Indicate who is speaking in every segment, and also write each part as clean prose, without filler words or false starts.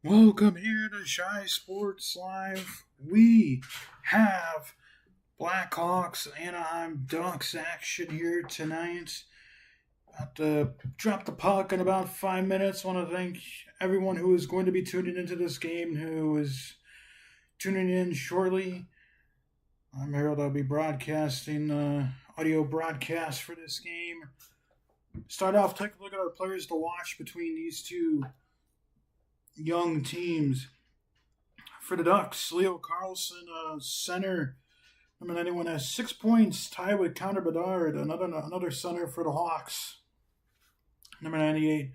Speaker 1: Welcome here to Shy Sports Live. We have Blackhawks Anaheim Ducks action here tonight. About to drop the puck in about 5 minutes. Want to thank everyone who is going to be tuning into this game, who is tuning in shortly. I'm Harold. I'll be broadcasting audio broadcast for this game. Start off, take a look at our players to watch between these two young teams. For the Ducks, Leo Carlson, center, number 91, has 6 points, tied with Connor Bedard, another center for the Hawks. Number 98,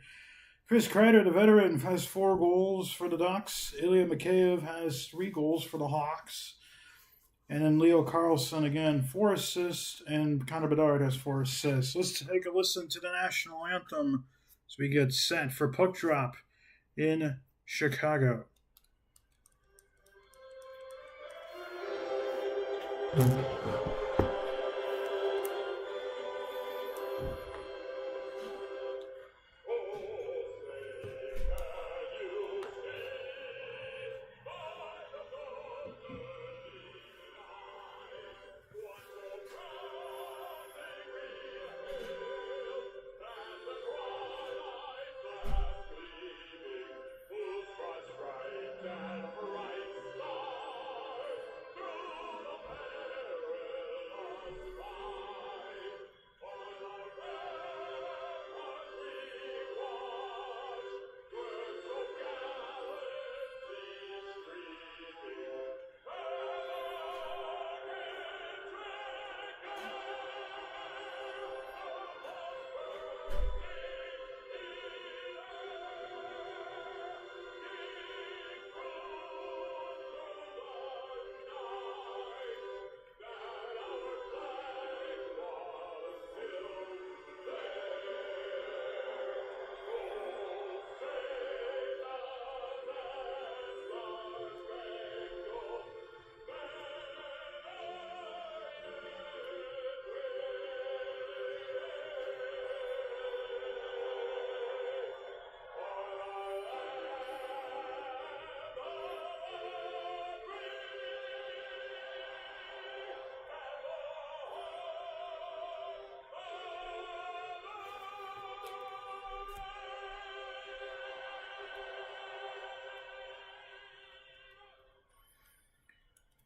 Speaker 1: Chris Kreider, the veteran, has 4 goals for the Ducks. Ilya Mikheyev has 3 goals for the Hawks. And then Leo Carlson, again, 4 assists, and Connor Bedard has 4 assists. Let's take a listen to the national anthem as we get set for puck drop in Chicago.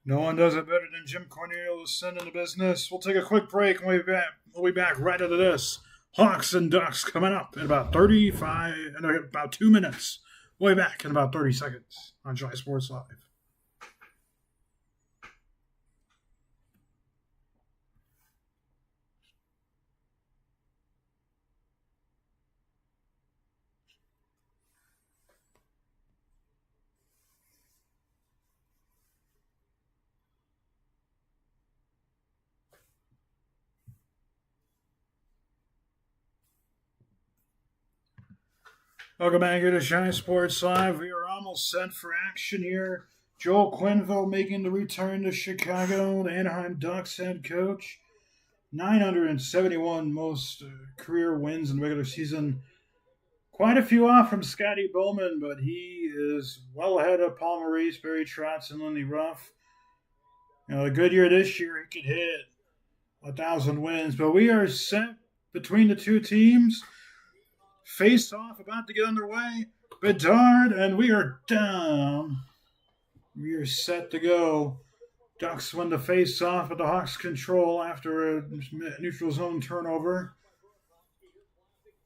Speaker 1: No one does it better than Jim Cornelison in the business. We'll take a quick break and we'll be back right into this. Hawks and Ducks coming up in about 2 minutes. We'll be back in about 30 seconds on Shy Sports Live. Welcome back here to Shy Sports Live. We are almost set for action here. Joel Quenneville making the return to Chicago, the Anaheim Ducks head coach. 971 most career wins in the regular season. Quite a few off from Scotty Bowman, but he is well ahead of Paul Maurice, Barry Trotz, and Lindy Ruff. A good year this year, he could hit 1,000 wins. But we are set between the two teams. Face off about to get underway. Bedard, and we are down. We are set to go. Ducks win the face off, but the Hawks control after a neutral zone turnover.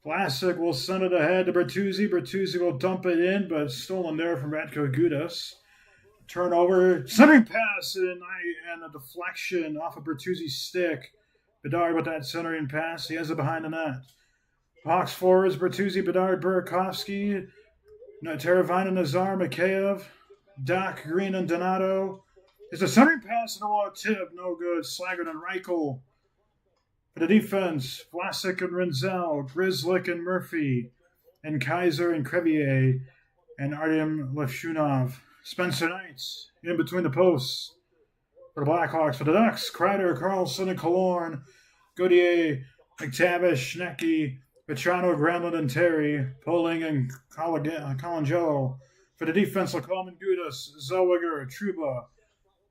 Speaker 1: Vlasic will send it ahead to Bertuzzi. Bertuzzi will dump it in, but stolen there from Radko Gudas. Turnover, centering pass, and a deflection off of Bertuzzi's stick. Bedard with that centering pass. He has it behind the net. Hawks forwards, Bertuzzi, Bedard, Burakovsky, Teravainen, Nazar, Mikheyev, Doc, Green, and Donato. It's a centering pass and a wall tip. No good. Slaggert and Reichel. For the defense, Vlasic and Renzel, Grizzlick and Murphy, and Kaiser and Crevier, and Artyom Levshunov. Spencer Knights in between the posts for the Blackhawks. For the Ducks, Kreider, Carlson, and Killorn, Gauthier, McTavish, Schnecke, Petrano, Granlund, and Terry, Poling, and Colangelo. For the defense, Lakoman, Gudas, Zellweger, Truba,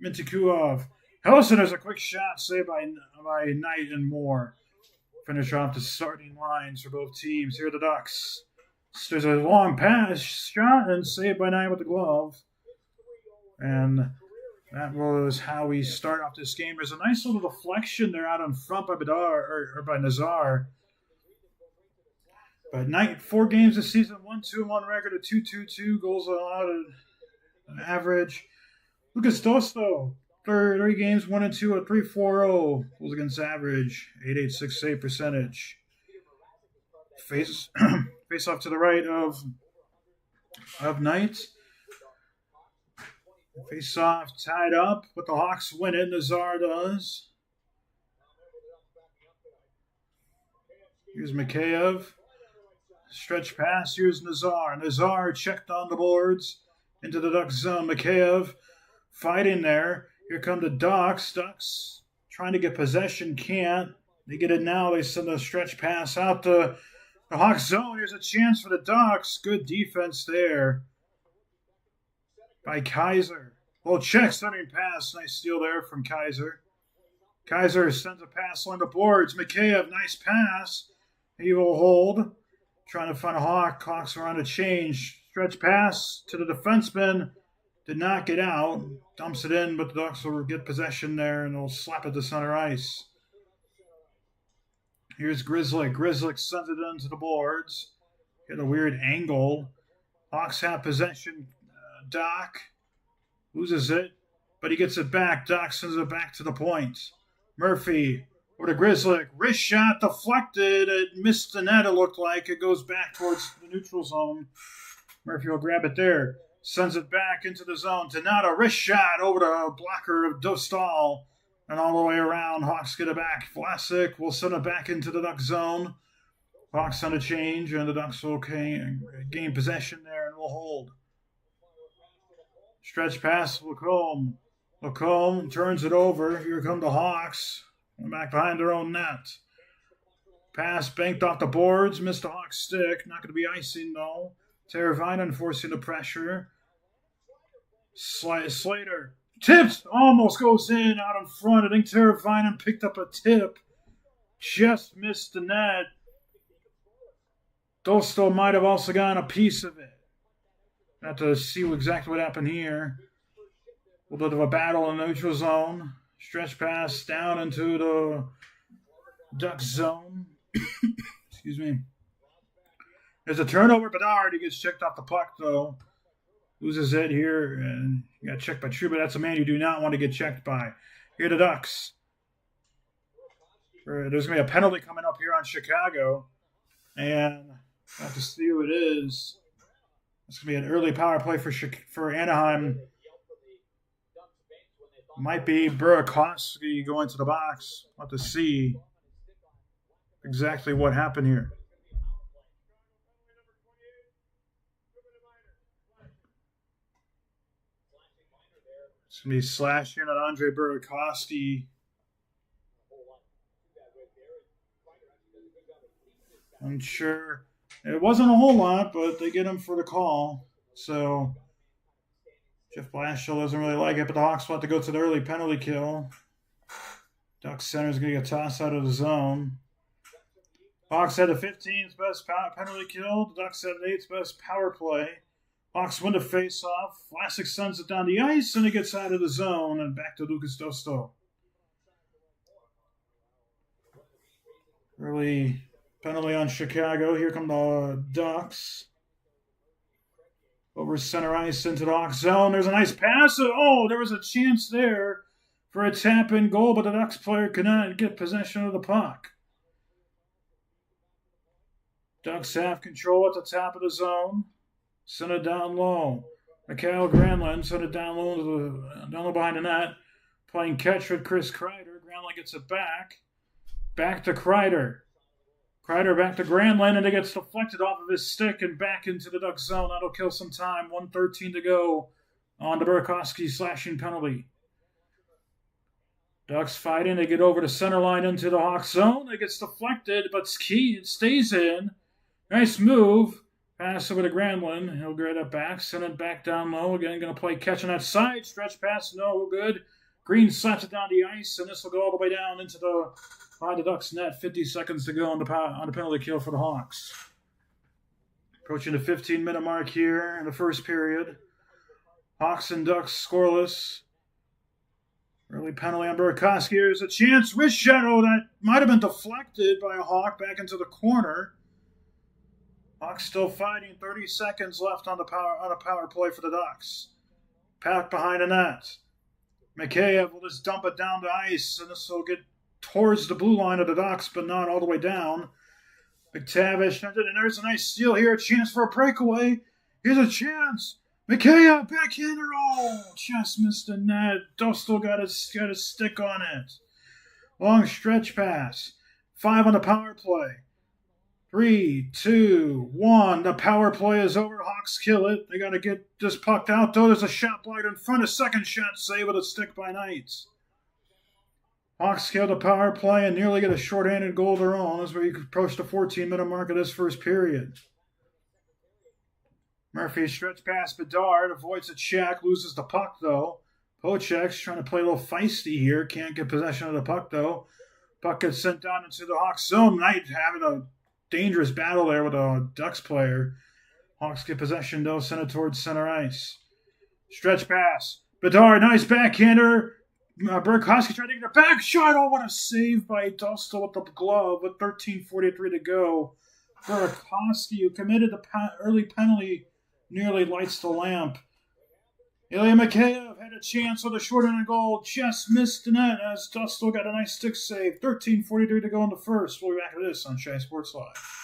Speaker 1: Mintyukov. Hellison has a quick shot saved by Knight and Moore. Finish off the starting lines for both teams. Here are the Ducks. There's a long pass shot and saved by Knight with the glove. And that was how we start off this game. There's a nice little deflection there out in front by Bedard or by Nazar. But Knight, 4 games this season, 1-2-1 record, a 2.22 goals allowed, an average. Lucas Dosto, 3 games, 1-2, a 3.40 goals against average, 8.86 save percentage. Face off to the right of Knight. Face off tied up, but the Hawks win it. Nazar does. Here's Mikheyev. Stretch pass. Here's Nazar. Nazar checked on the boards into the Ducks zone. Mikheyev fighting there. Here come the Ducks. Ducks trying to get possession. Can't. They get it now. They send a stretch pass out to the Hawks zone. Here's a chance for the Ducks. Good defense there by Kaiser. Well, check centering pass. Nice steal there from Kaiser. Kaiser sends a pass on the boards. Mikheyev, nice pass. He will hold. Trying to find a Hawk. Hawks are on a change. Stretch pass to the defenseman. Did not get out. Dumps it in, but the Ducks will get possession there, and they'll slap it to center ice. Here's Grizzly. Grizzly sends it into the boards. Get a weird angle. Hawks have possession. Doc loses it, but he gets it back. Doc sends it back to the point. Murphy over to Grizzly. Wrist shot deflected. It missed the net, it looked like. It goes back towards the neutral zone. Murphy will grab it there. Sends it back into the zone. Tanada, wrist shot over the blocker of Dostal. And all the way around, Hawks get it back. Vlasic will send it back into the Duck zone. Hawks on a change, and the Ducks will gain possession there and will hold. Stretch pass, Lacombe. Lacombe turns it over. Here come the Hawks. Back behind their own net. Pass banked off the boards. Missed the Hawks stick. Not going to be icing, though. Teravainen forcing the pressure. Slater. Tipped. Almost goes in out in front. I think Teravainen picked up a tip. Just missed the net. Dosto might have also gotten a piece of it. Have to see exactly what happened here. A little bit of a battle in the neutral zone. Stretch pass down into the Duck zone. Excuse me. There's a turnover. Bedard, he gets checked off the puck, though. Loses it here, and he got checked by Truba. That's a man you do not want to get checked by. Here are the Ducks. There's going to be a penalty coming up here on Chicago, and I have to see who it is. It's going to be an early power play for Anaheim. Might be Burakovsky going to the box. We'll have to see exactly what happened here. It's going to be slashing at Andre Burakovsky. I'm sure it wasn't a whole lot, but they get him for the call. So Jeff Blashill doesn't really like it, but the Hawks will have to go to the early penalty kill. Ducks center is going to get tossed out of the zone. Hawks had the 15th best penalty kill. The Ducks had the 8th best power play. Hawks win the face-off. Vlasic sends it down the ice, and it gets out of the zone and back to Lucas Dosto. Early penalty on Chicago. Here come the Ducks. Over center ice into the Hawks zone. There's a nice pass. Oh, there was a chance there for a tap-in goal, but the Ducks player could not get possession of the puck. Ducks have control at the top of the zone. Send it down low. Mikhail Granlund sent it down low behind the net. Playing catch with Chris Kreider. Granlund gets it back. Back to Kreider. Kreider back to Granlund, and it gets deflected off of his stick and back into the Duck zone. That'll kill some time. 1:13 to go on the Burakovsky slashing penalty. Ducks fighting. They get over the center line into the Hawks zone. It gets deflected, but it stays in. Nice move. Pass over to Granlund. He'll get it back. Send it back down low. Again, going to play catch on that side. Stretch pass. No good. Green slaps it down the ice, and this will go all the way down into the Ducks net. 50 seconds to go on the penalty kill for the Hawks. Approaching the 15-minute mark here in the first period. Hawks and Ducks scoreless. Early penalty on Burakovsky. There's a chance. Wrist shot. Oh, that might have been deflected by a Hawk back into the corner. Hawks still fighting. 30 seconds left on a power play for the Ducks. Pack behind the net. Mikheyev will just dump it down the ice, and this will get towards the blue line of the Ducks, but not all the way down. McTavish, and there's a nice steal here. A chance for a breakaway. Here's a chance. Mikheyev, backhander. Oh, just missed the net. Dostal got his stick on it. Long stretch pass. 5 on the power play. 3, 2, 1. The power play is over. Hawks kill it. They got to get this puck out, though. There's a shot blocked in front. A second shot save with a stick by Knights. Hawks kill the power play and nearly get a shorthanded goal of their own as we approach the 14-minute mark of this first period. Murphy stretch past Bedard, avoids a check, loses the puck, though. Pochek's trying to play a little feisty here. Can't get possession of the puck, though. Puck gets sent down into the Hawks zone. Knight having a dangerous battle there with a Ducks player. Hawks get possession, though, send it towards center ice. Stretch pass. Bedard, nice backhander. Burakovsky tried to get a back shot. Oh, what a save by Dostal with the glove with 13:43 to go. Burakovsky, who committed the early penalty, nearly lights the lamp. Ilya Mikheyev had a chance with a short-handed goal. Just missed the net as Dostal got a nice stick save. 13:43 to go in the first. We'll be back to this on Shy Sports Live.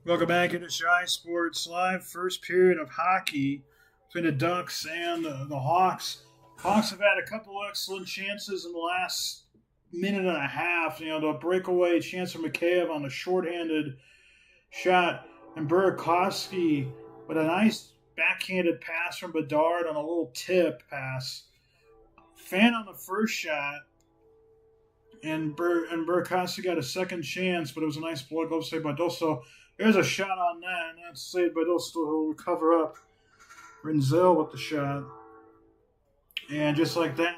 Speaker 1: Welcome back into Shy Sports Live. First period of hockey between the Ducks and the Hawks. Hawks have had a couple excellent chances in the last minute and a half. You know, the breakaway chance for Mikheyev on a shorthanded shot, and Burakovsky with a nice backhanded pass from Bedard on a little tip pass. Fan on the first shot, and Burakovsky got a second chance, but it was a nice blood glove save by Dostal. There's a shot on that, and that's saved by Dostal, who will cover up Rinzel with the shot. And just like that,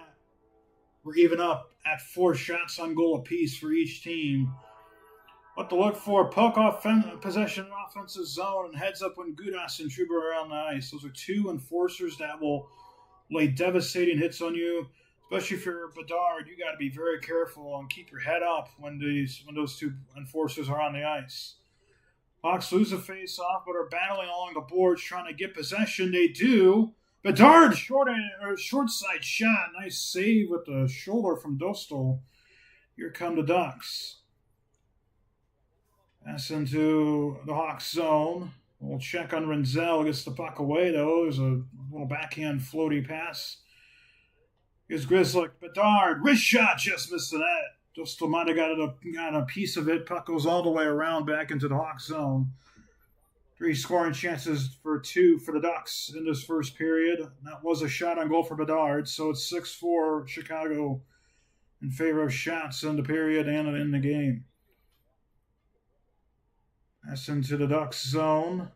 Speaker 1: we're even up at 4 shots on goal apiece for each team. What to look for: puck off possession in offensive zone and heads up when Gudas and Trouba are on the ice. Those are 2 enforcers that will lay devastating hits on you. Especially if you're Bedard, you got to be very careful and keep your head up when those 2 enforcers are on the ice. Hawks lose a face-off, but are battling along the boards trying to get possession. They do. Bedard, short side shot. Nice save with the shoulder from Dostal. Here come the Ducks. Pass into the Hawks zone. We'll check on Rinzel. Gets the puck away, though. There's a little backhand floaty pass. Here's Grizzly. Bedard. Wrist shot. Just missed the net. Just might have got a piece of it. Puck goes all the way around back into the Hawks zone. 3 scoring chances for 2 for the Ducks in this first period. That was a shot on goal for Bedard, so it's 6-4 Chicago in favor of shots in the period and in the game. That's into the Ducks zone.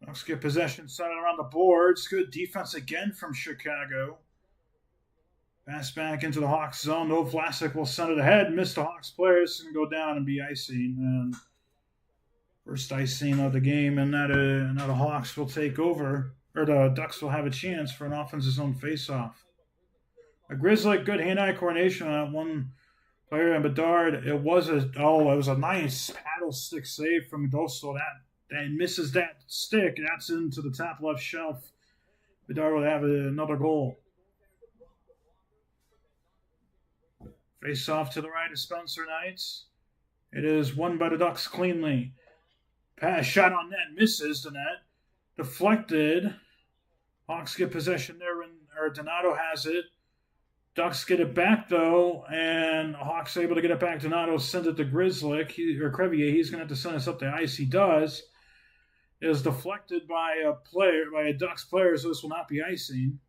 Speaker 1: Ducks get possession centered around the boards. Good defense again from Chicago. Pass back into the Hawks zone. No, Vlasic will send it ahead. Miss the Hawks players and go down and be icing. And first icing of the game, and now the Hawks will take over, or the Ducks will have a chance for an offensive zone faceoff. A Grizzly, good hand-eye coordination on that one player, and Bedard. It was a nice paddle stick save from Dosto. That misses that stick. That's into the top left shelf. Bedard will have another goal. Face off to the right of Spencer Knights. It is won by the Ducks cleanly. Pass shot on net, misses the net. Deflected. Hawks get possession there, or Donato has it. Ducks get it back though, and Hawks able to get it back. Donato sends it to Grizzly or Crevier. He's going to have to send us up the ice. He does. It is deflected by a Ducks player, so this will not be icing.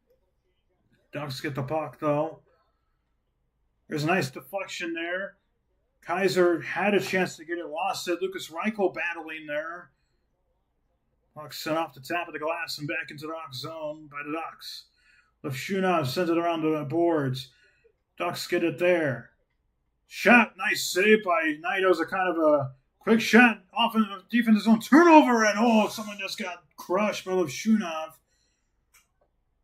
Speaker 1: Ducks get the puck though. There's a nice deflection there. Kaiser had a chance to get it, lost it. Lucas Reichel battling there. Puck sent off the top of the glass and back into the Hawks zone by the Ducks. Levshunov sends it around the boards. Ducks get it there. Shot, nice save by Knight. It was a kind of a quick shot off in the defensive zone. Turnover, and someone just got crushed by Levshunov.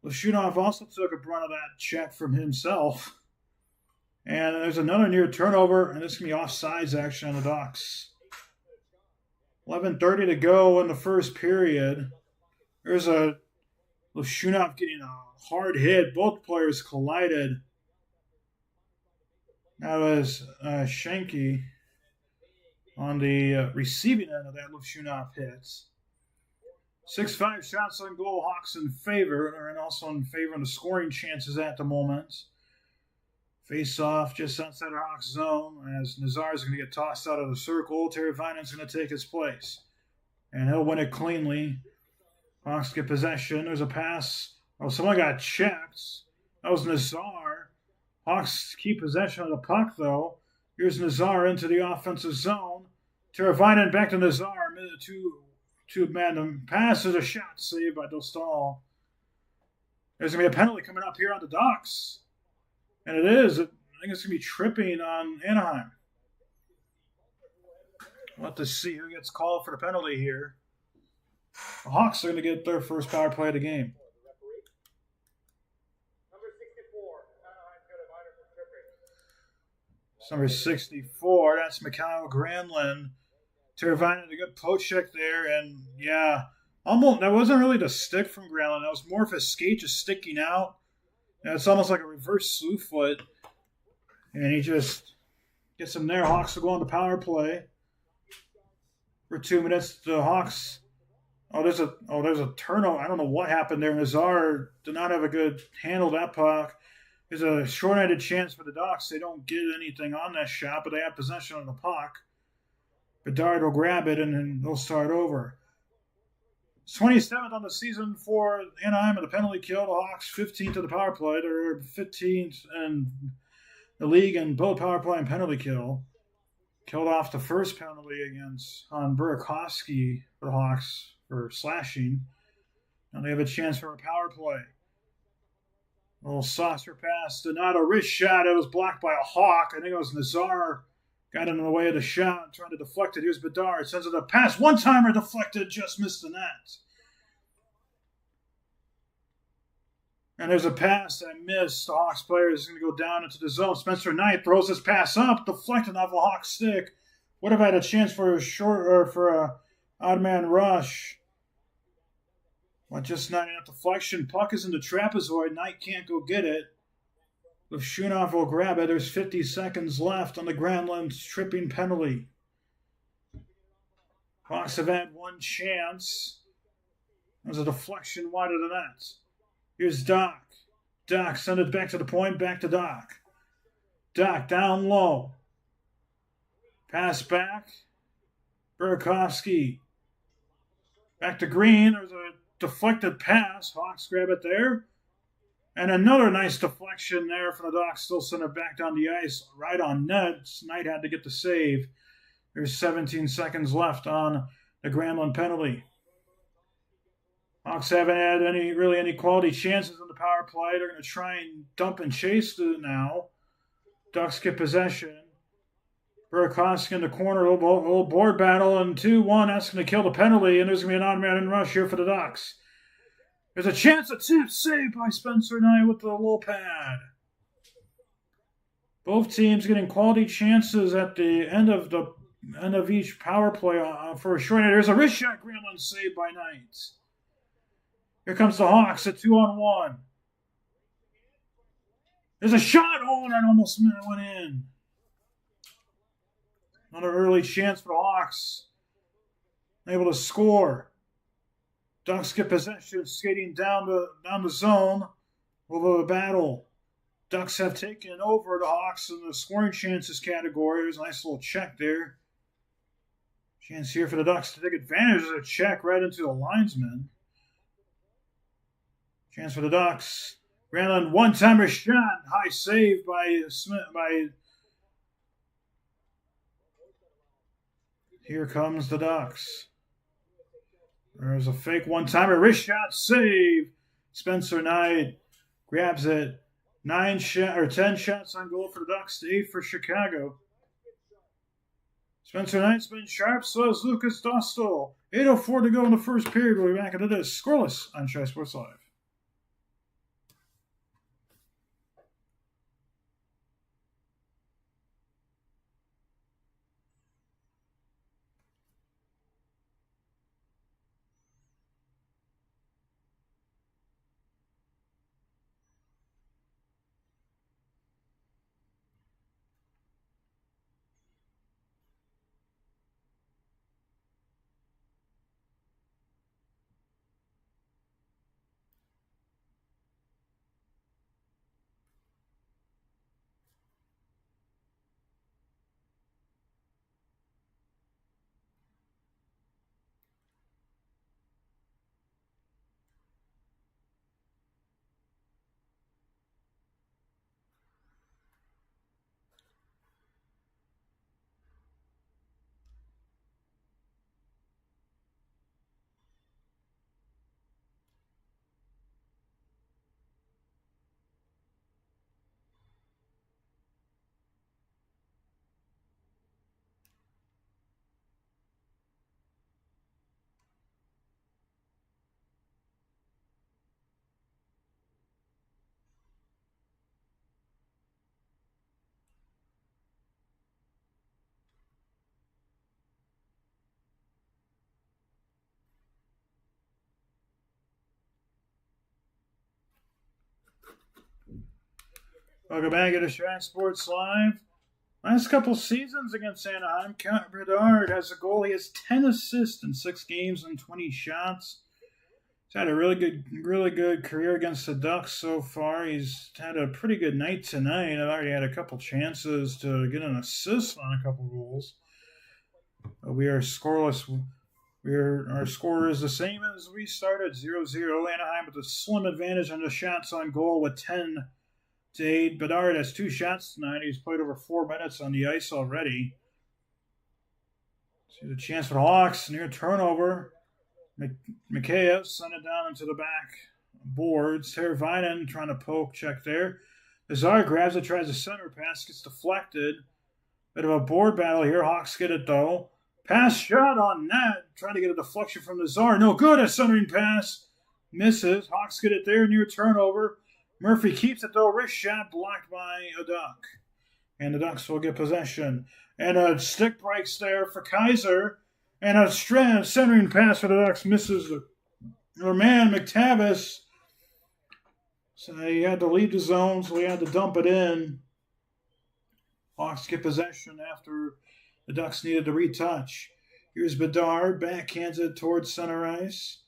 Speaker 1: Levshunov also took a brunt of that check from himself. And there's another near turnover, and this is going to be offsides action on the Ducks. 11:30 to go in the first period. There's a Levshunov getting a hard hit. Both players collided. That was Schenke on the receiving end of that Levshunov hits. 6-5 shots on goal. Hawks in favor, and also in favor of the scoring chances at the moment. Face off just outside our Hawks zone as Nazar is going to get tossed out of the circle. Terry Vinan's going to take his place. And he'll win it cleanly. Hawks get possession. There's a pass. Someone got checked. That was Nazar. Hawks keep possession of the puck, though. Here's Nazar into the offensive zone. Terry Vinan back to Nazar. Two-man pass. There's a shot saved by Dostal. There's going to be a penalty coming up here on the Ducks. And it is. I think it's going to be tripping on Anaheim. We'll have to see who gets called for the penalty here. The Hawks are going to get their first power play of the game. Number 64, that's Mikhail Granlund. Teravainen, a good post check there, and almost that wasn't really the stick from Granlund. That was more of his skate just sticking out. And it's almost like a reverse slew foot. And he just gets him there. Hawks will go on the power play for 2 minutes. The Hawks. There's a turnover. I don't know what happened there. Nazar did not have a good handle that puck. There's a short-handed chance for the Ducks. They don't get anything on that shot, but they have possession of the puck. Bedard will grab it, and then they'll start over. 27th on the season for Anaheim and the penalty kill. The Hawks 15th to the power play. They're 15th in the league in both power play and penalty kill. Killed off the first penalty on Burakovsky for the Hawks for slashing. Now they have a chance for a power play. A little saucer pass. Donato wrist shot. It was blocked by a Hawk. I think it was Nazar. Got in the way of the shot, trying to deflect it. Here's Bedard. Sends it a pass. One-timer deflected, just missed the net. And there's a pass that missed. The Hawks player is going to go down into the zone. Spencer Knight throws this pass up, deflected off a Hawks stick. Would have had a chance for a odd man rush. But just not enough deflection. Puck is in the trapezoid. Knight can't go get it. Levshunov will grab it. There's 50 seconds left on the Granlund tripping penalty. Hawks have had one chance. There's a deflection wide of the net. Here's Doc. Doc send it back to the point, back to Doc. Dach down low. Pass back. Burakovsky. Back to Green. There's a deflected pass. Hawks grab it there. And another nice deflection there from the Ducks. Still send it back down the ice. Right on net. Knight had to get the save. There's 17 seconds left on the Granlund penalty. Hawks haven't had any quality chances in the power play. They're going to try and dump and chase it now. Ducks get possession. Burakovsky in the corner, a little board battle, and 2-1. That's going to kill the penalty, and there's going to be an automatic rush here for the Ducks. There's a chance at tip saved by Spencer Knight with the low pad. Both teams getting quality chances at the end of each power play for a short. There's a wrist shot, Granlund saved by Knight. Here comes the Hawks at 2-on-1. There's a shot. Oh, that almost went in. Another early chance for the Hawks. Able to score. Ducks get possession, skating down the zone. Over the battle. Ducks have taken over the Hawks in the scoring chances category. There's a nice little check there. Chance here for the Ducks to take advantage of a check right into the linesman. Chance for the Ducks. Granlund one-timer shot. High save by Smith. Here comes the Ducks. There's a fake one-timer wrist shot save. Spencer Knight grabs it. 10 shots on goal for the Ducks to 8 for Chicago. Spencer Knight's been sharp, so is Lucas Dostal. 8:04 to go in the first period. We'll be back into this. Scoreless on Shy Sports Live. Welcome back to Shy Sports Live. Last couple seasons against Anaheim, Connor Bedard has a goal. He has 10 assists in 6 games and 20 shots. He's had a really good career against the Ducks so far. He's had a pretty good night tonight. I've already had a couple chances to get an assist on a couple goals. We are scoreless. Our score is the same as we started, 0-0. Anaheim with a slim advantage on the shots on goal with 10-8. Bedard has 2 shots tonight. He's played over 4 minutes on the ice already. See the chance for the Hawks. Near turnover. Mikheyev sent it down into the back boards. Teravainen trying to poke check there. Lazar grabs it, tries a center pass, gets deflected. Bit of a board battle here. Hawks get it though. Pass shot on net. Trying to get a deflection from Lazar. No good. A centering pass. Misses. Hawks get it there. Near turnover. Murphy keeps it though. Wrist shot blocked by a Duck. And the Ducks will get possession. And a stick breaks there for Kaiser. And a centering pass for the Ducks misses their man, McTavish. So he had to leave the zone, so he had to dump it in. Hawks get possession after the Ducks needed to retouch. Here's Bedard, backhands it towards center ice.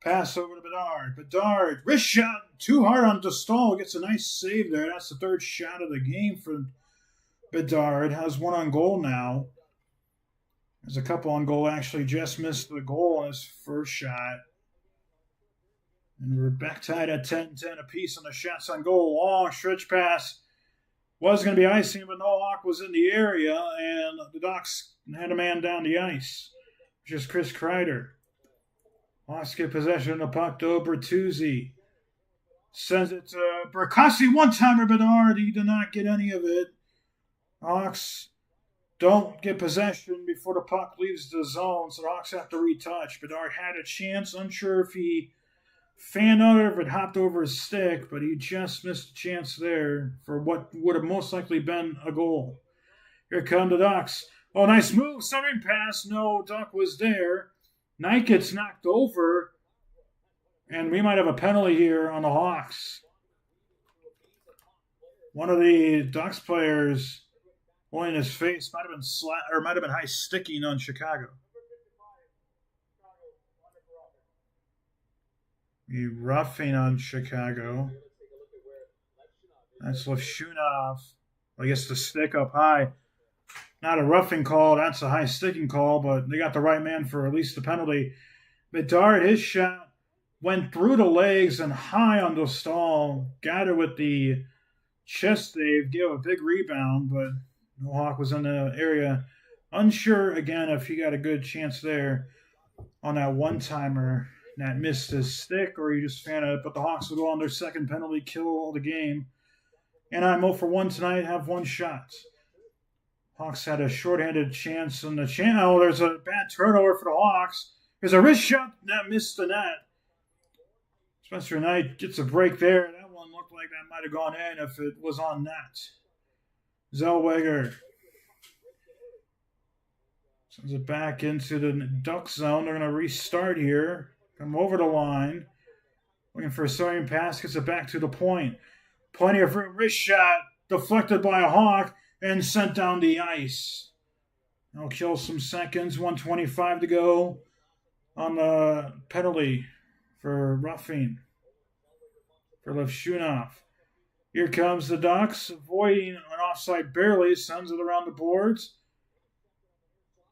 Speaker 1: Pass over to Bedard. Bedard, wrist shot, too hard on Dostal. Gets a nice save there. That's the third shot of the game for Bedard. Has one on goal now. There's a couple on goal. Actually, just missed the goal on his first shot. And we're back tied at 10-10 apiece on the shots on goal. Long stretch pass. Was going to be icing, but no Hawk was in the area, and the Ducks had a man down the ice, which is Chris Kreider. Hawks get possession of the puck to Bertuzzi. Sends it to Berkasi, one-timer Bedard. He did not get any of it. Hawks don't get possession before the puck leaves the zone, so the Hawks have to retouch. Bedard had a chance, unsure if he fanned out or if it hopped over his stick, but he just missed a chance there for what would have most likely been a goal. Here come the Ducks. Oh, nice move. Centering pass. No, Duck was there. Knight gets knocked over, and we might have a penalty here on the Hawks. One of the Ducks players in his face might have been high sticking on Chicago. The roughing on Chicago. That's Levshunov. I guess the stick up high. Not a roughing call. That's a high sticking call, but they got the right man for at least the penalty. Bedard, his shot went through the legs and high on Dostal. Got it with the chest save. Gave a big rebound, but no Hawk was in the area. Unsure, again, if he got a good chance there on that one-timer that missed his stick or he just fanned it. But the Hawks will go on their second penalty kill of the game. And I'm 0 for 1 tonight, have one shot. Hawks had a shorthanded chance in the channel. There's a bad turnover for the Hawks. There's a wrist shot that missed the net. Spencer Knight gets a break there. That one looked like that might have gone in if it was on net. Zellweger sends it back into the Duck zone. They're going to restart here. Come over the line. Looking for a starting pass. Gets it back to the point. Plenty of wrist shot. Deflected by a Hawk and sent down the ice. That'll kill some seconds. 1:25 to go on the penalty for roughing for Levshunov. Here comes the Ducks, avoiding an offside barely, sends it around the boards.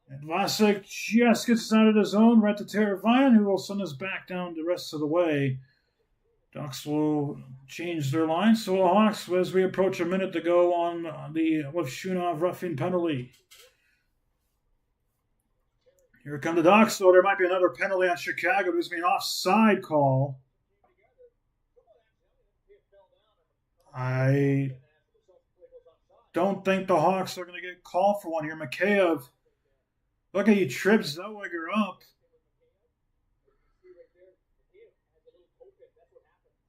Speaker 1: And Vlasic just gets out of the zone, right to Teravainen, who will send us back down the rest of the way. Ducks will change their line, so the Hawks, as we approach a minute to go on the Levshunov roughing penalty. Here come the Ducks, so there might be another penalty on Chicago. There's going to be an offside call. I don't think the Hawks are going to get called for one here. Mikheyev, look at he trips Zellweger up.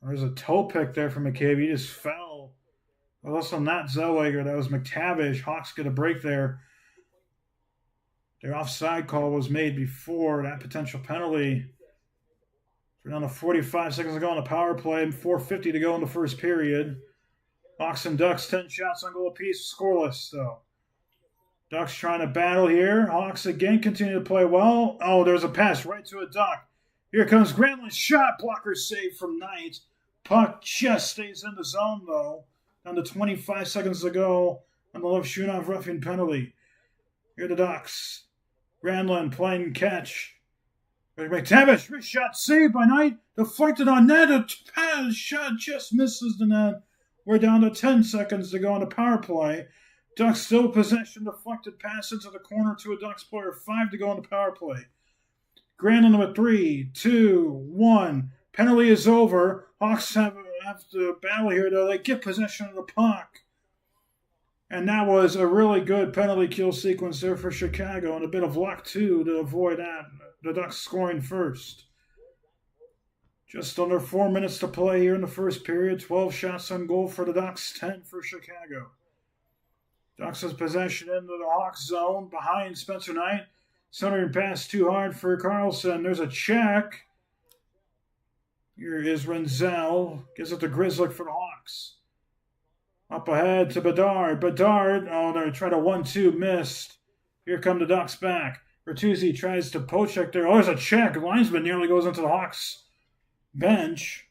Speaker 1: There's a toe pick there from McCabe. He just fell. Well, also not Zellweger. That was McTavish. Hawks get a break there. Their offside call was made before that potential penalty. We're down to 45 seconds to go on the power play. 4:50 to go in the first period. Hawks and Ducks, 10 shots on goal apiece. Scoreless, though. Ducks trying to battle here. Hawks again continue to play well. Oh, there's a pass right to a Duck. Here comes Granlund's shot. Blocker save from Knight. Puck just stays in the zone, though. Down to 25 seconds to go on the Levshunov roughing penalty. Here are the Ducks. Granlund playing catch. McTavish, wrist shot saved by Knight. Deflected on net. A pass shot just misses the net. We're down to 10 seconds to go on the power play. Ducks still possession. Deflected pass into the corner to a Ducks player. 5 to go on the power play. Granlund with 3, 2, 1. Penalty is over. Hawks have to battle here, though. They get possession of the puck. And that was a really good penalty kill sequence there for Chicago, and a bit of luck, too, to avoid that. The Ducks scoring first. Just under 4 minutes to play here in the first period. 12 shots on goal for the Ducks, 10 for Chicago. Ducks has possession into the Hawks zone behind Spencer Knight. Centering pass too hard for Carlson. There's a check. Here is Renzel. Gives it to Grizzly for the Hawks. Up ahead to Bedard. Bedard. Oh, they're trying to 1-2. Missed. Here come the Ducks back. Bertuzzi tries to poke check there. Oh, there's a check. Linesman nearly goes into the Hawks bench.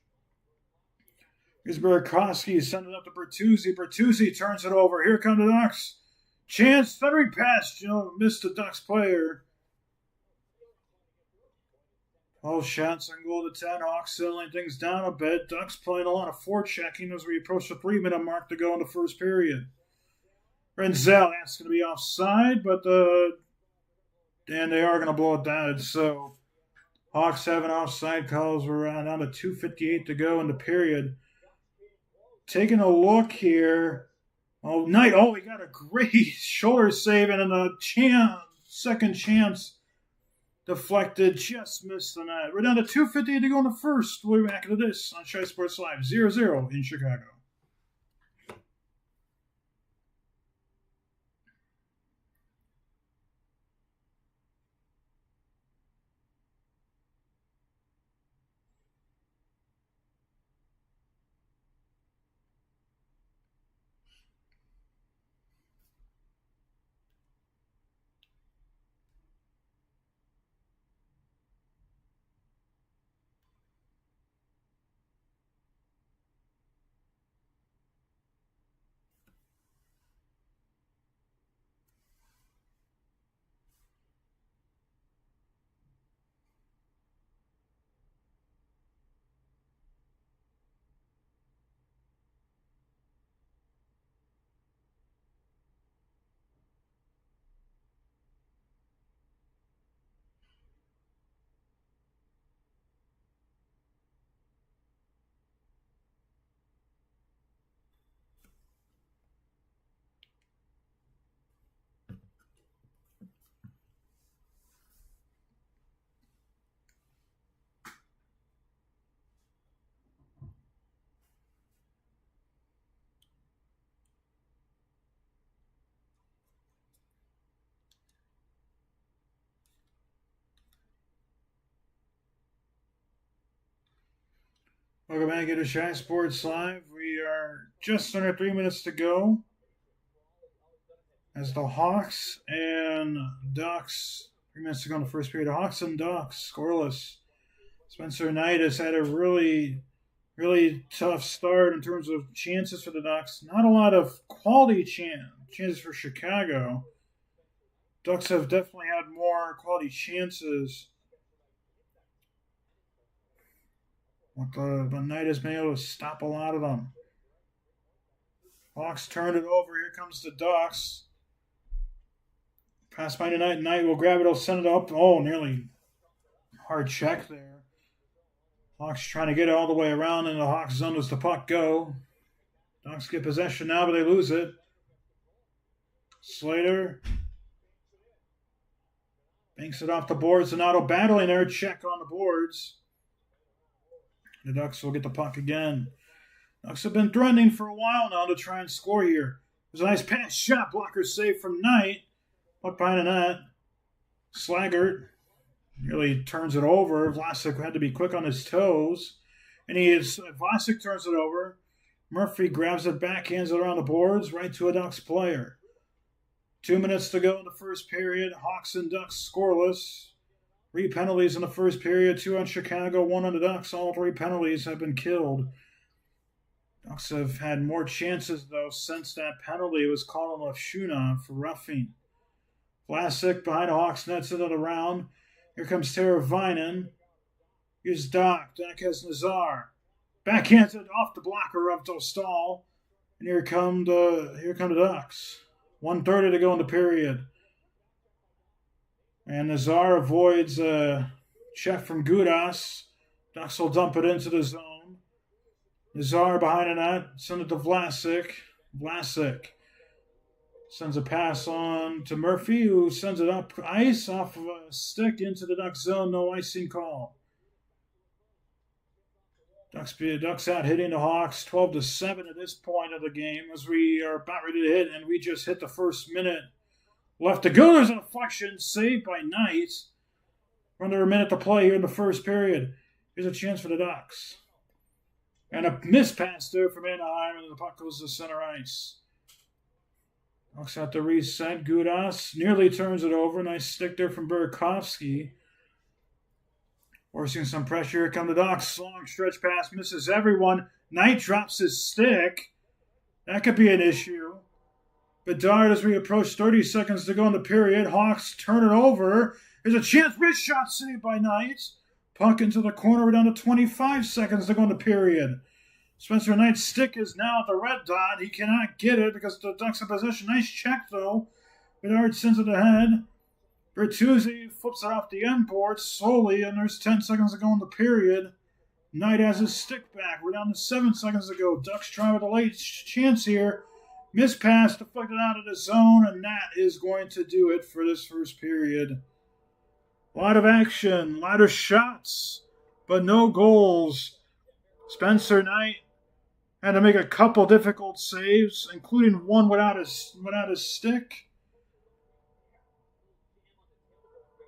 Speaker 1: Here's Burakovsky sending it up to Bertuzzi. Bertuzzi turns it over. Here come the Ducks. Chance, centering pass. Missed the Ducks player. All shots on goal to 10. Hawks settling things down a bit. Ducks playing a lot of forechecking as we approach the 3-minute mark to go in the first period. Renzel, that's going to be offside, but and they are going to blow it down. So Hawks have an offside calls. We're down to 2:58 to go in the period. Taking a look here. Oh, Knight. Oh, he got a great shoulder save and a second chance deflected. Just missed the net. We're down to 2:58 to go in the first. We'll be back into this on Shy Sports Live. 0-0 in Chicago. Welcome back to Shy Sports Live. We are just under 3 minutes to go as the Hawks and Ducks, 3 minutes to go in the first period. The Hawks and Ducks scoreless. Spencer Knight has had a really tough start in terms of chances for the Ducks. Not a lot of quality chances for Chicago. Ducks have definitely had more quality chances. But Knight has been able to stop a lot of them. Hawks turned it over. Here comes the Ducks. Pass by to Knight. Knight will grab it. He'll send it up. Oh, nearly hard check there. Hawks trying to get it all the way around in the Hawks zone as the puck go. Ducks get possession now, but they lose it. Slater banks it off the boards. Donato battling there. Check on the boards. The Ducks will get the puck again. Ducks have been threatening for a while now to try and score here. There's a nice pass shot. Blocker save from Knight. Puck behind the net. Slaggert really turns it over. Vlasic had to be quick on his toes. And Vlasic turns it over. Murphy grabs it back, hands it around the boards, right to a Ducks player. 2 minutes to go in the first period. Hawks and Ducks scoreless. 3 penalties in the first period, 2 on Chicago, 1 on the Ducks. All 3 penalties have been killed. Ducks have had more chances, though, since that penalty was called on Lefshunov for roughing. Vlasic behind the Hawks nets it around. Here comes Teravainen. Here's Doc. Doc has Nazar. Backhands it off the blocker of Dostal. And here come the Ducks. 1:30 to go in the period. And Nazar avoids a check from Gudas. Ducks will dump it into the zone. Nazar behind the net. Send it to Vlasic. Vlasic sends a pass on to Murphy, who sends it up ice off of a stick into the Ducks zone. No icing call. Ducks out hitting the Hawks 12-7 at this point of the game as we are about ready to hit, and we just hit the first minute. Left to go. There's a deflection saved by Knight. Under a minute to play here in the first period. Here's a chance for the Ducks. And a missed pass there from Anaheim, and the puck goes to center ice. Ducks have to reset. Gudas nearly turns it over. Nice stick there from Burakovsky. Forcing some pressure. Here come the Ducks. Long stretch pass. Misses everyone. Knight drops his stick. That could be an issue. Bedard as we approach 30 seconds to go in the period. Hawks turn it over. There's a chance. Wrist shot saved by Knight. Puck into the corner. We're down to 25 seconds to go in the period. Spencer Knight's stick is now at the red dot. He cannot get it because the Ducks in possession. Nice check, though. Bedard sends it ahead. Bertuzzi flips it off the end board slowly, and there's 10 seconds to go in the period. Knight has his stick back. We're down to 7 seconds to go. Ducks try with a late chance here. Miss pass deflected out of the zone, and that is going to do it for this first period. A lot of action, a lot of shots, but no goals. Spencer Knight had to make a couple difficult saves, including one without his stick.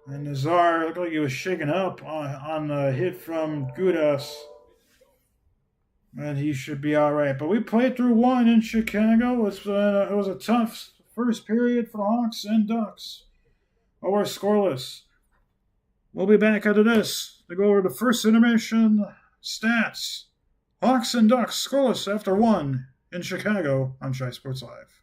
Speaker 1: And Nazar looked like he was shaken up on the hit from Gudas. And he should be all right. But we played through one in Chicago. It was a tough first period for the Hawks and Ducks. Oh, we're scoreless. We'll be back after this to go over the first intermission stats. Hawks and Ducks scoreless after one in Chicago on Shy Sports Live.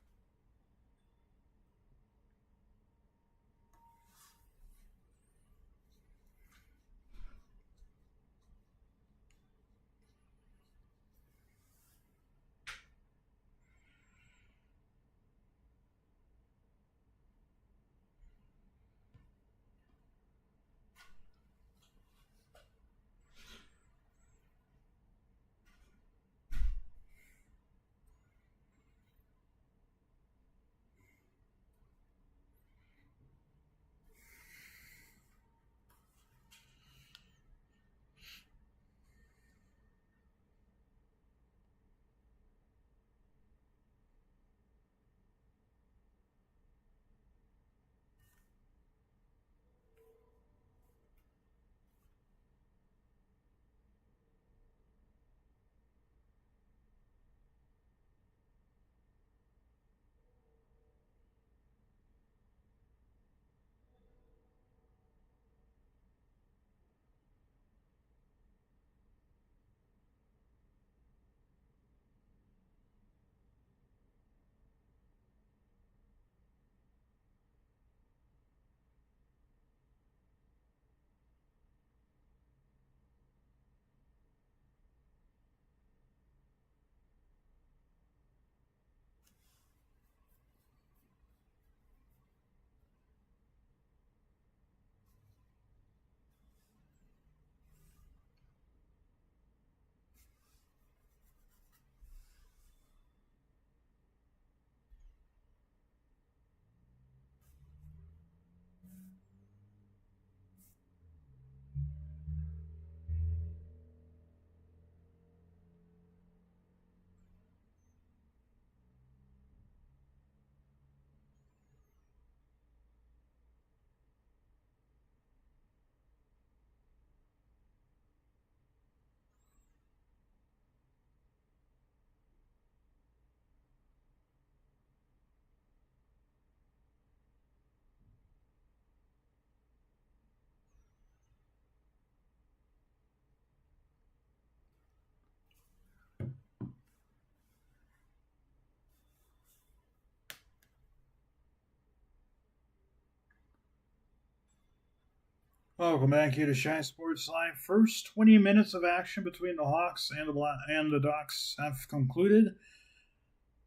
Speaker 1: Welcome back here to Shy Sports Live. First 20 minutes of action between the Hawks and the Ducks have concluded.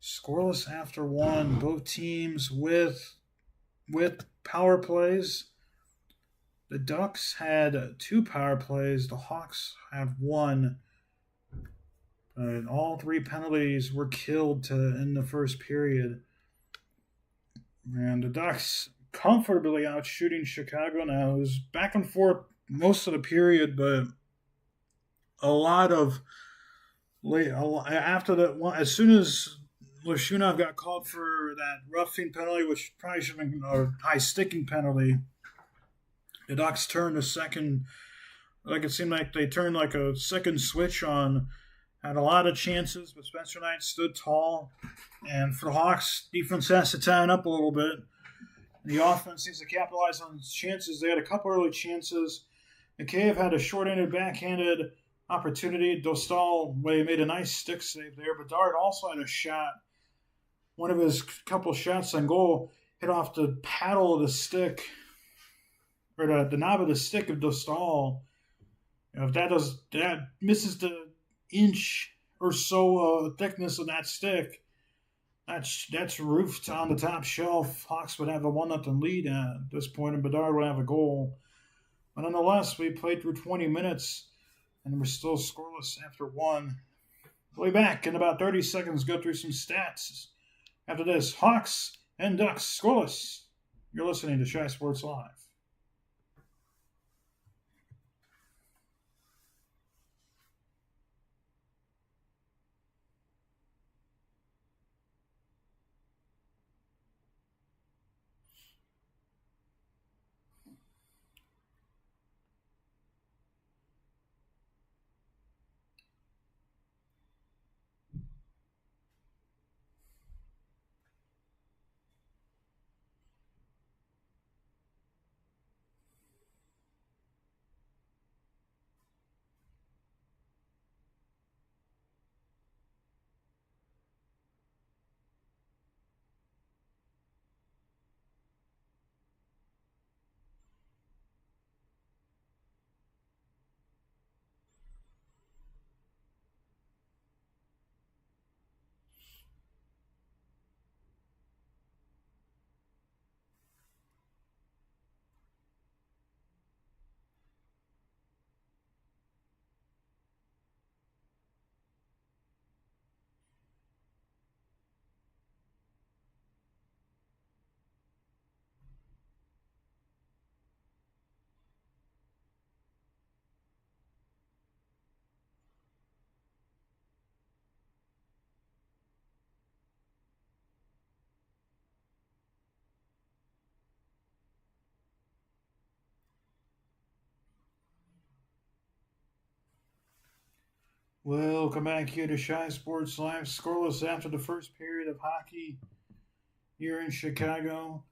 Speaker 1: Scoreless after one. Both teams with power plays. The Ducks had 2 power plays. The Hawks had 1. All 3 penalties were killed in the first period. And the Ducks comfortably out shooting Chicago now. It was back and forth most of the period, but a lot of after that one, as soon as Lashunov got called for that roughing penalty, which probably should have been a high sticking penalty, the Ducks turned a second. Like it seemed like they turned like a second switch on. Had a lot of chances, but Spencer Knight stood tall. And for the Hawks, defense has to tighten up a little bit. The offense needs to capitalize on chances. They had a couple early chances. McCabe had a short-handed backhanded opportunity. Dostal made a nice stick save there. Bedard also had a shot. One of his couple shots on goal hit off the paddle of the stick, or the knob of the stick of Dostal. If that misses the inch or so thickness of that stick, that's roofed on the top shelf. Hawks would have a 1-0 lead at this point, and Bedard would have a goal. But nonetheless, we played through 20 minutes, and we're still scoreless after one. We'll be back in about 30 seconds. Go through some stats. After this, Hawks and Ducks scoreless. You're listening to Shy Sports Live. Welcome back here to Shy Sports Live. Scoreless after the first period of hockey here in Chicago.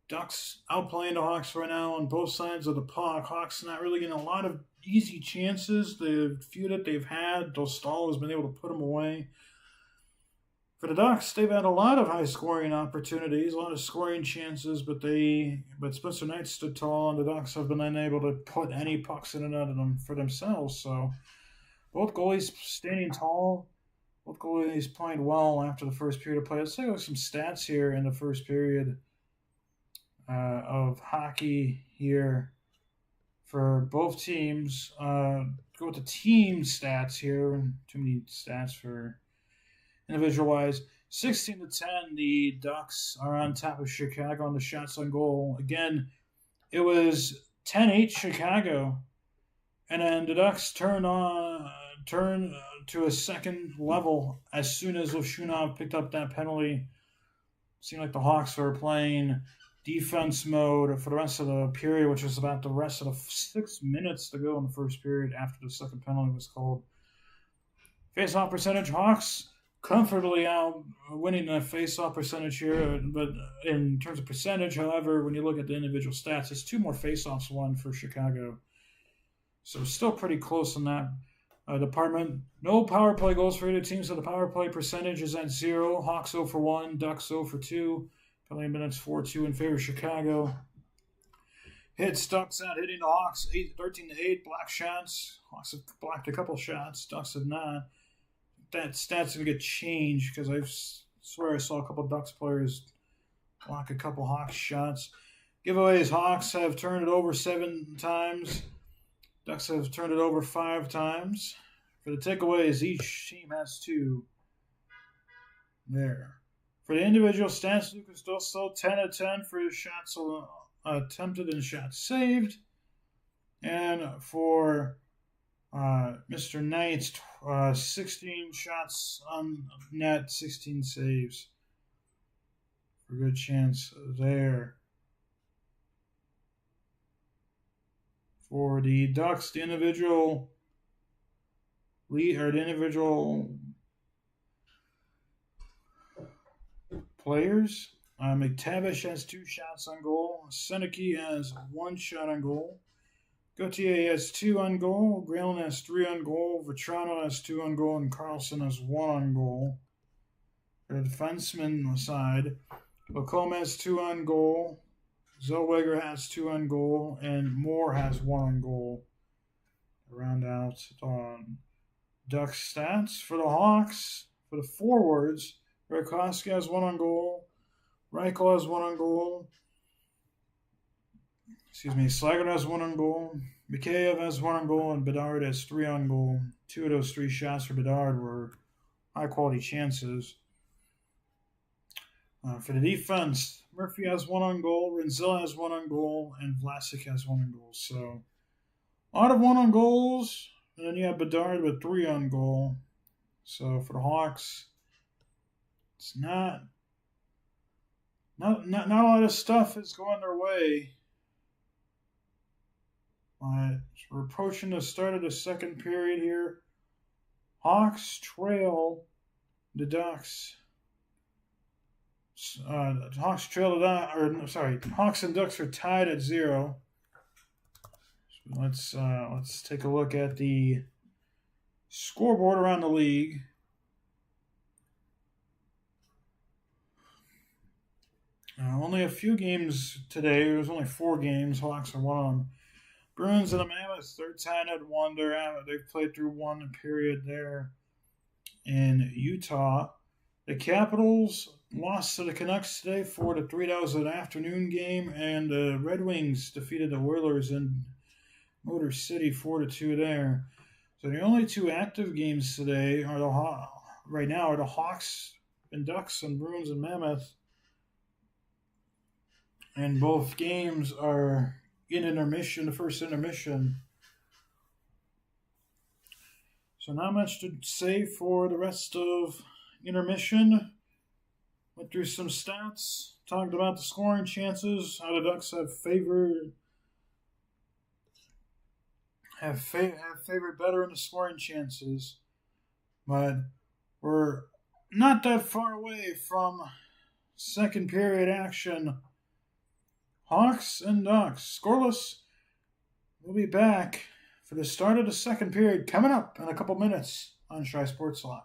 Speaker 1: Ducks outplaying the Hawks right now on both sides of the puck. Hawks not really getting a lot of easy chances. The few that they've had, Dostal has been able to put them away. For the Ducks, they've had a lot of high scoring opportunities, a lot of scoring chances, but Spencer Knight stood tall, and the Ducks have been unable to put any pucks in and out of them for themselves. So both goalies standing tall. Both goalies playing well after the first period of play. Let's take a look at some stats here in the first period of hockey here for both teams. Go with the team stats here. Too many stats for individual-wise. 16-10, the Ducks are on top of Chicago on the shots on goal. Again, it was 10-8 Chicago. And then the Ducks turn to a second level as soon as Oshunov picked up that penalty. It seemed like the Hawks were playing defense mode for the rest of the period, which was about the rest of the 6 minutes to go in the first period after the second penalty was called. Face-off percentage, Hawks comfortably out winning the face-off percentage here, but in terms of percentage, however, when you look at the individual stats, it's 2 more face-offs won for Chicago. So still pretty close in that department. No power play goals for either team, so the power play percentage is at 0. Hawks 0 for 1, Ducks 0 for 2. Penalty minutes 4-2 in favor of Chicago. Hits, Ducks out hitting the Hawks 13-8. Block shots. Hawks have blocked a couple shots. Ducks have not. That stat's going to get changed because I swear I saw a couple Ducks players block a couple Hawks shots. Giveaways, Hawks have turned it over 7 times. Ducks have turned it over 5 times. For the takeaways, each team has 2. There. For the individual stats, Lucas Dostal 10 of 10 for his shots attempted and shots saved. And for Mr. Knight, 16 shots on net, 16 saves. For a good chance there. For the Ducks, the individual players, McTavish has 2 shots on goal. Seneke has 1 shot on goal. Gauthier has 2 on goal. Graylen has 3 on goal. Vetrano has 2 on goal. And Carlson has 1 on goal. For the defenseman side, Lacombe has 2 on goal. Zellweger has 2 on goal. And Moore has 1 on goal. Round out on Ducks stats. For the Hawks, for the forwards, Rakowski has 1 on goal. Reichel has 1 on goal. Slaggert has 1 on goal. Mikheyev has 1 on goal, and Bedard has 3 on goal. 2 of those 3 shots for Bedard were high-quality chances. For the defense, Murphy has 1 on goal, Renzel has 1 on goal, and Vlasic has 1 on goal. So, a lot of 1 on goals, and then you have Bedard with 3 on goal. So, for the Hawks, it's not a lot of stuff is going their way. We're approaching the start of the second period here. Hawks trail the Ducks. Hawks and Ducks are tied at 0. So let's take a look at the scoreboard around the league. Only a few games today. There's only 4 games. Hawks are 1 of them. Bruins and the Mammoths, they're tied at 1. They've played through 1 period there in Utah. The Capitals lost to the Canucks today 4-3. That was an afternoon game, and the Red Wings defeated the Oilers in Motor City 4-2 there. So the only 2 active games today are the Hawks and Ducks and Bruins and Mammoth, and both games are in intermission, the first intermission. So not much to say for the rest of intermission. Went through some stats, talked about the scoring chances, how the Ducks have favored better in the scoring chances. But we're not that far away from second period action. Hawks and Ducks scoreless. We'll be back for the start of the second period coming up in a couple minutes on Shy Sports Live.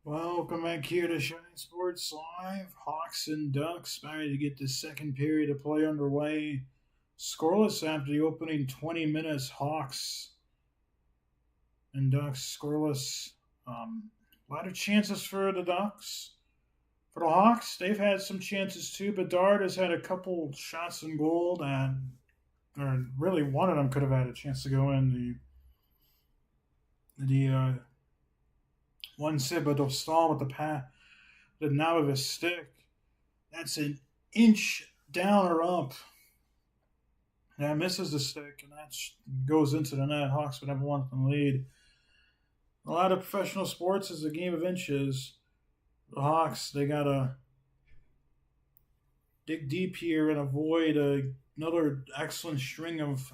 Speaker 1: Welcome back here to Shine Sports Live. Hawks and Ducks ready to get the second period of play underway. Scoreless after the opening 20 minutes. Hawks and Ducks scoreless. A lot of chances for the Ducks. For the Hawks, they've had some chances too. Bedard has had a couple shots in goal, and or really one of them could have had a chance to go in. The one Thibodeau stall with the knob of his stick. That's an inch down or up. That misses the stick, and that goes into the net. Hawks would have one in the lead. A lot of professional sports is a game of inches. The Hawks, they got to dig deep here and avoid another excellent string of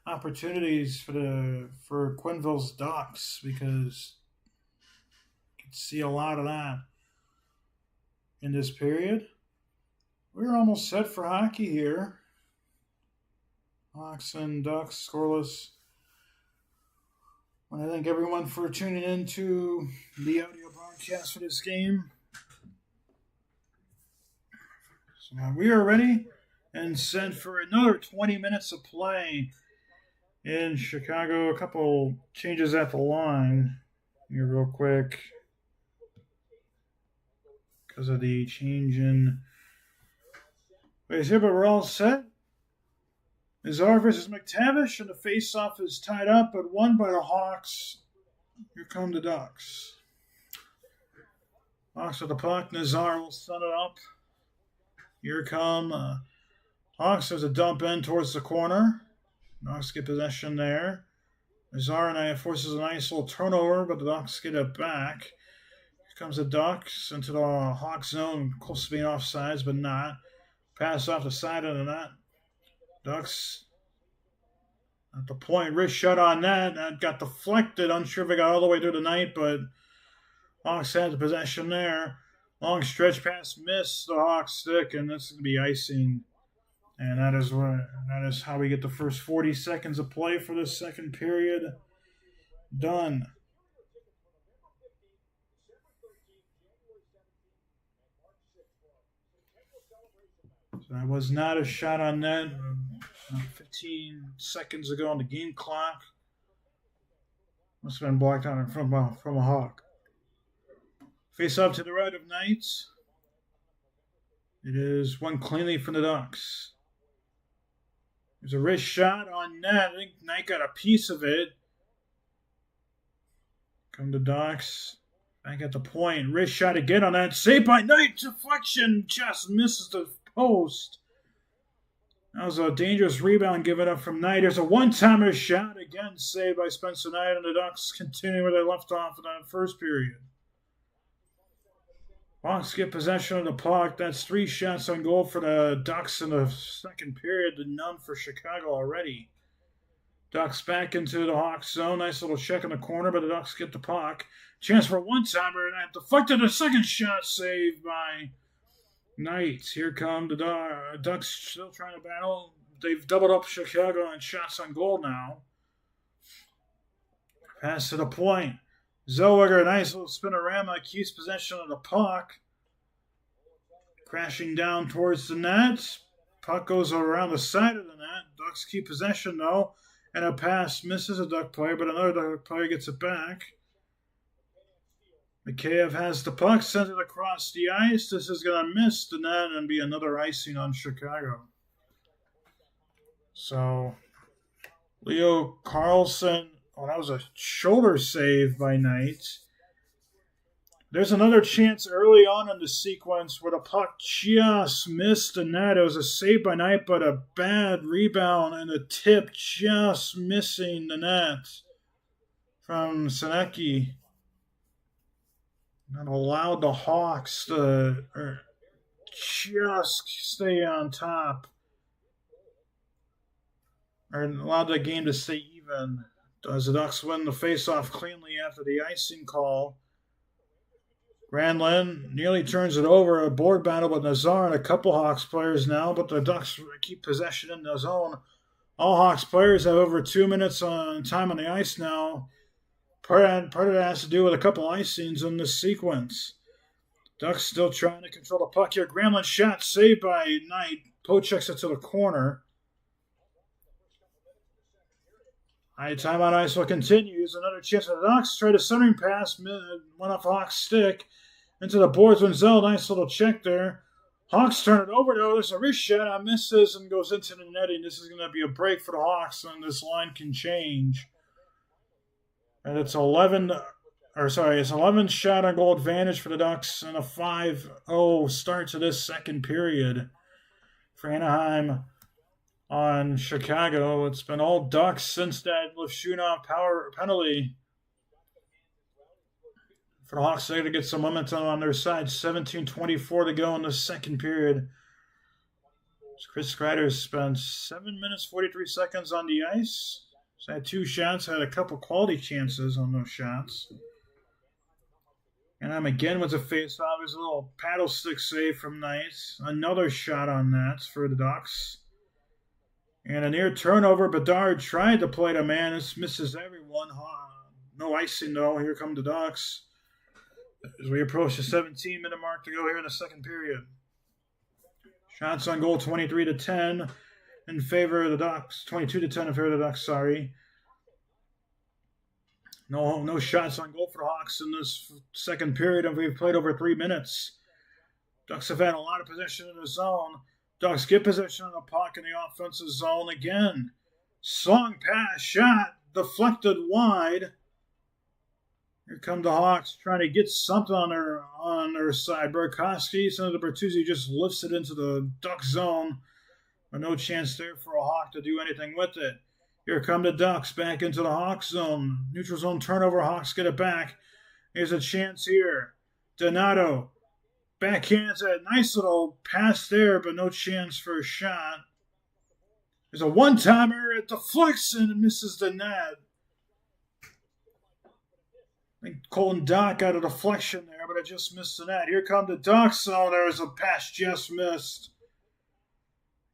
Speaker 1: opportunities for Quenneville's Ducks, because you can see a lot of that in this period. We're almost set for hockey here. Hawks and Ducks scoreless. I want to thank everyone for tuning in to the audio broadcast for this game. So we are ready and set for another 20 minutes of play in Chicago. A couple changes at the line here real quick because of the change in ways here, but we're all set. Nazar versus McTavish, and the face-off is tied up, but won by the Hawks. Here come the Ducks. Hawks with the puck. Nazar will set it up. Here come Hawks. There's a dump in towards the corner. Ducks get possession there. Nazar and I forces a nice little turnover, but the Ducks get it back. Here comes the Ducks into the Hawks zone, close to being offsides, but not. Pass off the side of the net. Ducks at the point, wrist shot on that. That got deflected. Unsure if it got all the way through the net, but Hawks had the possession there. Long stretch pass missed the Hawks stick, and that's going to be icing. And that is how we get the first 40 seconds of play for this second period done. So that was not a shot on net. 15 seconds ago on the game clock. Must have been blocked out from a Hawk. Face up to the right of Knights. It is one cleanly from the Ducks. There's a wrist shot on net. I think Knight got a piece of it. Come to Ducks. Back at the point. Wrist shot again on that. Saved by Knight. Deflection. Just misses the post. That was a dangerous rebound given up from Knight. There's a one-timer shot. Again, saved by Spencer Knight, and the Ducks continue where they left off in that first period. Hawks get possession of the puck. That's 3 shots on goal for the Ducks in the second period, and none for Chicago already. Ducks back into the Hawks zone. Nice little check in the corner, but the Ducks get the puck. Chance for a one-timer, and that deflected. A second shot saved by Knight. Here come the Ducks still trying to battle. They've doubled up Chicago on shots on goal now. Pass to the point. Zellweger, nice little spinorama, keeps possession of the puck. Crashing down towards the net. Puck goes around the side of the net. Ducks keep possession though. And a pass misses a Duck player, but another Duck player gets it back. Mikheyev has the puck, sends it across the ice. This is going to miss the net and be another icing on Chicago. So, Leo Carlson, that was a shoulder save by Knight. There's another chance early on in the sequence where the puck just missed the net. It was a save by Knight, but a bad rebound and a tip just missing the net from Senecki. That allowed the Hawks to just stay on top. Or allowed the game to stay even. Does the Ducks win the faceoff cleanly after the icing call? Granlund nearly turns it over. A board battle with Nazar and a couple Hawks players now, but the Ducks keep possession in the zone. All Hawks players have over 2 minutes on time on the ice now. part of it has to do with a couple icings in this sequence. Ducks still trying to control the puck here. Gramlin shot saved by Knight. Poe checks it to the corner. Timeout ice will continues. Another chance for the Ducks. Tried a centering pass. Went off Hawks' stick. Into the boards. Wenzel, nice little check there. Hawks turn it over, though. There's a wrist shot. Misses and goes into the netting. This is going to be a break for the Hawks, and this line can change. And it's 11 shot on goal advantage for the Ducks and a 5-0 start to this second period for Anaheim on Chicago. It's been all Ducks since that Levshunov power penalty. For the Hawks, they to get some momentum on their side. 17:24 to go in the second period. Chris Kreider spent 7 minutes, 43 seconds on the ice. He's had 2 shots, had a couple quality chances on those shots. And I'm again with a face-off. There's a little paddle stick save from Knight. Another shot on that for the Ducks. And a near turnover. Bedard tried to play the man. This misses everyone. No icing, though. Here come the Ducks. As we approach the 17-minute mark to go here in the second period. Shots on goal 23-10 in favor of the Ducks. 22-10 in favor of the Ducks, sorry. No shots on goal for the Hawks in this second period, and we've played over 3 minutes. Ducks have had a lot of possession in the zone. Ducks get possession of the puck in the offensive zone again. Slung pass, shot, deflected wide. Here come the Hawks trying to get something on their side. Burakovsky, Senator Bertuzzi just lifts it into the Duck zone. But no chance there for a Hawk to do anything with it. Here come the Ducks back into the Hawk zone. Neutral zone turnover. Hawks get it back. Here's a chance here. Donato backhands it. Nice little pass there, but no chance for a shot. There's a one-timer. It deflects and misses the net. I think Colton Dock got a deflection there, but it just missed the net. Here come the Ducks. Oh, there's a pass just missed.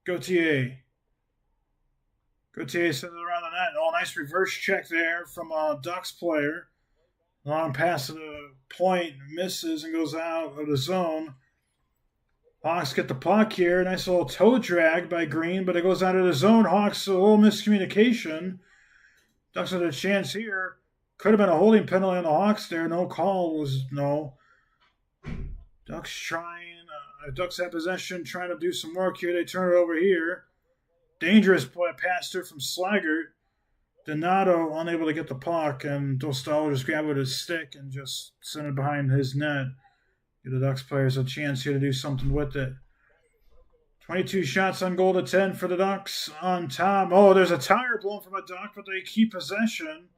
Speaker 1: Gauthier sends it around the net. Oh, nice reverse check there from a Ducks player. Long pass to the point, misses and goes out of the zone. Hawks get the puck here. Nice little toe drag by Green, but it goes out of the zone. Hawks, a little miscommunication. Ducks had a chance here. Could have been a holding penalty on the Hawks there. No call was no. Ducks have possession, trying to do some work here. They turn it over here. Dangerous play pass there from Slaggert. Donato unable to get the puck, and Dostal just grab it with his stick and just send it behind his net. Give the Ducks players a chance here to do something with it. 22 shots on goal to 10 for the Ducks on top. Oh, there's a tire blown from a Duck, but they keep possession.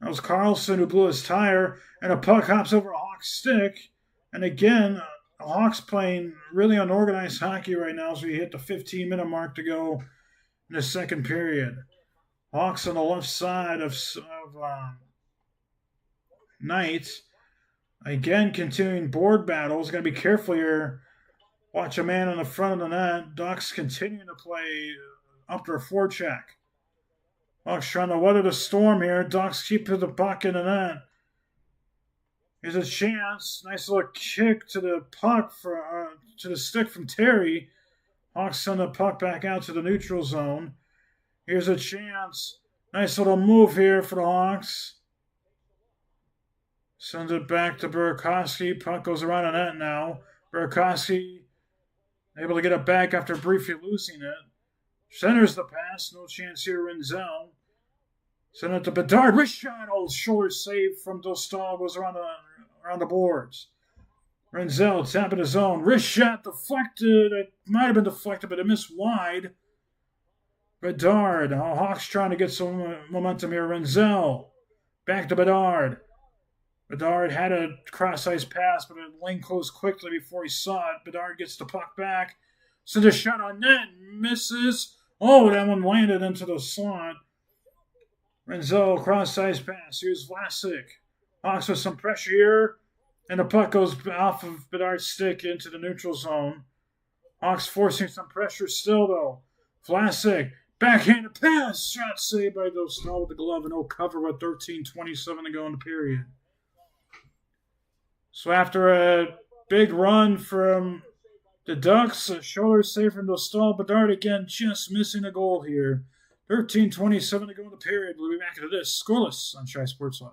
Speaker 1: That was Carlson who blew his tire, and a puck hops over a Hawks stick. And again, the Hawks playing really unorganized hockey right now as we hit the 15-minute mark to go in the second period. Hawks on the left side of Knight. Again, continuing board battles. Got to be careful here. Watch a man on the front of the net. Ducks continuing to play up their forecheck. Hawks trying to weather the storm here. Ducks keep the puck in the net. Here's a chance. Nice little kick to the puck to the stick from Terry. Hawks send the puck back out to the neutral zone. Here's a chance. Nice little move here for the Hawks. Sends it back to Burakovsky. Puck goes around the net now. Burakovsky able to get it back after briefly losing it. Centers the pass. No chance here, Renzel. Send it to Bedard. Wrist shot. Oh, shoulder save from Dostal. Goes around the boards. Renzel, top of the zone. Wrist shot deflected. It might have been deflected, but it missed wide. Bedard. Hawks trying to get some momentum here. Renzel. Back to Bedard. Bedard had a cross-ice pass, but it lane closed quickly before he saw it. Bedard gets the puck back. Sends a shot on net. Misses. Oh, that one landed into the slot. Renzel, cross-ice pass. Here's Vlasic. Hawks with some pressure here. And the puck goes off of Bedard's stick into the neutral zone. Hawks forcing some pressure still, though. Vlasic Backhanded pass. Shot saved by Dostal with the glove and no cover with 13:27 to go in the period. So after a big run from the Ducks, a shoulder save from Dostal, Bedard again just missing a goal here. 13:27 to go in the period. We'll be back into this scoreless on Shy Sports Live.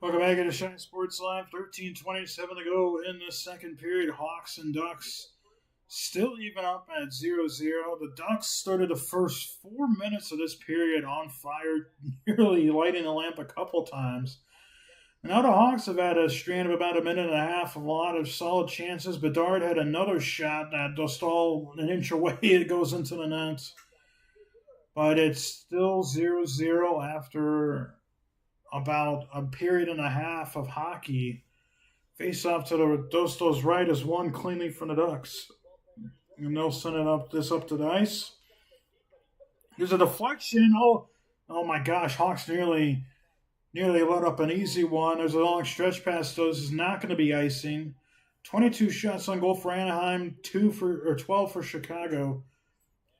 Speaker 1: Welcome back to Shine Sports Live. 13:27 to go in the second period. Hawks and Ducks still even up at 0-0. The Ducks started the first 4 minutes of this period on fire, nearly lighting the lamp a couple times. Now the Hawks have had a strain of about a minute and a half of a lot of solid chances. Bedard had another shot that Dostal an inch away. It goes into the net. But it's still 0-0 after about a period and a half of hockey. Face off to the Dostal's right is one cleanly from the Ducks. And they'll send it up to the ice. There's a deflection. Oh my gosh, Hawks nearly let up an easy one. There's a long stretch pass, though. This is not going to be icing. 22 shots on goal for Anaheim, 12 for Chicago.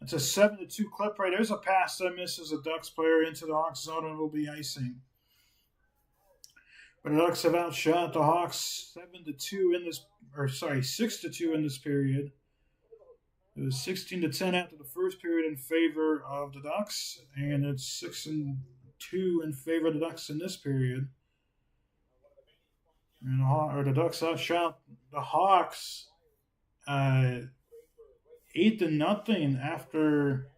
Speaker 1: It's a 7-2 clip right. There's a pass that misses a Ducks player into the Hawks zone, and it will be icing. But the Ducks have outshot the Hawks 6-2 in this period. It was 16-10 after the first period in favor of the Ducks, and it's 6-2 in favor of the Ducks in this period. And the Ducks outshot the Hawks 8-0 after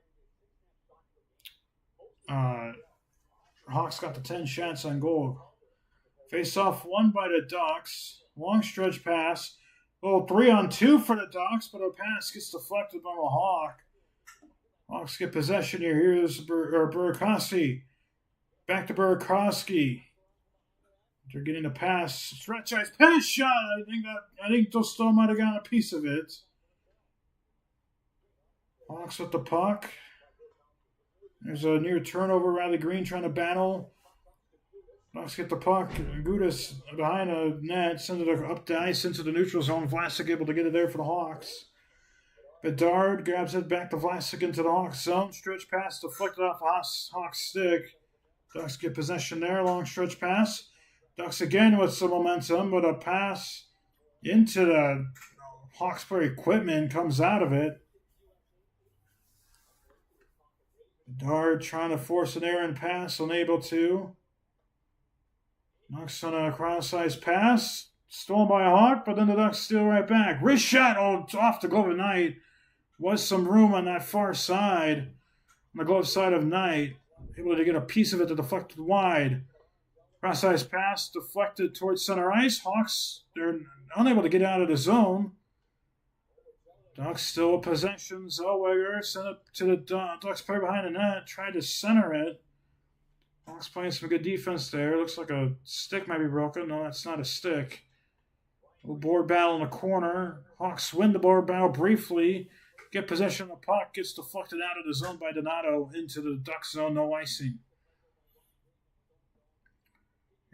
Speaker 1: Hawks got the 10 shots on goal. Face-off won by the Ducks. Long stretch pass. Well, 3-on-2 for the Ducks, but a pass gets deflected by the Hawk. Hawks get possession here. Here's Burakovsky. Back to Burakovsky. They're getting a pass. Stretch ice pass shot. I think Dostal might have gotten a piece of it. Hawks with the puck. There's a near turnover. Riley Green trying to battle. Hawks get the puck. Gudas behind the net. Sends it up the ice into the neutral zone. Vlasic able to get it there for the Hawks. Bedard grabs it back to Vlasic into the Hawks zone. Stretch pass deflected off Hawks stick. Ducks get possession there. Long stretch pass. Ducks again with some momentum, but a pass into the Hawks player equipment comes out of it. Bedard trying to force an errant pass, unable to. Ducks on a cross-ice pass. Stolen by a Hawk, but then the Ducks steal right back. Wrist shot, it's off the glove of Knight. Was some room on that far side, on the glove side of Knight. Able to get a piece of it to deflect it wide. Cross-ice pass deflected towards center ice. Hawks, they're unable to get out of the zone. Ducks still with possession. Zellweger sent it to the Ducks player behind the net. Tried to center it. Hawks playing some good defense there. Looks like a stick might be broken. No, that's not a stick. A little board battle in the corner. Hawks win the board battle briefly. Get possession of the puck. Gets deflected out of the zone by Donato into the Duck zone. No icing.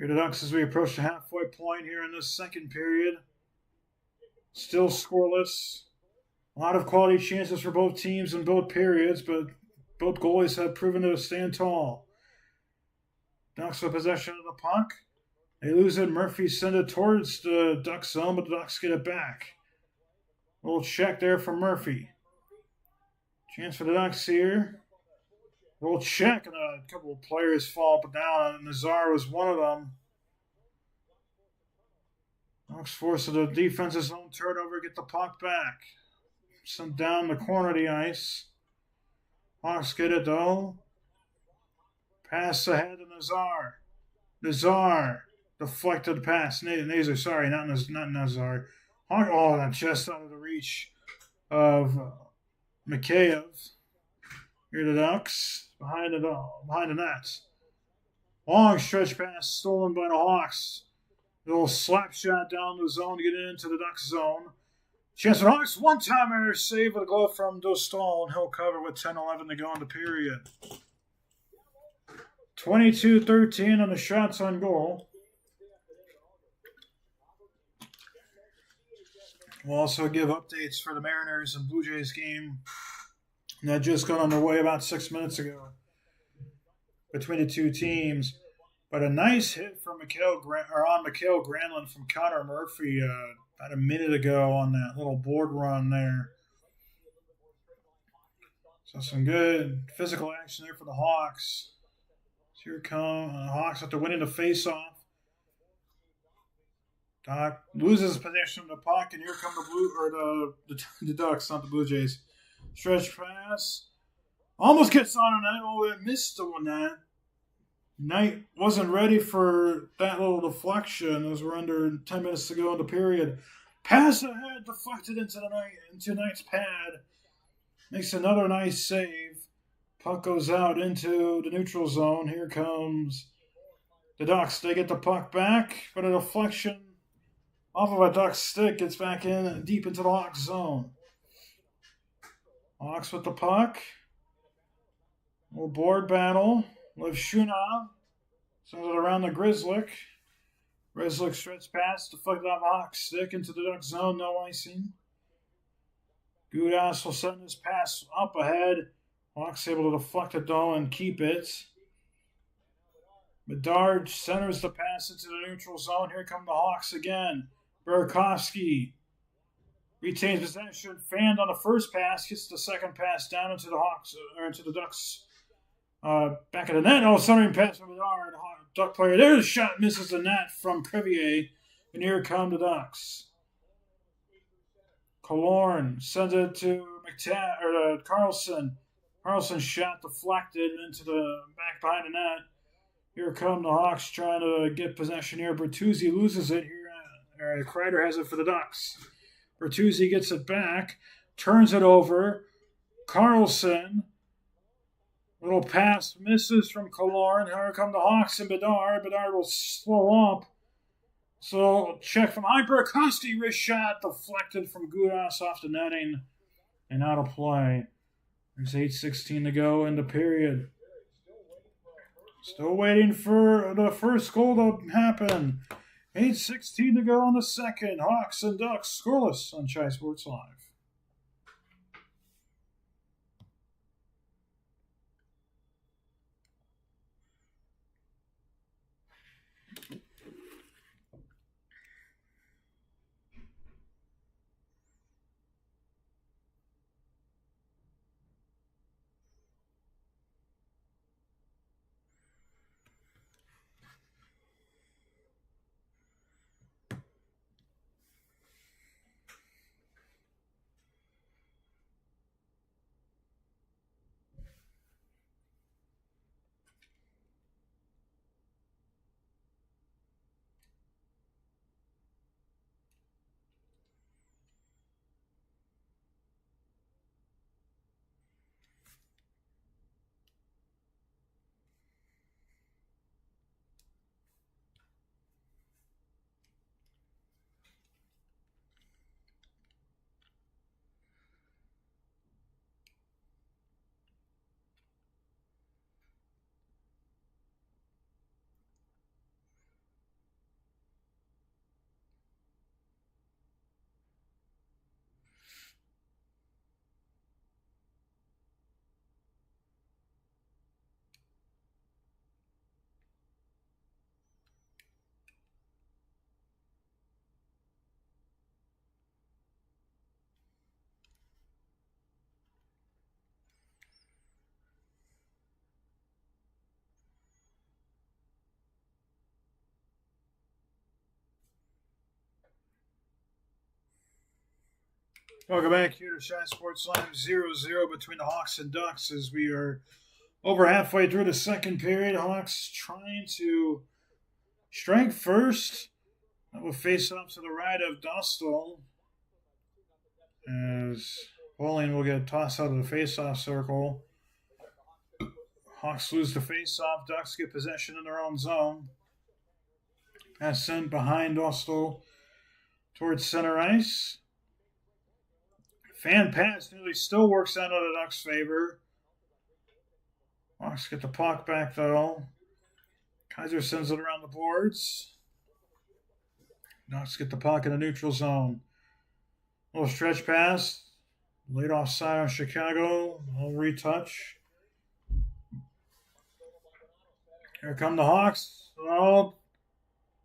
Speaker 1: Here the Ducks as we approach the halfway point here in this second period. Still scoreless. A lot of quality chances for both teams in both periods, but both goalies have proven to stand tall. Ducks with possession of the puck. They lose it. Murphy send it towards the Ducks zone, but the Ducks get it back. A little check there from Murphy. Chance for the Ducks here. A little check, and a couple of players fall up and down. Nazar was one of them. Ducks force the defense's own turnover, get the puck back. Sent down the corner of the ice. Hawks get it though. Pass ahead to Nazar. Nazar. Deflected pass. Nazar, sorry, not Nazar. Oh, that just out of the reach of Mikheyev. Here the Ducks. Behind the net. Long stretch pass stolen by the Hawks. A little slap shot down the zone to get it into the Ducks zone. Chance for Hawks, one-timer, save with a glove from Dostal, and he'll cover with 10-11 to go in the period. 22-13 on the shots on goal. We'll also give updates for the Mariners and Blue Jays game that just got underway about 6 minutes ago between the two teams. But a nice hit from Mikael Granlund from Connor Murphy about a minute ago on that little board run there. So some good physical action there for the Hawks. So here come the Hawks after winning the face-off. Doc loses possession of the puck, and here come the Ducks, not the Blue Jays. Stretch pass. Almost gets on net. Oh, it missed the one that. Knight wasn't ready for that little deflection as we're under 10 minutes to go in the period. Pass ahead, deflected into Knight's pad. Makes another nice save. Puck goes out into the neutral zone. Here comes the Ducks. They get the puck back, but a deflection off of a Ducks stick gets back in deep into the Hawks zone. Hawks with the puck. A little board battle. Levshunov sends it around the Grizzlick. Grizzlick stretch pass, deflected off Hawks stick into the Ducks zone, no icing. Gudas will send this pass up ahead. Hawks able to deflect it though and keep it. Bedard centers the pass into the neutral zone. Here come the Hawks again. Burakovsky retains possession, fanned on the first pass, gets the second pass down into the Hawks or into the Ducks. Back of the net. Oh, centering pass from Bedard. Duck player. There's a shot. Misses the net from Crevier. And here come the Ducks. Killorn sends it to Carlson. Carlson's shot deflected into the back behind the net. Here come the Hawks trying to get possession here. Bertuzzi loses it here. Kreider has it for the Ducks. Bertuzzi gets it back. Turns it over. Carlson. Little pass misses from Killorn. Here come the Hawks and Bedard. Bedard will slow up. So check from Burakovsky. Wrist shot deflected from Gudas off the netting and out of play. There's 8:16 to go in the period. Still waiting for the first goal to happen. 8:16 to go in the second. Hawks and Ducks scoreless on Chi Sports Live. Welcome back here to Shy Sports Live 0-0 between the Hawks and Ducks as we are over halfway through the second period. Hawks trying to strike first with face-off to the right of Dostal as Bowling will get a toss out of the face-off circle. Hawks lose the face-off. Ducks get possession in their own zone. Pass sent behind Dostal towards center ice. Fan pass nearly still works out of the Ducks' favor. Hawks get the puck back, though. Kaiser sends it around the boards. Ducks get the puck in the neutral zone. Little stretch pass. Laid offside on Chicago. Little retouch. Here come the Hawks. Well,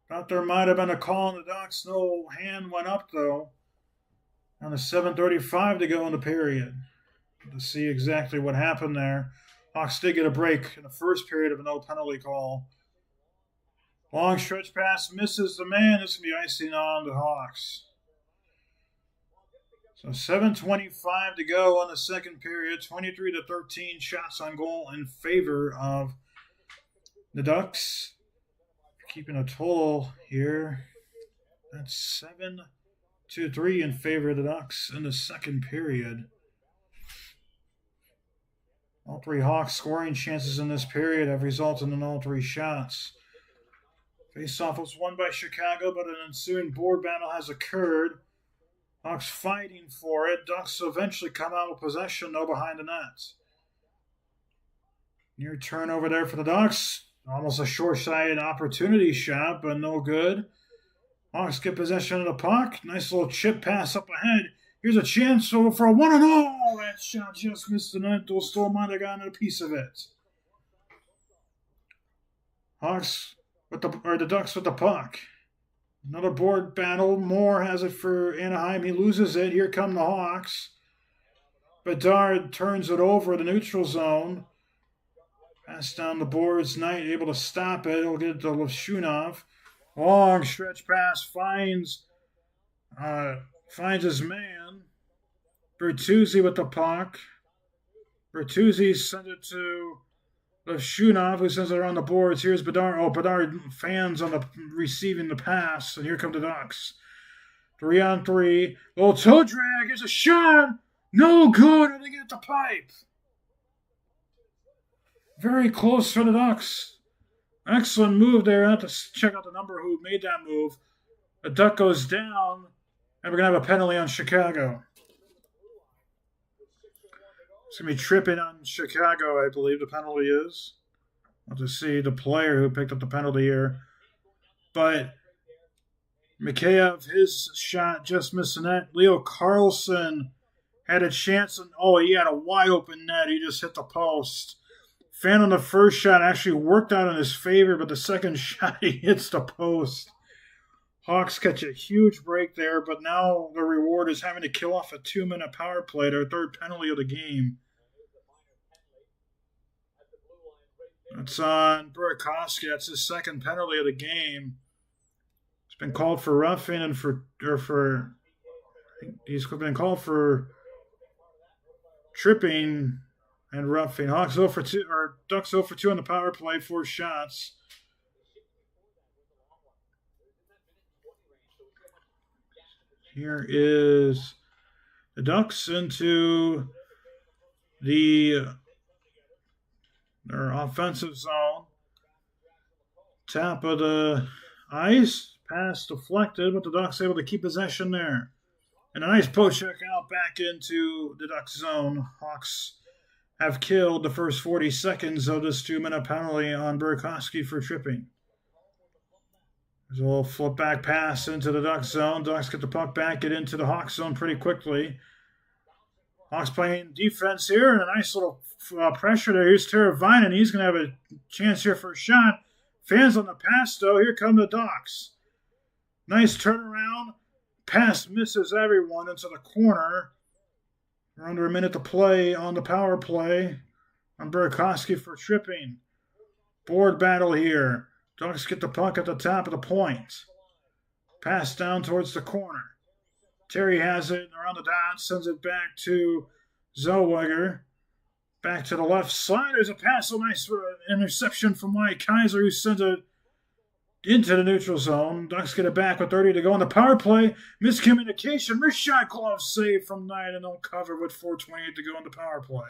Speaker 1: thought there might have been a call on the Ducks. No hand went up, though. On the 7:35 to go in the period. To see exactly what happened there. Hawks did get a break in the first period of a no penalty call. Long stretch pass misses the man. This can be icing on the Hawks. So 7:25 to go in the second period. 23-13 shots on goal in favor of the Ducks. Keeping a total here. That's 7-3 in favor of the Ducks in the second period. All three Hawks scoring chances in this period have resulted in all three shots. Faceoff was won by Chicago, but an ensuing board battle has occurred. Hawks fighting for it. Ducks eventually come out with possession, though, behind the net. Near turnover there for the Ducks. Almost a short-sighted opportunity shot, but no good. Hawks get possession of the puck. Nice little chip pass up ahead. Here's a chance for a 1-0. That shot just missed the net. Dostal might have gotten a piece of it. The Ducks with the puck. Another board battle. Moore has it for Anaheim. He loses it. Here come the Hawks. Bedard turns it over the neutral zone. Pass down the boards. Knight able to stop it. He'll get it to Levshunov. Long stretch pass. Finds his man. Bertuzzi with the puck. Bertuzzi sent it to Levshunov, who sends it around the boards. Here's Bedard. Oh, Bedard fans on the receiving the pass, and here come the Ducks. 3-on-3. Little toe drag. Here's a shot. No good. And they get the pipe. Very close for the Ducks. Excellent move there. I have to check out the number who made that move. The Duck goes down, and we're going to have a penalty on Chicago. It's going to be tripping on Chicago, I believe the penalty is. I'll have to see the player who picked up the penalty here. But Mikheyev, his shot just missed the net. Leo Carlson had a chance, and he had a wide open net. He just hit the post. Fan on the first shot actually worked out in his favor, but the second shot, he hits the post. Hawks catch a huge break there, but now the reward is having to kill off a 2-minute power play, their third penalty of the game. That's on Burakovsky. That's his second penalty of the game. It's been called for roughing and he's been called for tripping and roughing. Hawks 0 for 2, or Ducks 0 for 2 on the power play, 4 shots. Here is the Ducks into their offensive zone. Tap of the ice. Pass deflected, but the Ducks able to keep possession there. And a nice post check out back into the Ducks zone. Hawks have killed the first 40 seconds of this 2-minute penalty on Burakovsky for tripping. There's a little flip back pass into the Ducks zone. Ducks get the puck back, get into the Hawks zone pretty quickly. Hawks playing defense here, and a nice little pressure there. Here's Teravainen. He's going to have a chance here for a shot. Fans on the pass, though. Here come the Ducks. Nice turnaround. Pass misses everyone into the corner. We're under a minute to play on the power play on Burakovsky for tripping. Board battle here. Ducks get the puck at the top of the point. Pass down towards the corner. Terry has it around the dot, sends it back to Zellweger. Back to the left side. There's a pass. So nice for an interception from Mike Kaiser, who sends it into the neutral zone. Ducks get it back with 30 to go on the power play. Miscommunication. Wrist shot glove save from Knight and don't cover with 4:28 to go on the power play.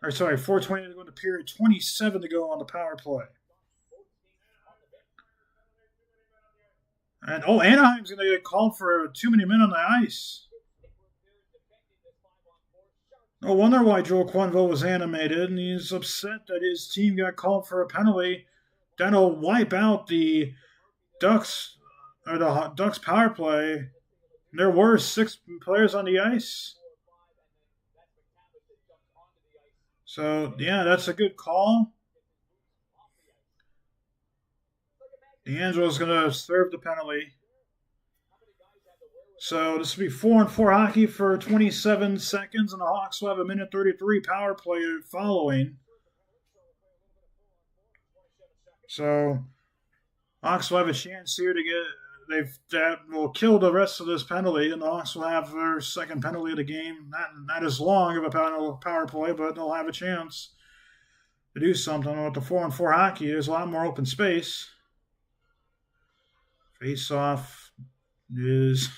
Speaker 1: Or sorry, 4:20 to go in the period. 27 to go on the power play. And Anaheim's going to get called for too many men on the ice. No wonder why Joel Quenneville was animated, and he's upset that his team got called for a penalty. That'll wipe out the Ducks power play. There were 6 players on the ice. So, yeah, that's a good call. D'Angelo's going to serve the penalty. So this will be 4-on-4 hockey for 27 seconds, and the Hawks will have a minute 33 power play following. So Hawks will have a chance here to get that will kill the rest of this penalty, and the Hawks will have their second penalty of the game. Not as long of a power play, but they'll have a chance to do something with the 4-on-4 hockey. There's a lot more open space. Face off is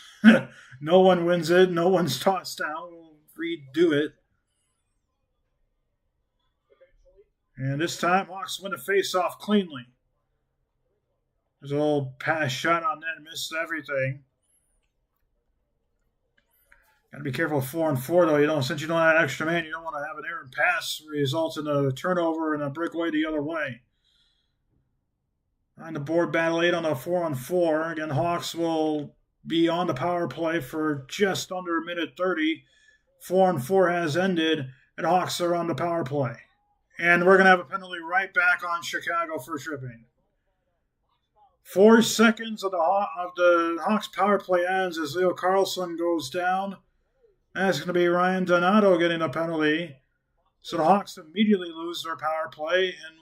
Speaker 1: no one wins it. No one's tossed out. We'll redo it. And this time, Hawks win the face-off cleanly. There's a little pass shot on net, missed everything. Got to be careful with 4-on-4, though. Since you don't have an extra man, you don't want to have an errant pass result in a turnover and a breakaway the other way. On the board, battle 8 on the 4-on-4. Again, Hawks will be on the power play for just under a minute 30. 4-on-4 has ended, and Hawks are on the power play. And we're going to have a penalty right back on Chicago for tripping. 4 seconds of the Hawks power play ends as Leo Carlson goes down. That's going to be Ryan Donato getting a penalty. So the Hawks immediately lose their power play, and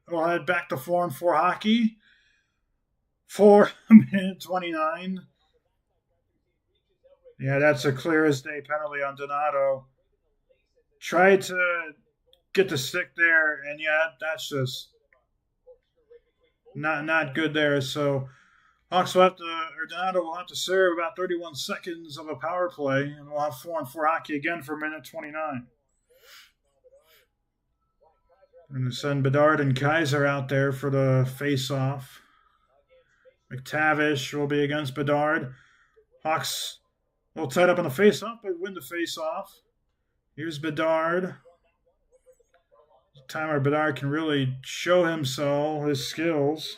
Speaker 1: we'll head back to 4-on-4 hockey for minute 29. Yeah, that's a clear as day penalty on Donato. Tried to get the stick there, and yeah, that's just not good there. So Hawks will Donato will have to serve about 31 seconds of a power play, and we'll have 4-on-4 hockey again for minute 29. I'm going to send Bedard and Kaiser out there for the face-off. McTavish will be against Bedard. Hawks will tied up on the face-off, but win the face-off. Here's Bedard. Time where Bedard can really show himself, his skills.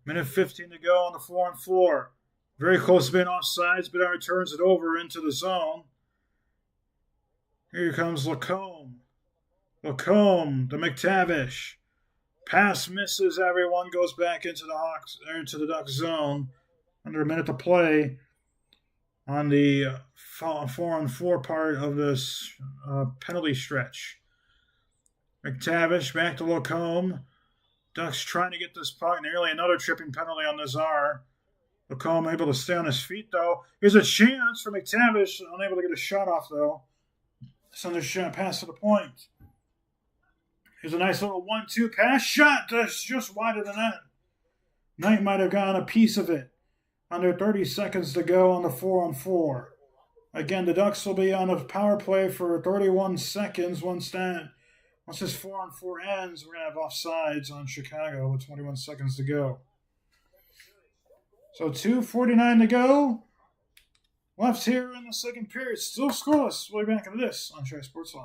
Speaker 1: Minute 15 to go on the 4-on-4. Very close to being offsides. Bedard turns it over into the zone. Here comes Lacombe. Lacombe to McTavish. Pass misses. Everyone goes back into the Ducks zone. Under a minute to play on the 4-on-4 part of this penalty stretch. McTavish back to Lacombe. Ducks trying to get this puck. Nearly another tripping penalty on Nazar. Lacombe able to stay on his feet, though. Here's a chance for McTavish. Unable to get a shot off, though. Another shot pass to the point. Here's a nice little 1-2 pass shot. That's just wide of the net. Knight might have gotten a piece of it. Under 30 seconds to go on the 4-on-4. Again, the Ducks will be on a power play for 31 seconds. Once this 4-on-4 ends, we're going to have offsides on Chicago with 21 seconds to go. So 2:49 to go. Left here in the second period. Still scoreless. We'll be back into this on Chicago Sports Live.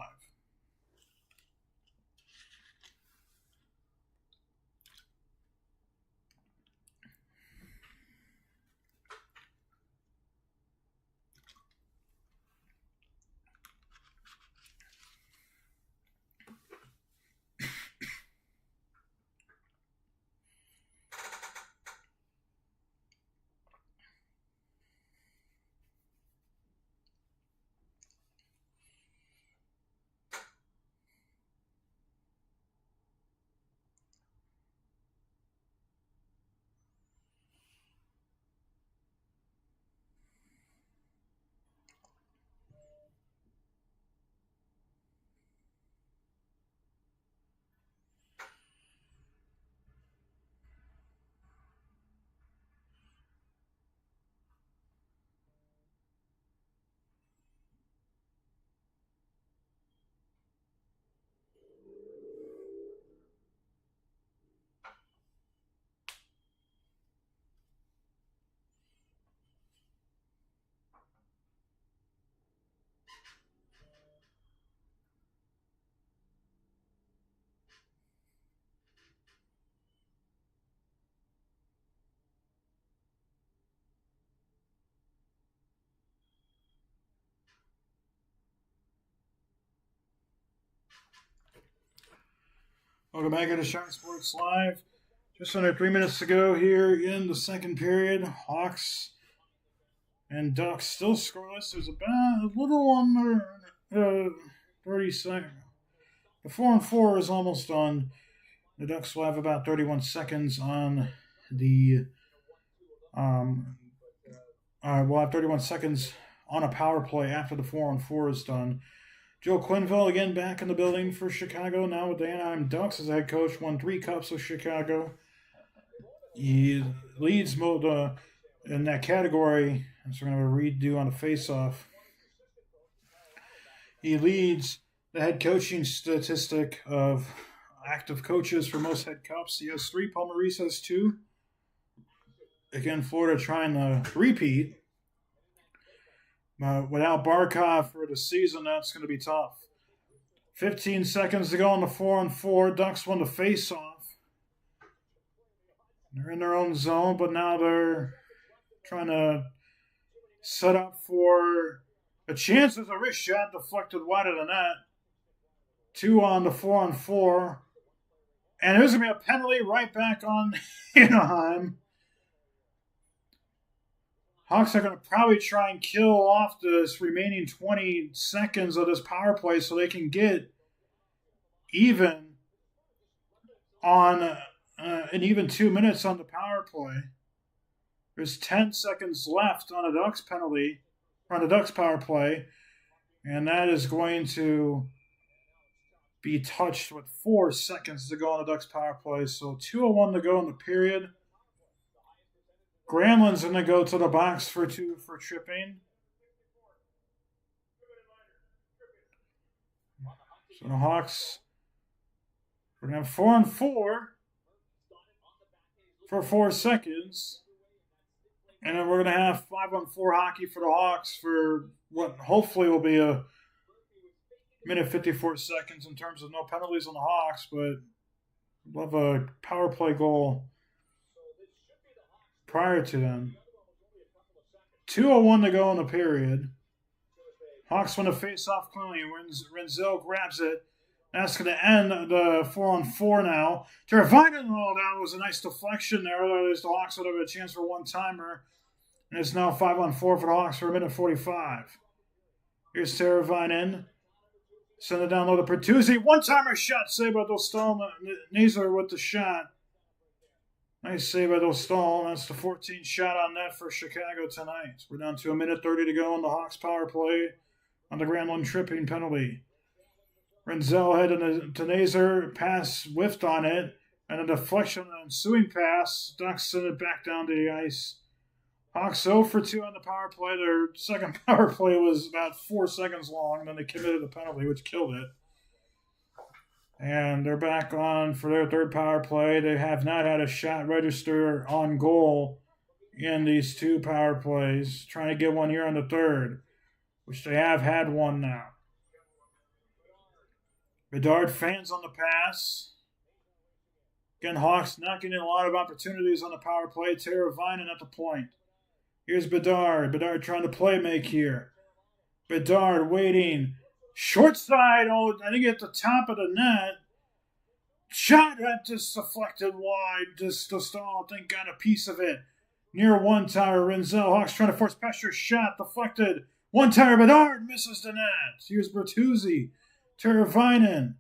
Speaker 1: Welcome back to Chicago Sports Live. Just under 3 minutes to go here in the second period. Hawks and Ducks still scoreless. There's about a little under 30 seconds. The 4-on-4 is almost done. The Ducks will have about 31 seconds on the. We'll have 31 seconds on a power play after the 4-on-4 is done. Joe Quenneville again back in the building for Chicago now with the Anaheim Ducks as head coach. Won 3 cups with Chicago. He leads in that category. So we're going to have a redo on the face-off. He leads the head coaching statistic of active coaches for most head cups. He has 3. Paul Maurice has 2. Again, Florida trying to repeat. Without Barkov for the season, that's going to be tough. 15 seconds to go on the 4-on-4. Ducks won the face-off. They're in their own zone, but now they're trying to set up for a chance. There's a wrist shot deflected wide of the net. 2 on the 4-on-4. And there's going to be a penalty right back on Anaheim. Hawks are going to probably try and kill off this remaining 20 seconds of this power play so they can get even on an even 2 minutes on the power play. There's 10 seconds left on a Ducks penalty, on the Ducks power play, and that is going to be touched with 4 seconds to go on the Ducks power play. So 2:01 to go in the period. Granlund's going to go to the box for 2 for tripping. So the Hawks are going to have 4-on-4 for 4 seconds. And then we're going to have 5-on-4 hockey for the Hawks for what hopefully will be a minute 54 seconds in terms of no penalties on the Hawks, but we'll have a power play goal prior to them. 2:01 to go in the period. Hawks win the face-off cleanly. Renzel grabs it. That's going to end the 4-on-4 now. Teravainen, that was a nice deflection there. Otherwise, the Hawks would have a chance for a one-timer. And it's now 5-on-4 for the Hawks for a minute 45. Here's Teravainen. Send it down low to Bertuzzi. One-timer shot saved by Dostal. Nazar with the shot. Nice save by Dostal. That's the 14th shot on net for Chicago tonight. We're down to a minute 30 to go on the Hawks power play on the Granlund tripping penalty. Renzel headed to Nazar. Pass whiffed on it. And a deflection, an ensuing pass. Ducks send it back down to the ice. Hawks 0 for 2 on the power play. Their second power play was about 4 seconds long. And then they committed a penalty, which killed it. And they're back on for their third power play. They have not had a shot register on goal in these 2 power plays. Trying to get one here on the third, which they have had one now. Bedard fans on the pass. Again, Hawks not getting a lot of opportunities on the power play. Teravainen at the point. Here's Bedard. Bedard trying to play make here. Bedard waiting. Short side, I think at the top of the net. Shot that just deflected wide. Just Dostal, I think, got a piece of it. Near one tower, Renzel. Hawks trying to force pressure. Shot deflected. One tower, Bedard misses the net. Here's Bertuzzi. Teravainen.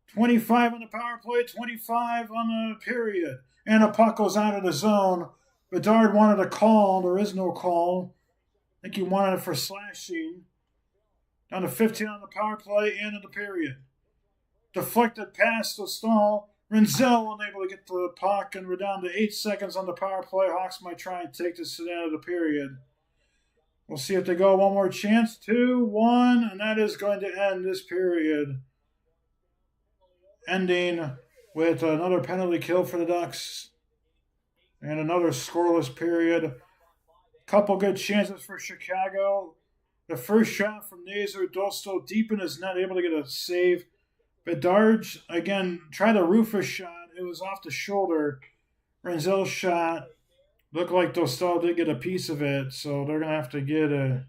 Speaker 1: 25 on the power play, 25 on the period. And a puck goes out of the zone. Bedard wanted a call. There is no call. I think he wanted it for slashing. Down to 15 on the power play, end of the period. Deflected pass to Stahl. Renzel unable to get to the puck, and we're down to 8 seconds on the power play. Hawks might try and take this to the end of the period. We'll see if they go one more chance. 2-1, and that is going to end this period. Ending with another penalty kill for the Ducks. And another scoreless period. Couple good chances for Chicago. The first shot from Nazar, Dostal deep in his net, able to get a save. Bedard, again, tried a Rufus shot. It was off the shoulder. Renzel's shot looked like Dostal did get a piece of it, so they're going to have to get a...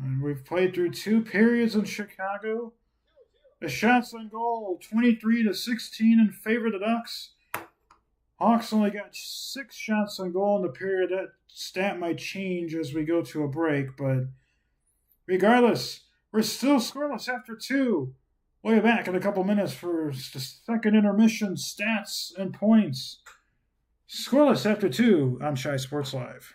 Speaker 1: And we've played through 2 periods in Chicago. The shots on goal, 23-16 in favor of the Ducks. Hawks only got 6 shots on goal in the period. That stat might change as we go to a break, but regardless, we're still scoreless after 2. We'll be back in a couple minutes for the second intermission stats and points. Scoreless after 2 on Shy Sports Live.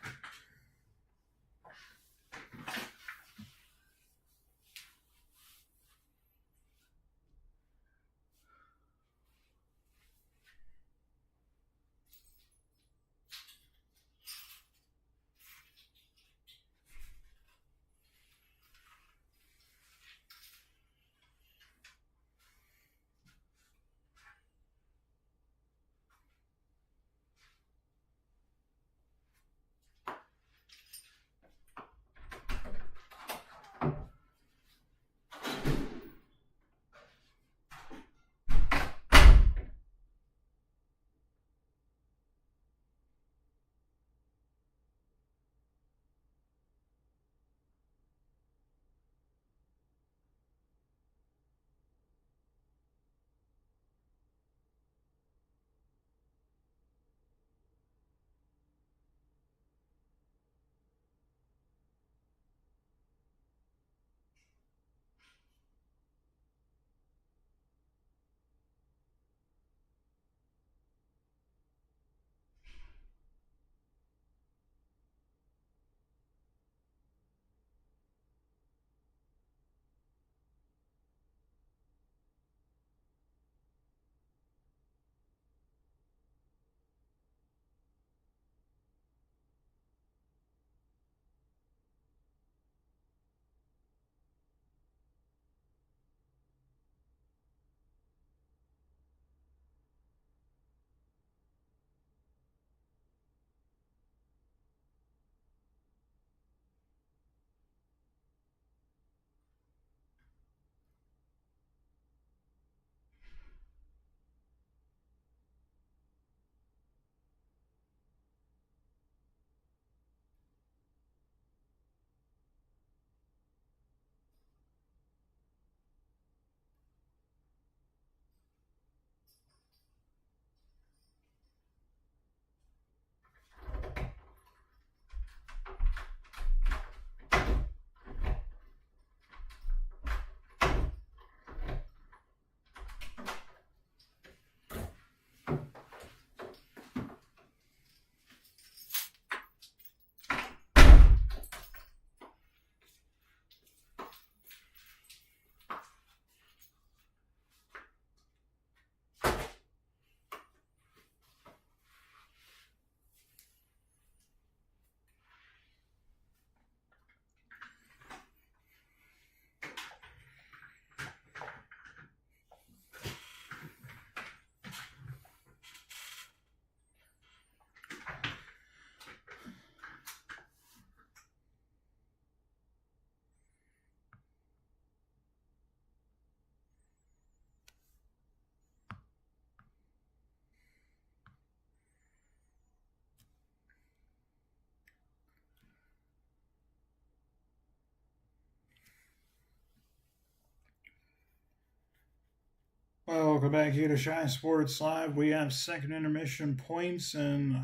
Speaker 1: Well, welcome back here to Shy Sports Live. We have second intermission points and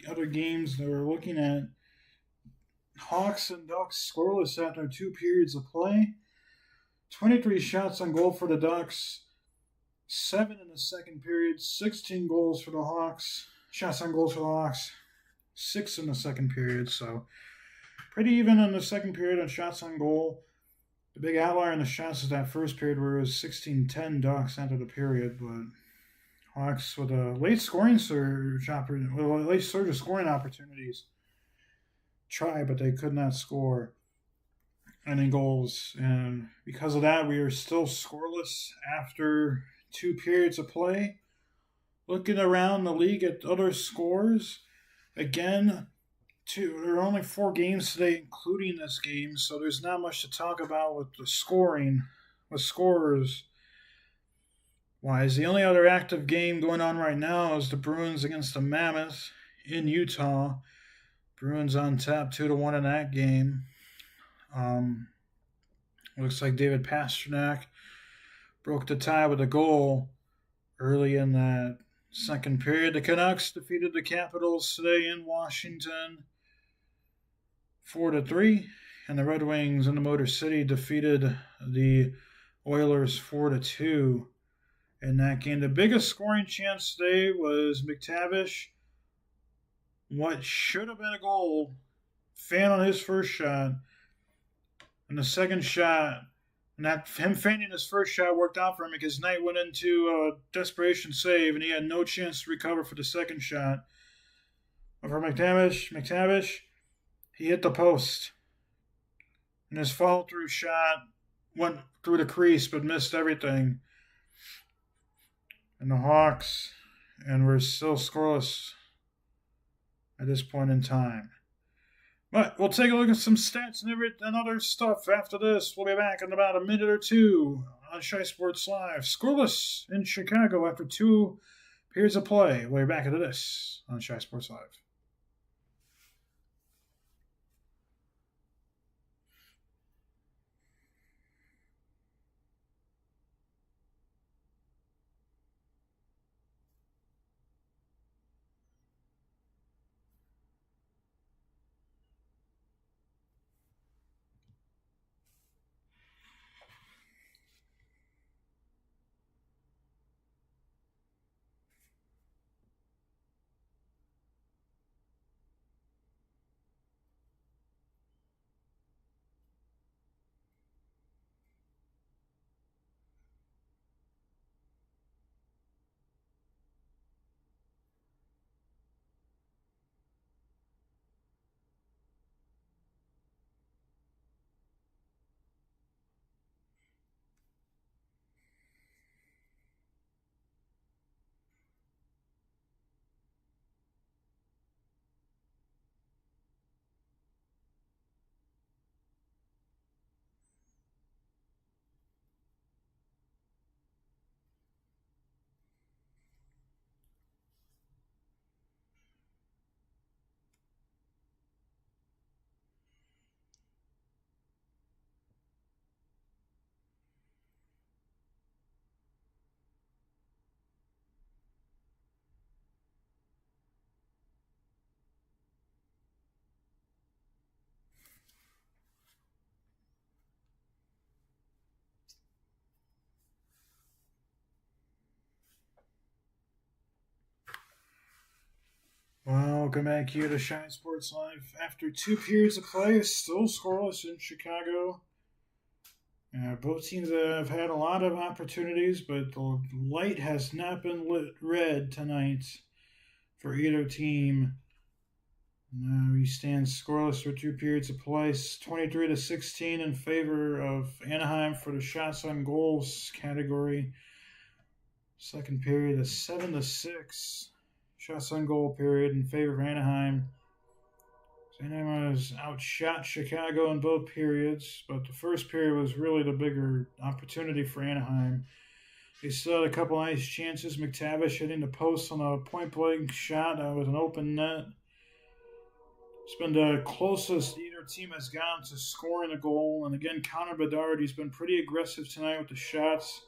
Speaker 1: other games that we're looking at. Hawks and Ducks scoreless after 2 periods of play. 23 shots on goal for the Ducks. 7 in the second period. 16 goals for the Hawks. Shots on goals for the Hawks. 6 in the second period. So pretty even in the second period on shots on goal. The big outlier in the shots is that first period where it was 16-10 Ducks after the period, but Hawks with a late surge of scoring opportunities. Try, but they could not score any goals, and because of that, we are still scoreless after 2 periods of play. Looking around the league at other scores, again, there are only 4 games today, including this game, so there's not much to talk about with the scoring, with scorers. Wise. The only other active game going on right now is the Bruins against the Mammoths in Utah. Bruins on top 2-1 in that game. Um, Looks like David Pastrnak broke the tie with a goal early in that second period. The Canucks defeated the Capitals today in Washington 4-3, and the Red Wings in the Motor City defeated the Oilers 4-2 in that game. The biggest scoring chance today was McTavish. What should have been a goal, fan on his first shot, and the second shot, and that him fanning his first shot worked out for him because Knight went into a desperation save and he had no chance to recover for the second shot. But for McTavish, he hit the post. And his follow through shot went through the crease but missed everything. And the Hawks, and we're still scoreless at this point in time. But we'll take a look at some stats and other stuff after this. We'll be back in about a minute or two on Shy Sports Live. Scoreless in Chicago after 2 periods of play. We'll be back into this on Shy Sports Live. Welcome back here to Shine Sports Live. After 2 periods of play, still scoreless in Chicago. Both teams have had a lot of opportunities, but the light has not been lit red tonight for either team. We stand scoreless for 2 periods of play, 23-16 in favor of Anaheim for the shots on goals category. Second period, a 7-6 shots on goal period in favor of Anaheim. Anaheim has outshot Chicago in both periods, but the first period was really the bigger opportunity for Anaheim. They still had a couple nice chances. McTavish hitting the post on a point-blank shot with an open net. It's been the closest either team has gotten to scoring a goal. And again, Connor Bedard, he's been pretty aggressive tonight with the shots.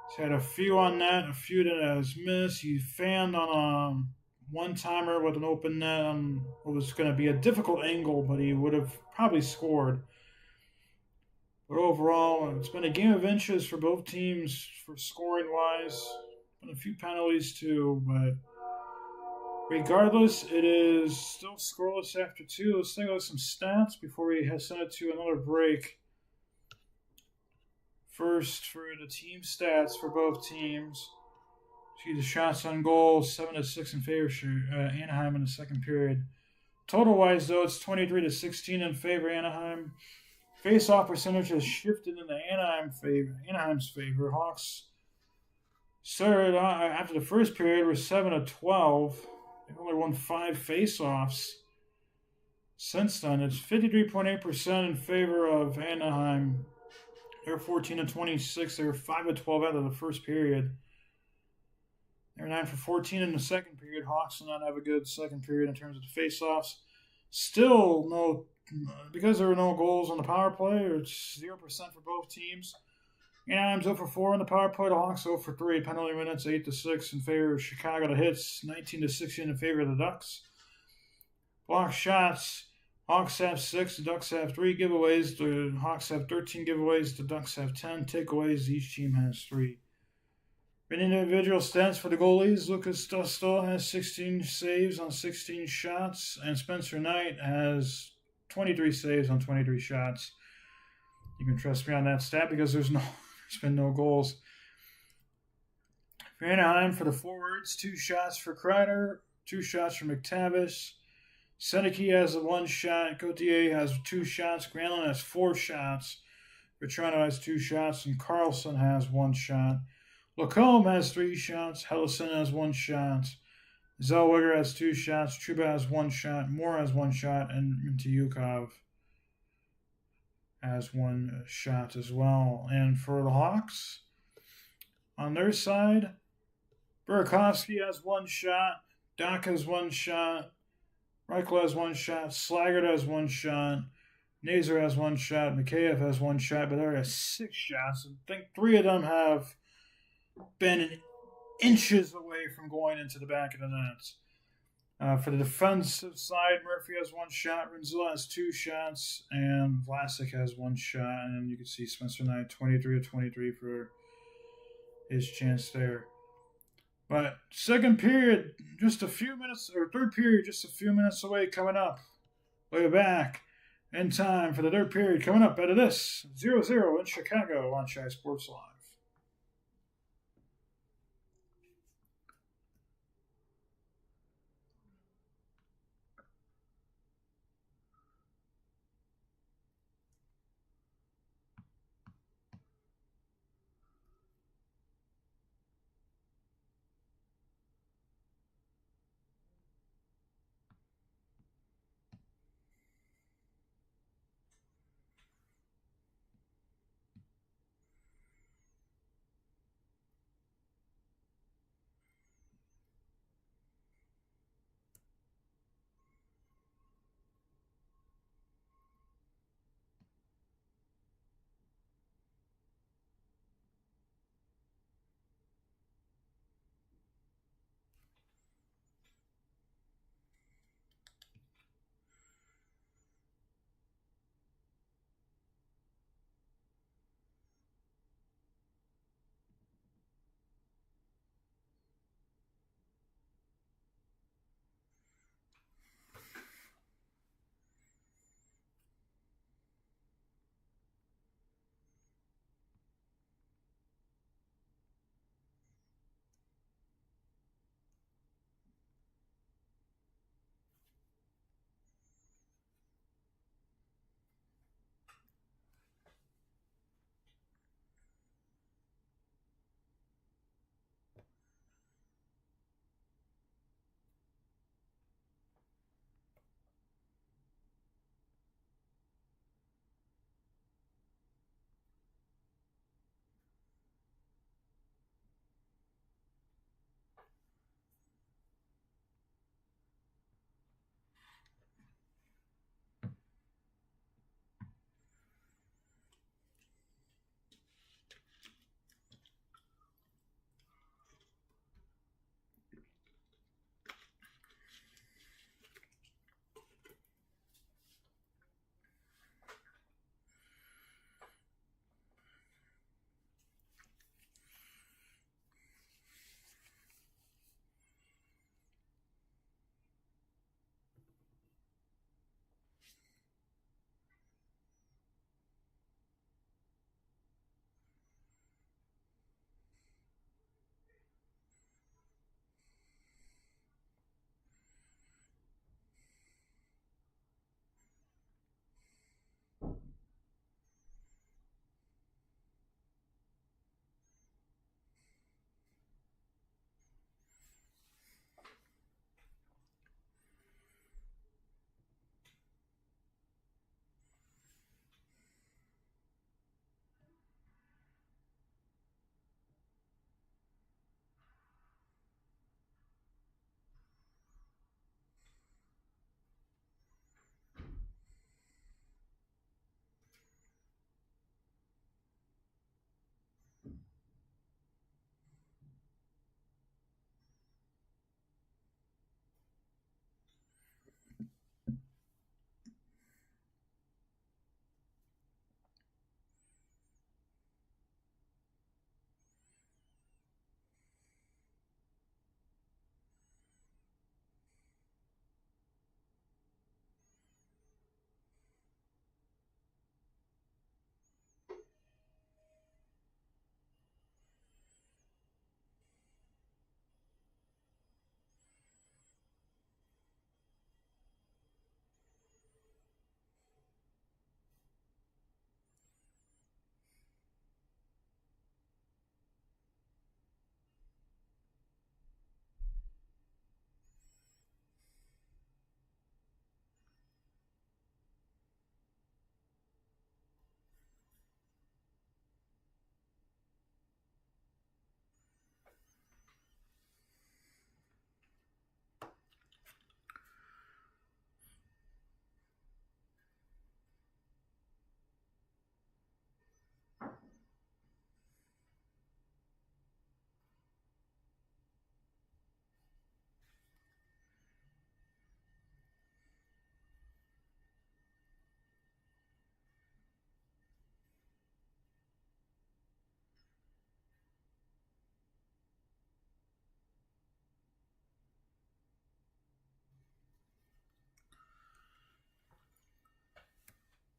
Speaker 1: He's had a few on net, a few that has missed. He fanned on a one-timer with an open net on what was going to be a difficult angle, but he would have probably scored. But overall, it's been a game of inches for both teams for scoring-wise. Been a few penalties too, but regardless, it is still scoreless after 2. Let's take a look at some stats before we send it to another break. First, for the team stats for both teams. See the shots on goal, 7-6 in favor of Anaheim in the second period. Total-wise, though, it's 23-16 in favor of Anaheim. Face-off percentage has shifted into Anaheim's favor. Hawks started after the first period were 7-12. They've only won 5 face-offs. Since then, it's 53.8% in favor of Anaheim. They're 14-26. They were 5-12 out of the first period. They were 9-14 in the second period. Hawks did not have a good second period in terms of the face-offs. Still because there were no goals on the power play, it's 0% for both teams. Anaheim's 0 for 4 on the power play. The Hawks 0 for 3. Penalty minutes 8 to 6 in favor of Chicago. The hits 19 to 16 in favor of the Ducks. Block shots. Hawks have 6. The Ducks have 3 giveaways. The Hawks have 13 giveaways. The Ducks have 10 takeaways. Each team has 3. In individual stats for the goalies, Lucas Dostal has 16 saves on 16 shots, and Spencer Knight has 23 saves on 23 shots. You can trust me on that stat because there's been no goals. For Anaheim, for the forwards, 2 shots for Kreider, 2 shots for McTavish. Seneke has 1 shot. Gauthier has 2 shots. Granlund has 4 shots. Vetrano has 2 shots, and Carlson has 1 shot. Lacombe has 3 shots. Hellison has 1 shot. Zellweger has 2 shots. Trouba has 1 shot. Moore has 1 shot, and Mintyukov has 1 shot as well. And for the Hawks, on their side, Burakovsky has 1 shot. Doc has 1 shot. Reichel has 1 shot. Slaggert has 1 shot. Nazer has 1 shot. Mikheyev has 1 shot. But there are 6 shots. I think 3 of them have been inches away from going into the back of the net. For the defensive side, Murphy has 1 shot, Rinzilla has 2 shots, and Vlasic has 1 shot. And you can see Spencer Knight 23 of 23 for his chance there. But second period, just a few minutes, or third period, just a few minutes away coming up. Way back in time for the third period coming up out of this 0-0 in Chicago on Shy Sports Live.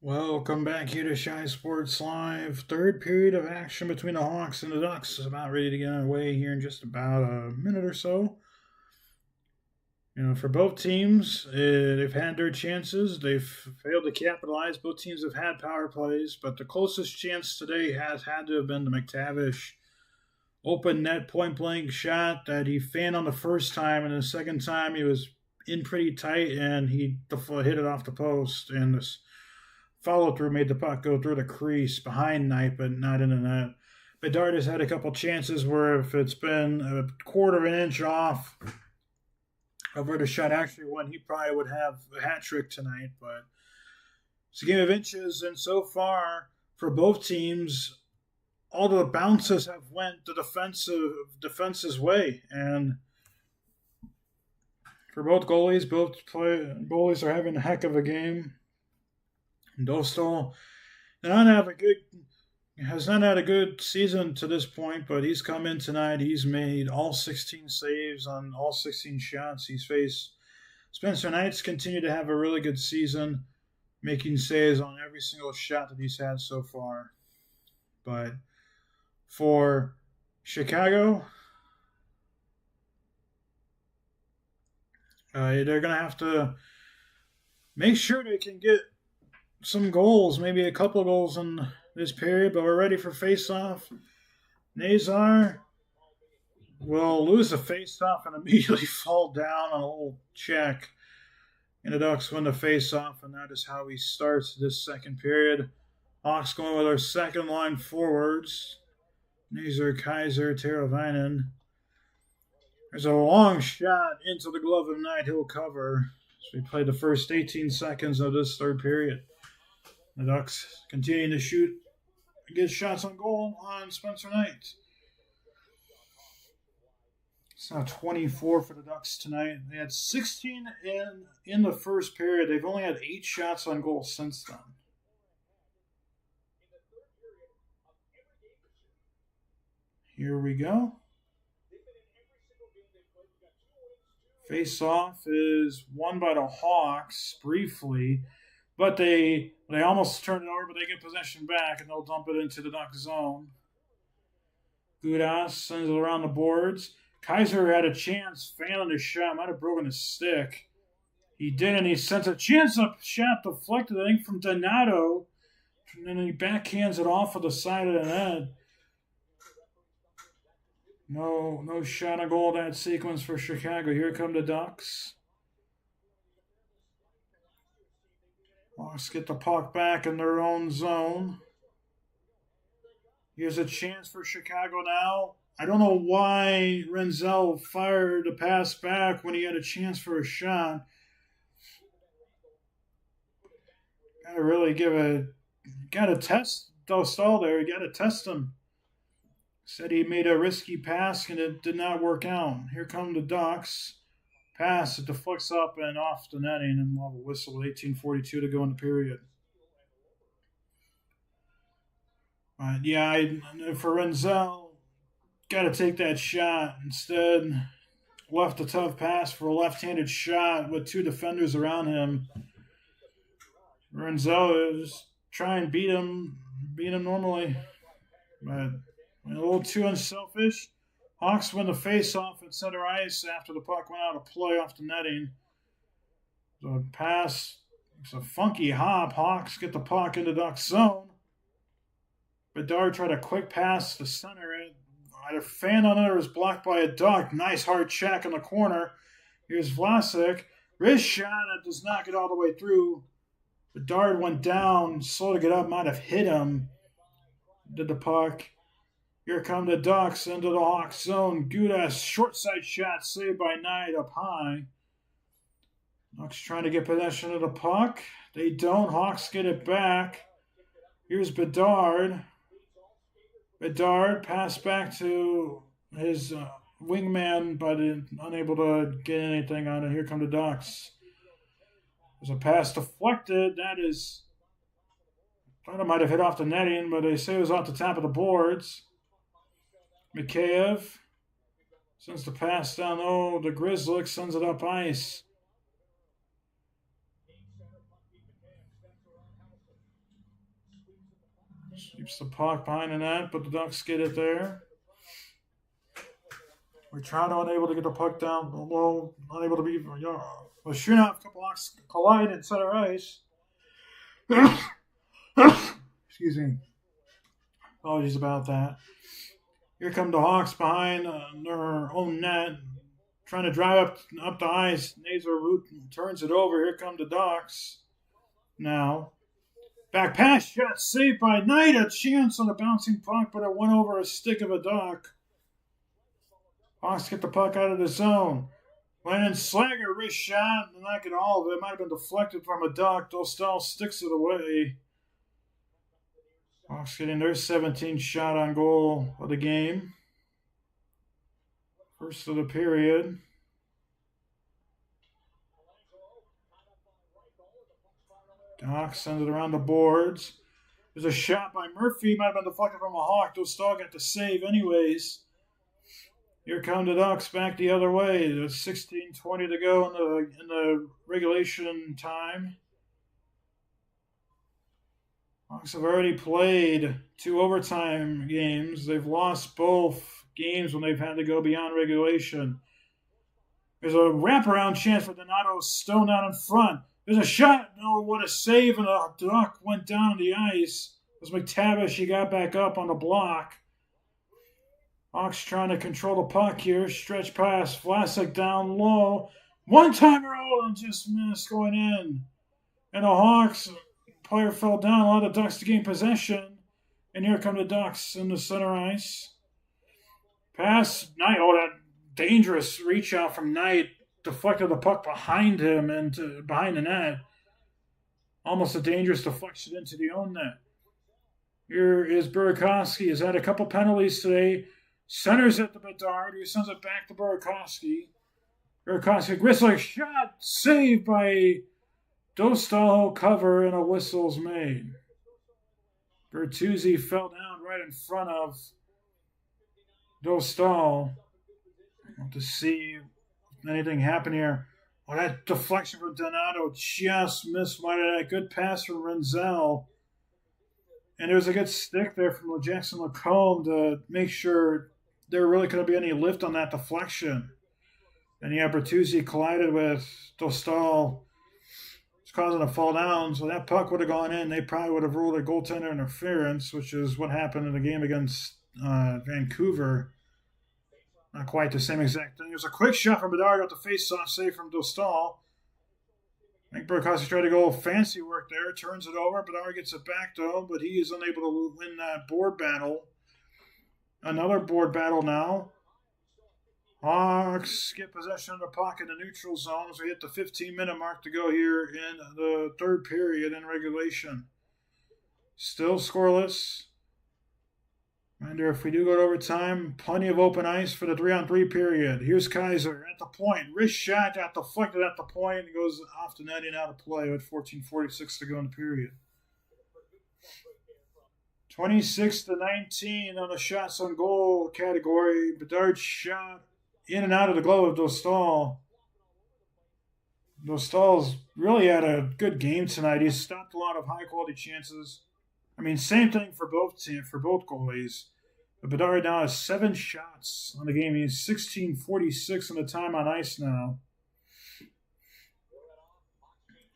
Speaker 1: Welcome back here to Shy Sports Live. Third period of action between the Hawks and the Ducks is about ready to get underway here in just about a minute or so. For both teams, they've had their chances. They've failed to capitalize. Both teams have had power plays, but the closest chance today has had to have been the McTavish open net point blank shot that he fanned on the first time, and the second time he was in pretty tight and he hit it off the post, and this follow through made the puck go through the crease behind Knight, but not in the net. Bedard has had a couple chances where if it's been a quarter of an inch off of where the shot actually went, he probably would have a hat trick tonight. But it's a game of inches, and so far for both teams, all the bounces have went the defense's way, and for both goalies, goalies are having a heck of a game. Dostal has not had a good season to this point, but he's come in tonight. He's made all 16 saves on all 16 shots he's faced. Spencer Knight's continued to have a really good season, making saves on every single shot that he's had so far. But for Chicago, they're going to have to make sure they can get some goals, maybe a couple of goals in this period, but we're ready for face-off. Nazar will lose the face-off and immediately fall down on a little check. And the Ducks win the face-off, and that is how he starts this second period. Hawks going with our second line forwards. Nazar, Kaiser, Teravainen. There's a long shot into the glove of Knight. He'll cover. So we played the first 18 seconds of this third period. The Ducks continuing to shoot and get shots on goal on Spencer Knight. It's now 24 for the Ducks tonight. They had 16 in the first period. They've only had 8 shots on goal since then. Here we go. Face-off is won by the Hawks briefly, but they almost turn it over, but they get possession back, and they'll dump it into the Duck zone. Gudas sends it around the boards. Kaiser had a chance, failing his shot, might have broken his stick. He didn't. He sent a chance-up shot deflected, I think, from Donato, and then he backhands it off of the side of the net. No shot on goal that sequence for Chicago. Here come the Ducks. Hawks get the puck back in their own zone. Here's a chance for Chicago now. I don't know why Renzel fired a pass back when he had a chance for a shot. Gotta test Dostal there. You gotta test him. Said he made a risky pass and it did not work out. Here come the Ducks. Pass, it deflects up and off the netting, and we'll have a whistle with 18:42 to go in the period. For Renzel, got to take that shot. Instead, left a tough pass for a left-handed shot with 2 defenders around him. Renzel is trying to beat him normally, but a little too unselfish. Hawks win the face-off at center ice after the puck went out of play off the netting. The pass, it's a funky hop. Hawks get the puck into Ducks zone. Bedard tried a quick pass to center it. Either fan on it or was blocked by a Duck. Nice hard check in the corner. Here's Vlasic. Wrist shot that does not get all the way through. Bedard went down, slow to get up, might have hit him. Did the puck. Here come the Ducks into the Hawks zone. Gudas, short side shot saved by Knight up high. Ducks trying to get possession of the puck. They don't. Hawks get it back. Here's Bedard. Bedard passed back to his wingman, but unable to get anything on it. Here come the Ducks. There's a pass deflected. That is, I thought it might have hit off the netting, but they say it was off the top of the boards. Mikheyev sends the pass down. Oh, the Grizzlies sends it up ice. Keeps the puck behind the net, but the Ducks get it there. Machado unable to get the puck down low, unable to be, was shooting out a couple Hawks collide in center ice. Excuse me. Apologies about that. Here come the Hawks behind their own net, trying to drive up the ice. Nazar Root turns it over. Here come the Ducks. Now, back pass shot saved by Knight. A chance on a bouncing puck, but it went over a stick of a Duck. Hawks get the puck out of the zone. Landon Slager, wrist shot, not get all of it. It might have been deflected from a Duck. Dostal sticks it away. Hawks getting their 17th shot on goal of the game. First of the period. Doc sends it around the boards. There's a shot by Murphy. Might have been deflected from a Hawk. Dostal got the save anyways. Here come the Ducks back the other way. There's 16:20 to go in the regulation time. Hawks have already played 2 overtime games. They've lost both games when they've had to go beyond regulation. There's a wraparound chance for Donato Stone out in front. There's a shot. No, what a save, and the Duck went down on the ice. It was McTavish. He got back up on the block. Hawks trying to control the puck here. Stretch pass. Vlasic down low. One-timer and just missed going in. And the Hawks player fell down. Allowed the Ducks to gain possession. And here come the Ducks in the center ice. Pass. Knight. Oh, that dangerous reach out from Knight. Deflected the puck behind him and behind the net. Almost a dangerous deflection into the own net. Here is Burakovsky. He's had a couple penalties today. Centers it to Bedard, who sends it back to Burakovsky. Burakovsky, Grissler, shot, saved by Dostal, cover, and a whistle's made. Bertuzzi fell down right in front of Dostal. We'll have to see if anything happen here. Oh, that deflection from Donato just missed that good pass from Renzel. And there was a good stick there from Jackson Lacombe to make sure there really couldn't be any lift on that deflection. And yeah, Bertuzzi collided with Dostal. It's causing a fall down. So that puck would have gone in. They probably would have ruled a goaltender interference, which is what happened in the game against Vancouver. Not quite the same exact thing. There's a quick shot from Bedard, got the face-off save from Dostal. I think Burakovsky tried to go fancy work there. Turns it over. Bedard gets it back, though, but he is unable to win that board battle. Another board battle now. Hawks get possession of the puck in the neutral zone as we hit the 15-minute mark to go here in the third period in regulation. Still scoreless. Reminder, if we do go to overtime, plenty of open ice for the 3-on-3 period. Here's Kaiser at the point. Wrist shot got deflected at the point and goes off the net and out of play with 14:46 to go in the period. 26-19 on the shots on goal category. Bedard shot in and out of the glove of Dostal. Dostal's really had a good game tonight. He's stopped a lot of high-quality chances. I mean, same thing for both goalies. But Bedard now has 7 shots on the game. He's 16:46 in the time on ice now.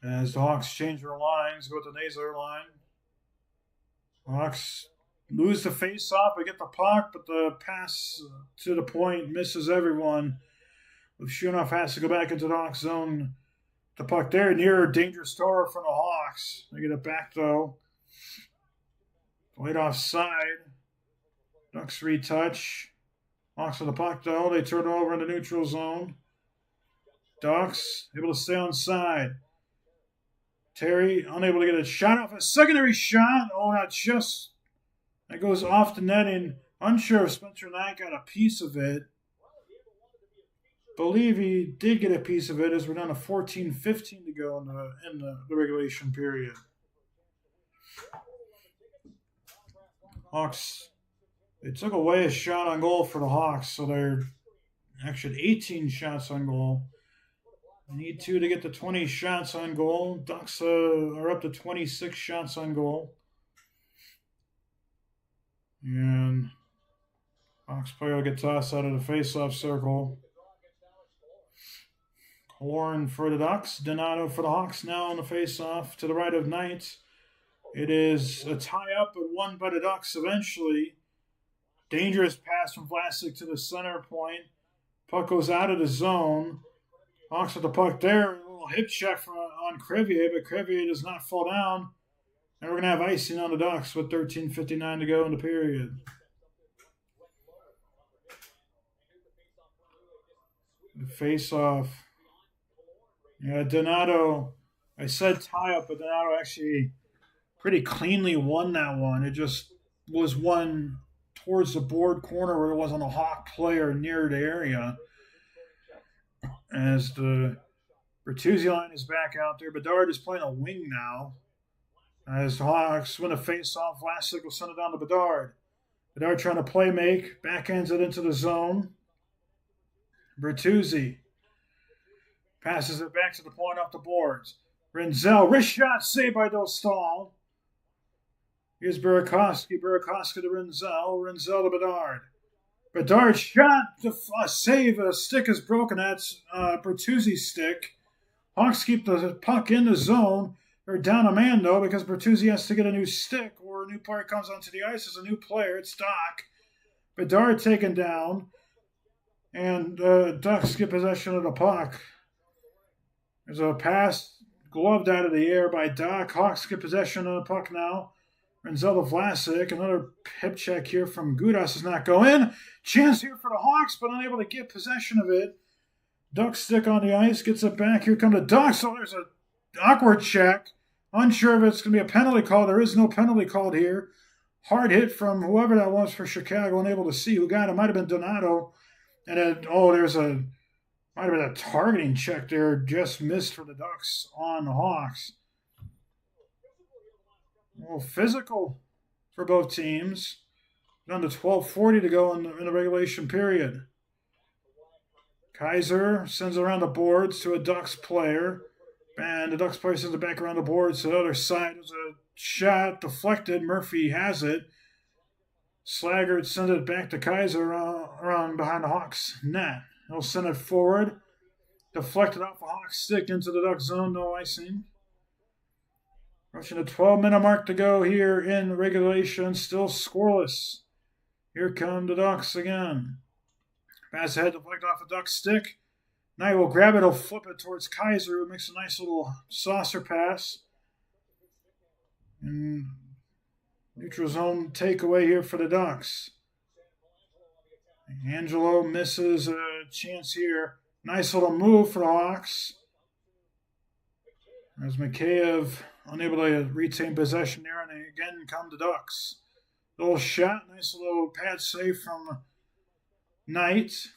Speaker 1: As the Hawks change their lines, go with the Nazar line. Hawks lose the face-off. They get the puck, but the pass to the point misses everyone. Shunoff has to go back into the Hawks zone. The puck there near dangerous store from the Hawks. They get it back, though. Played offside. Ducks retouch. Hawks with the puck, though. They turn it over in the neutral zone. Ducks able to stay on side. Terry unable to get a shot off. A secondary shot. Oh, not just. That goes off the netting. Unsure if Spencer Knight got a piece of it. Believe he did get a piece of it as we're down to 14:15 to go in the regulation period. Hawks, they took away a shot on goal for the Hawks, so they're actually 18 shots on goal. They need 2 to get to 20 shots on goal. Ducks are up to 26 shots on goal. And Hawks player will get tossed out of the face-off circle. Lauren for the Ducks. Donato for the Hawks now on the face-off to the right of Knight. It is a tie-up, but won by the Ducks eventually. Dangerous pass from Vlasic to the center point. Puck goes out of the zone. Hawks with the puck there. A little hip check on Crevier, but Crevier does not fall down. And we're going to have icing on the Ducks with 13:59 to go in the period. The face-off. Yeah, Donato. I said tie-up, but Donato actually pretty cleanly won that one. It just was one towards the board corner where it wasn't a Hawk player near the area. As the Bertuzzi line is back out there, Bedard is playing a wing now. As the Hawks win a face-off, Vlasic will send it down to Bedard. Bedard trying to play make, backhands it into the zone. Bertuzzi passes it back to the point off the boards. Renzel, wrist shot saved by Dostal. Here's Burakovsky. Burakovsky to Renzel. Renzel to Bedard. Bedard shot to save. A stick is broken. That's Bertuzzi's stick. Hawks keep the puck in the zone. They're down a man, though, because Bertuzzi has to get a new stick or a new player comes onto the ice as a new player. It's Doc. Bedard taken down. And Ducks get possession of the puck. There's a pass gloved out of the air by Doc. Hawks get possession of the puck now. Renzel to Vlasic. Another hip check here from Gudas does not go in. Chance here for the Hawks, but unable to get possession of it. Ducks stick on the ice, gets it back. Here come the Ducks. So there's an awkward check. Unsure if it's going to be a penalty call. There is no penalty called here. Hard hit from whoever that was for Chicago. Unable to see who got it. Might have been Donato. And then, might have been a targeting check there. Just missed for the Ducks on the Hawks. Well, physical for both teams. Down to 12:40 to go in the regulation period. Kaiser sends it around the boards to a Ducks player. And the Ducks player sends it back around the boards to the other side. There's a shot deflected. Murphy has it. Slaggert sends it back to Kaiser around behind the Hawks net. He'll send it forward. Deflected off the Hawks stick into the Ducks zone. No icing. Rushing the 12-minute mark to go here in regulation. Still scoreless. Here come the Ducks again. Pass ahead, deflected off the Ducks stick. Knight will grab it. He'll flip it towards Kaiser, who makes a nice little saucer pass. And neutral zone takeaway here for the Ducks. Angelo misses a chance here. Nice little move for the Hawks. As Mikheyev unable to retain possession there, and again come the Ducks. Little shot, nice little pad save from Knight.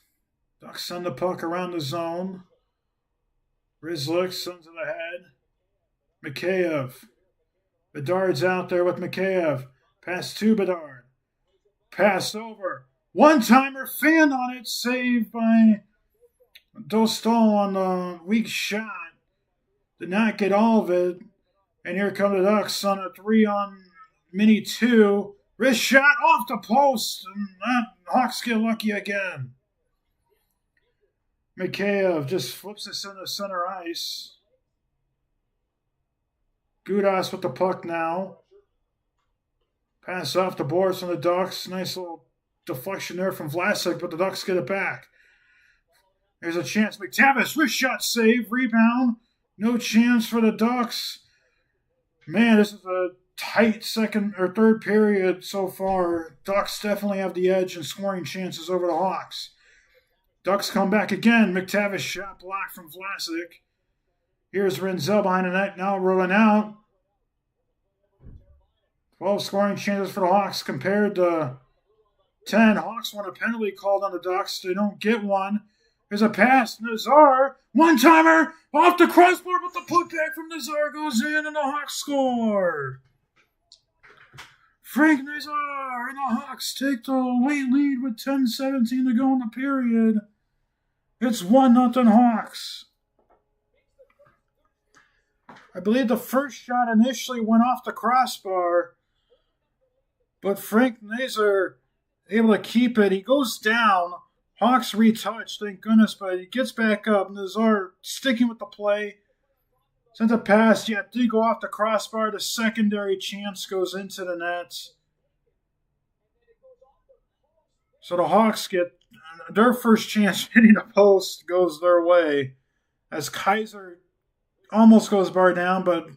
Speaker 1: Ducks send the puck around the zone. Rizlik sends it ahead. Mikheyev. Bedard's out there with Mikheyev. Pass to Bedard. Pass over. One-timer, fan on it. Saved by Dostal on the weak shot. Did not get all of it. And here come the Ducks on a 3-on-2. Wrist shot off the post. And that Hawks get lucky again. Mikheyev just flips this into center ice. Gudas with the puck now. Pass off the boards from the Ducks. Nice little deflection there from Vlasic, but the Ducks get it back. There's a chance. McTavish, wrist shot save, rebound. No chance for the Ducks. Man, this is a tight second or third period so far. Ducks definitely have the edge in scoring chances over the Hawks. Ducks come back again. McTavish shot blocked from Vlasic. Here's Renzel behind the net now rolling out. 12 scoring chances for the Hawks compared to 10. Hawks want a penalty called on the Ducks. They don't get one. There's a pass. Nazar. One-timer. Off the crossbar, but the putback from Nazar goes in and the Hawks score. Frank Nazar and the Hawks take the late lead with 10:17 to go in the period. It's 1-0 Hawks. I believe the first shot initially went off the crossbar. but Frank Nazar able to keep it. He goes down. Hawks retouch, thank goodness, but he gets back up. Nazar sticking with the play. Sends a pass, yet did go off the crossbar. The secondary chance goes into the net. So the Hawks get their first chance hitting the post goes their way as Kaiser almost goes bar down, but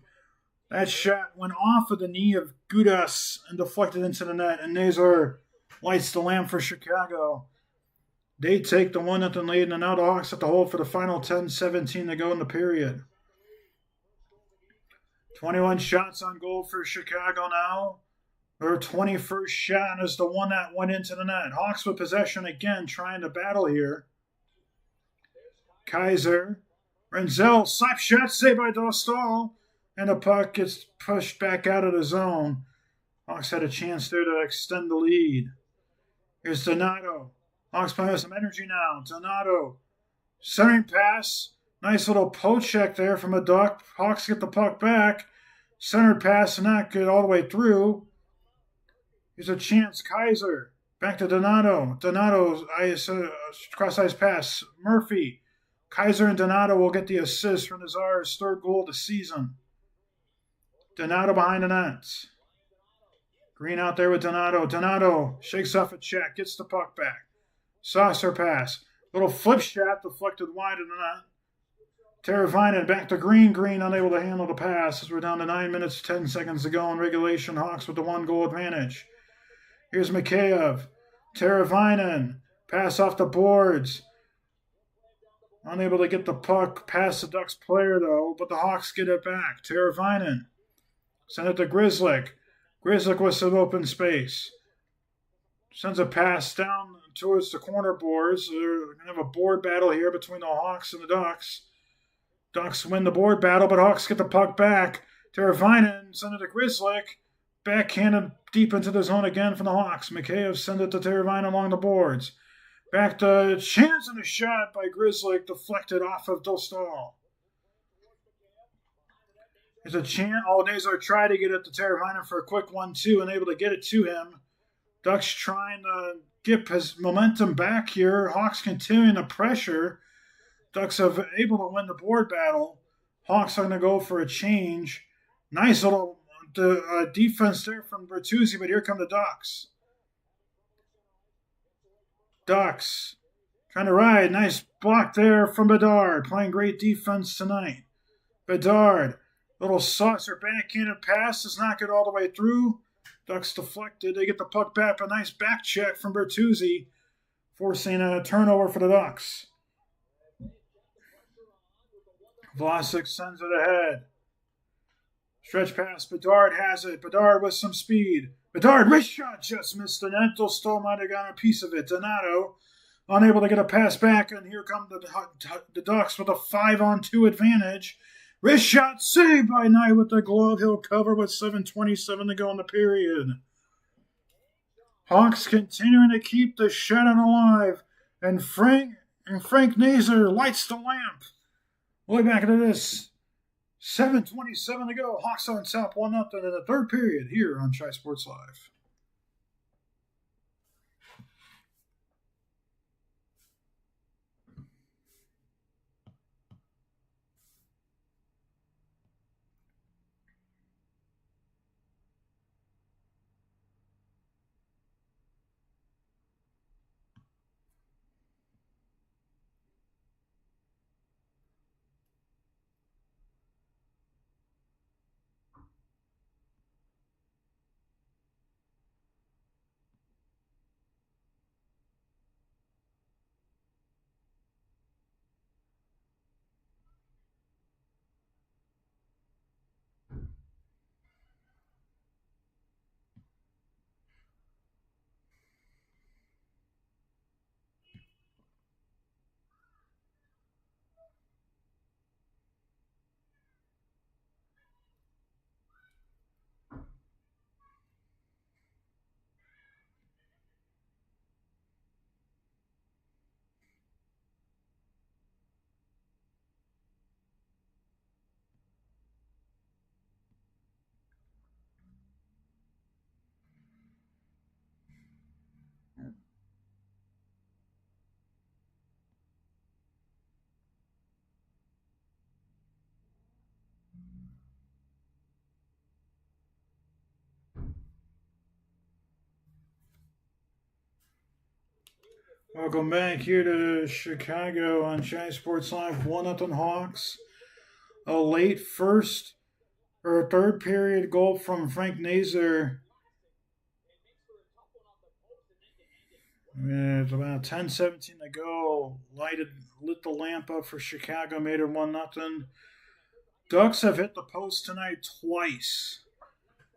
Speaker 1: that shot went off of the knee of Gudas and deflected into the net, and Nazar lights the lamp for Chicago. They take the 1-0 lead, and now the Hawks have to hold for the final 10-17 to go in the period. 21 shots on goal for Chicago now. Their 21st shot is the one that went into the net. Hawks with possession again, trying to battle here. Kaiser. Renzel, slap shot, saved by Dostal. And the puck gets pushed back out of the zone. Hawks had a chance there to extend the lead. Here's Donato. Hawks playing with some energy now. Donato. Centering pass. Nice little poke check there from a Duck. Hawks get the puck back. Centered pass, not good all the way through. Here's a chance. Kaiser. Back to Donato. Donato, cross-ice pass. Murphy. Kaiser and Donato will get the assist for Nazar's third goal of the season. Donato behind the nets. Green out there with Donato. Donato shakes off a check, gets the puck back. Saucer pass. Little flip shot deflected wide of the net. Teravainen back to Green. Green unable to handle the pass as we're down to 9 minutes, 10 seconds to go in regulation. Hawks with the 1-goal advantage. Here's Mikheyev. Teravainen. Pass off the boards. Unable to get the puck past the Ducks player, though, but the Hawks get it back. Teravainen. Send it to Grzelcyk. Grzelcyk with some open space. Sends a pass down towards the corner boards. They're going to have a board battle here between the Hawks and the Ducks. Ducks win the board battle, but Hawks get the puck back. Teravainen send it to Grzelcyk. Backhanded deep into the zone again from the Hawks. Mikheyev send it to Teravainen along the boards. Back to chance and a shot by Grzelcyk deflected off of Dostal. There's a chance. Nazar tried to get it to Teravainen for a quick 1-2 and able to get it to him. Ducks trying to get his momentum back here. Hawks continuing the pressure. Ducks are able to win the board battle. Hawks are going to go for a change. Nice little defense there from Bertuzzi, but here come the Ducks. Ducks trying to ride. Nice block there from Bedard. Playing great defense tonight. Bedard. Little saucer backhanded pass. Does not get all the way through. Ducks deflected. They get the puck back. A nice back check from Bertuzzi, forcing a turnover for the Ducks. Vlasic sends it ahead. Stretch pass. Bedard has it. Bedard with some speed. Bedard, wrist shot, just missed the net. Dostal might have gotten a piece of it. Donato unable to get a pass back, and here come the Ducks with a 5-on-2 advantage. Wrist shot saved by Knight with the glove. He'll cover with 7:27 to go in the period. Hawks continuing to keep the shutout alive, and Frank Nazar lights the lamp. We'll be back into this. 7:27 to go. Hawks on top 1-0 in the third period here on Chi Sports Live. Welcome back here to Chicago on Shy Sports Live. 1-0 Hawks. A late first or third period goal from Frank Nazar. With about 10-17 to go. Lit the lamp up for Chicago, made it 1-0. Ducks have hit the post tonight twice.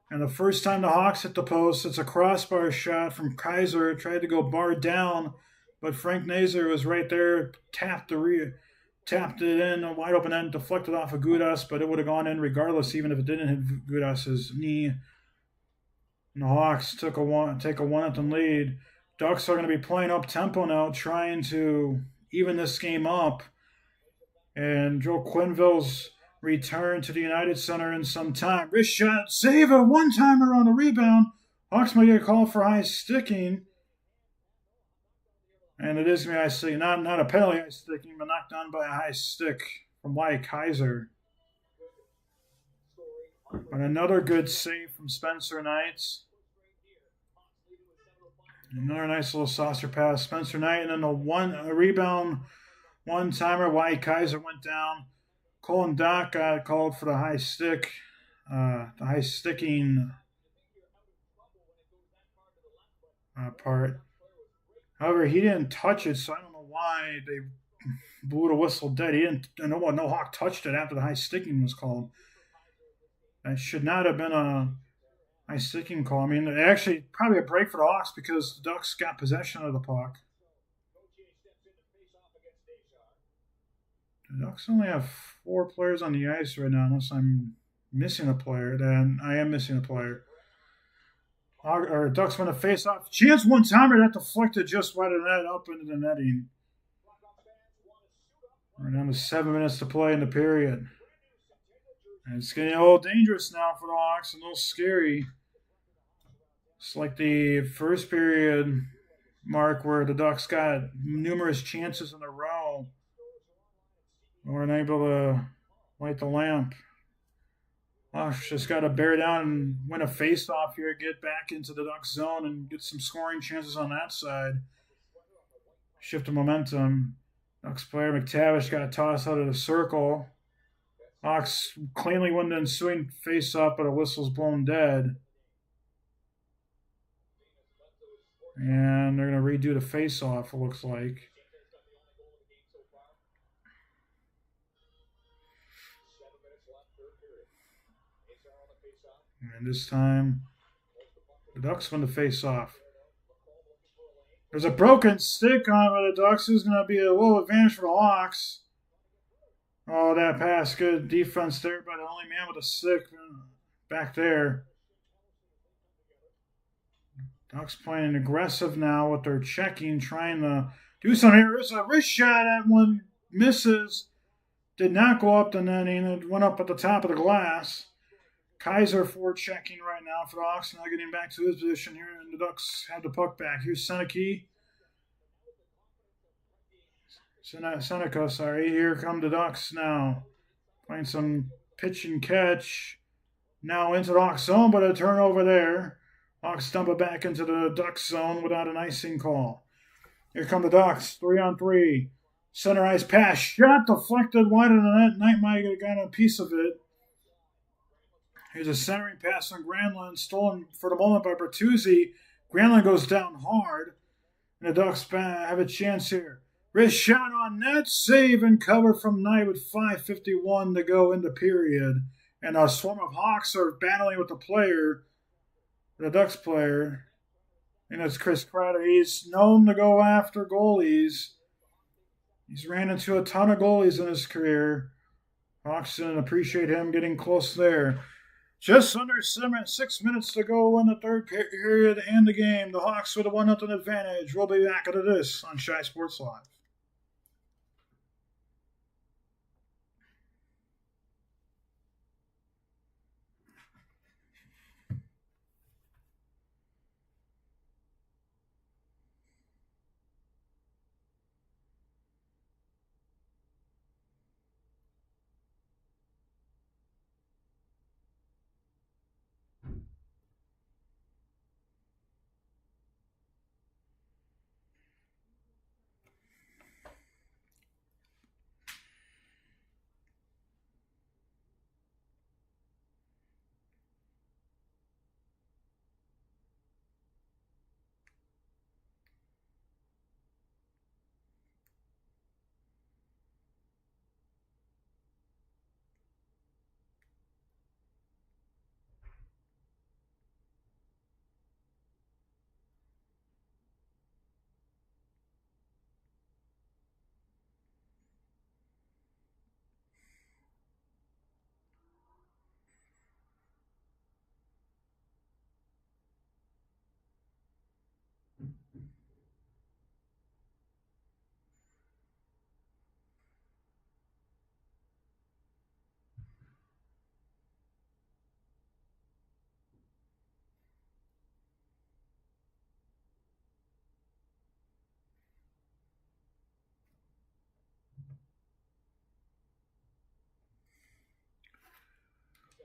Speaker 1: And the first time the Hawks hit the post, it's a crossbar shot from Kaiser. Tried to go bar down, but Frank Nazar was right there, tapped it in, a wide open end, deflected off of Gudas, but it would have gone in regardless, even if it didn't hit Gudas's knee. And the Hawks take a 1-0 lead. Ducks are going to be playing up tempo now, trying to even this game up. And Joe Quinville's return to the United Center in some time. Wrist shot, save, a one-timer on the rebound. Hawks might get a call for high sticking. And it is going to be high sticking. Not a penalty high sticking, but knocked down by a high stick from Wyatt Kaiser. But another good save from Spencer Knight. Another nice little saucer pass. Spencer Knight, and then a rebound one-timer. Wyatt Kaiser went down. Colin Dock got called for the high stick, the high sticking part. However, he didn't touch it, so I don't know why they blew the whistle dead. He didn't. No Hawk touched it after the high sticking was called. That should not have been a high sticking call. I mean, actually, probably a break for the Hawks because the Ducks got possession of the puck. The Ducks only have 4 players on the ice right now, unless I'm missing a player. Then I am missing a player. Ducks win a face-off. Chance one-timer that deflected just wide of the net up into the netting. We're down to 7 minutes to play in the period. And it's getting a little dangerous now for the Hawks, a little scary. It's like the first period mark where the Ducks got numerous chances in a row. We're unable to light the lamp. Hawks just got to bear down and win a face-off here, get back into the Ducks zone and get some scoring chances on that side. Shift the momentum. Ducks player McTavish got tossed out of the circle. Hawks cleanly win the ensuing face-off, but a whistle's blown dead. And they're going to redo the face-off, it looks like. And this time, the Ducks win the face-off. There's a broken stick on by the Ducks. There's going to be a little advantage for the Hawks. Oh, that pass. Good defense there by the only man with a stick back there. Ducks playing aggressive now with their checking, trying to do something. There's a wrist shot. That one misses. Did not go up the netting. It went up at the top of the glass. Kaiser forward checking right now for the Hawks. Now getting back to his position here, and the Ducks have the puck back. Here's Seneca, sorry. Here come the Ducks now. Playing some pitch and catch. Now into the Hawks zone, but a turnover there. Hawks dump it back into the Ducks zone without an icing call. Here come the Ducks, 3-on-3. Center ice pass, shot deflected wide of the net. Knight might have got a piece of it. Here's a centering pass on Granlund, stolen for the moment by Bertuzzi. Granlund goes down hard, and the Ducks have a chance here. Wrist shot on net, save and cover from Knight with 5:51 to go in the period. And a swarm of Hawks are battling with the Ducks player. And it's Chris Kreider. He's known to go after goalies. He's ran into a ton of goalies in his career. Hawks didn't appreciate him getting close there. Just under 6 minutes to go in the third period and the game. The Hawks with a 1-0 advantage. We'll be back into this on Shy Sports Live.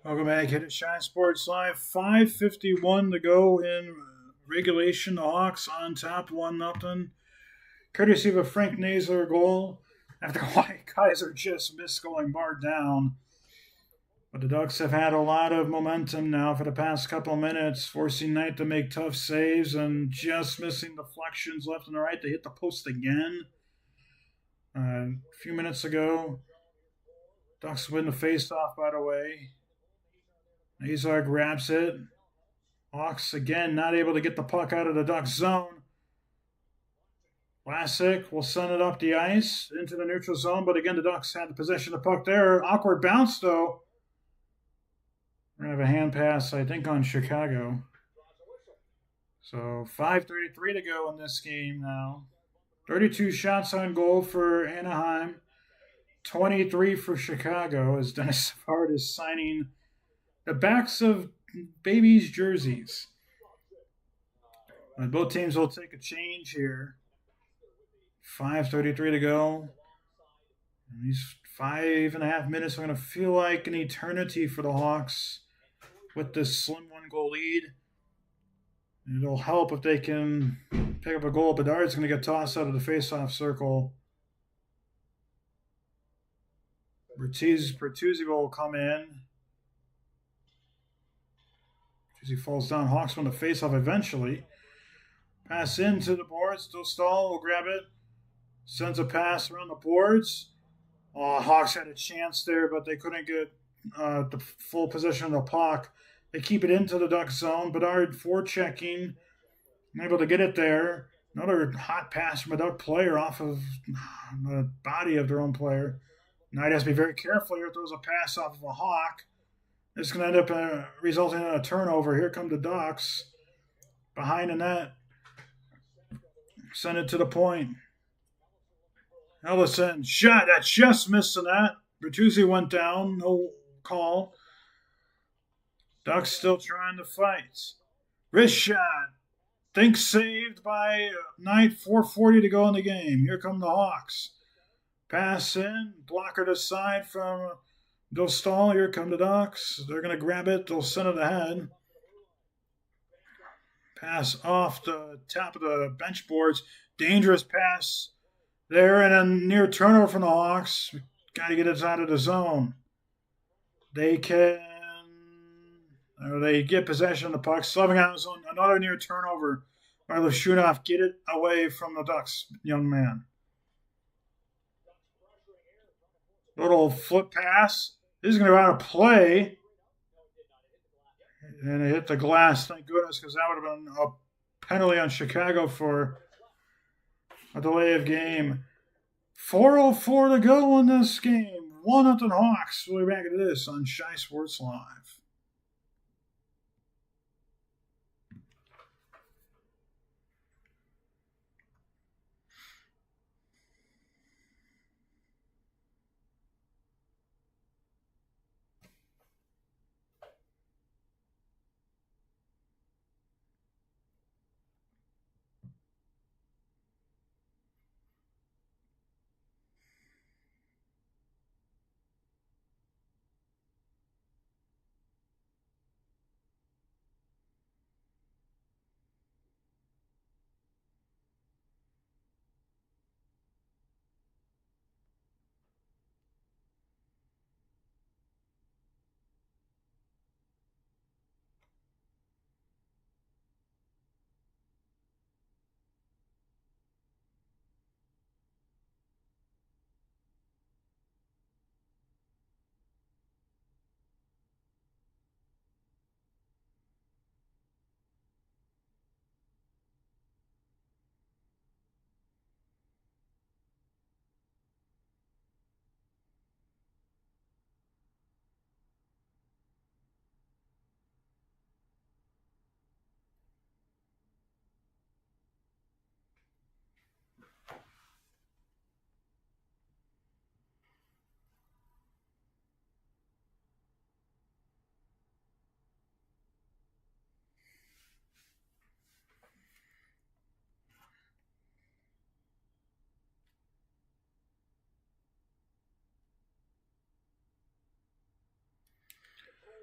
Speaker 1: Welcome back. Hit it Shine Sports Live. 5:51 to go in regulation. The Hawks on top, 1-0. Courtesy of a Frank Nasler goal after White Kaiser just missed going bar down. But the Ducks have had a lot of momentum now for the past couple of minutes, forcing Knight to make tough saves and just missing deflections left and right. They hit the post again a few minutes ago. Ducks win the faceoff, by the way. Nazar grabs it. Hawks again not able to get the puck out of the Ducks zone. Vlasic will send it up the ice into the neutral zone, but again the Ducks had the possession of the puck there. Awkward bounce though. We're going to have a hand pass, I think, on Chicago. So 5:33 to go in this game now. 32 shots on goal for Anaheim. 23 for Chicago as Dennis Savard is signing the backs of babies' jerseys. But both teams will take a change here. 5:33 to go. And these 5.5 minutes are going to feel like an eternity for the Hawks with this slim 1-goal lead. It'll help if they can pick up a goal. Bedard's going to get tossed out of the faceoff circle. Bertuzzi will come in. Bertuzzi falls down. Hawks win the faceoff eventually. Pass into the boards. Dostal will grab it. Sends a pass around the boards. Hawks had a chance there, but they couldn't get the full possession of the puck. They keep it into the Duck zone. Bedard forechecking, able to get it there. Another hot pass from a Duck player off of the body of their own player. Knight has to be very careful here. Throws a pass off of a Hawk. This is going to end up resulting in a turnover. Here come the Ducks. Behind the net. Send it to the point. Ellison shot that just missed the net. Bertuzzi went down. No call. Ducks still trying to fight. Wrist shot. Think saved by Knight. 4:40 to go in the game. Here come the Hawks. Pass in. Blocker to side from Dostal. Here come the Ducks. They're going to grab it. They'll send it ahead. Pass off the top of the bench boards. Dangerous pass there, and a near turnover from the Hawks. Got to get it out of the zone. They get possession of the puck. Slumming out of zone. Another near turnover by Lashunov. Get it away from the Ducks, young man. Little flip pass. This is going to go out of play. And it hit the glass. Thank goodness, because that would have been a penalty on Chicago for a delay of game. 4:04 to go in this game. 1-0 Hawks. We'll be back into this on Shy Sports Live.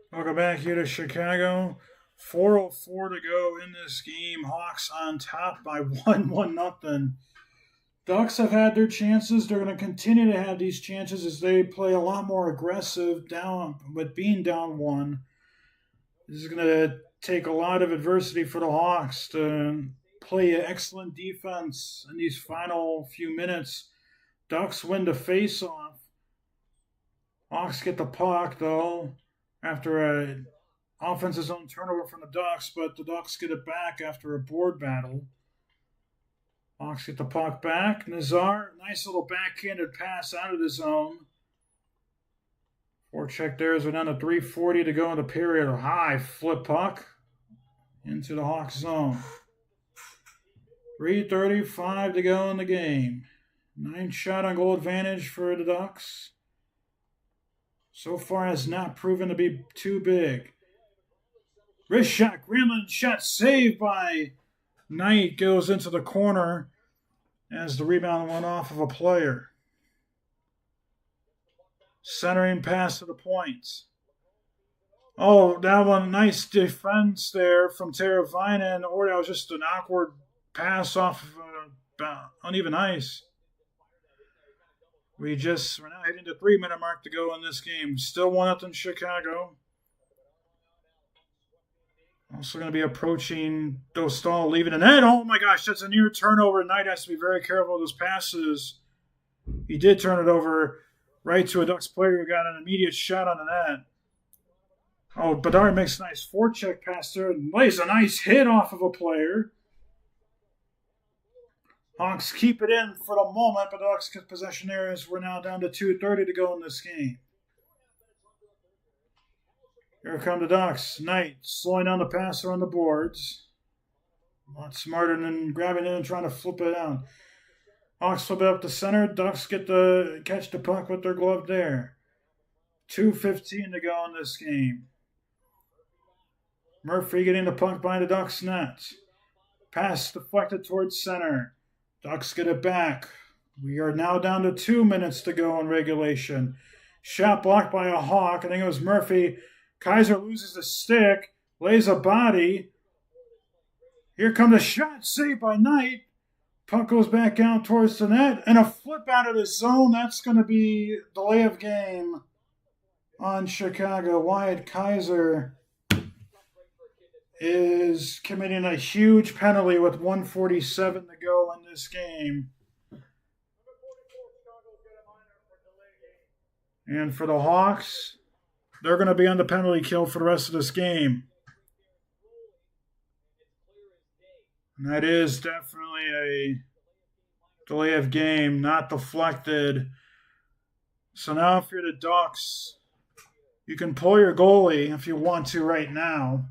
Speaker 1: Welcome back here to Chicago. 4:04 to go in this game. Hawks on top by 1-0. Ducks have had their chances. They're going to continue to have these chances as they play a lot more aggressive down with being down one. This is going to take a lot of adversity for the Hawks to play excellent defense in these final few minutes. Ducks win the face-off. Hawks get the puck, though, after an offensive zone turnover from the Ducks, but the Ducks get it back after a board battle. Hawks get the puck back. Nazar, nice little backhanded pass out of the zone. Forecheck there as we're down to 3:40 to go in the period. A high flip puck into the Hawks zone. 3:35 to go in the game. 9 shot on goal advantage for the Ducks. So far has not proven to be too big. Wrist shot, Granlund shot saved by Knight, goes into the corner as the rebound went off of a player. Centering pass to the points. Oh, that one, nice defense there from Teravainen, or that was just an awkward pass off of uneven ice. We're now hitting the 3-minute mark to go in this game. Still 1-0 Chicago. Also going to be approaching Dostal, leaving the net. Oh my gosh, that's a near turnover. Knight has to be very careful with his passes. He did turn it over right to a Ducks player who got an immediate shot on the net. Oh, Bedard makes a nice forecheck pass there and lays a nice hit off of a player. Hawks keep it in for the moment, but the Ducks get possession areas. We're now down to 2:30 to go in this game. Here come the Ducks. Knight slowing down the passer on the boards. A lot smarter than grabbing it and trying to flip it out. Hawks flip it up the center. Ducks get to catch the puck with their glove there. 2:15 to go in this game. Murphy getting the puck by the Ducks net. Pass deflected towards center. Ducks get it back. We are now down to 2 minutes to go in regulation. Shot blocked by a Hawk. I think it was Murphy. Kaiser loses the stick, lays a body. Here comes a shot, saved by Knight. Puck goes back out towards the net, and a flip out of the zone. That's going to be delay of game on Chicago. Wyatt Kaiser is committing a huge penalty with 1:47 to go in this game. And for the Hawks, they're going to be on the penalty kill for the rest of this game. And that is definitely a delay of game, not deflected. So now if you're the Ducks, you can pull your goalie if you want to right now.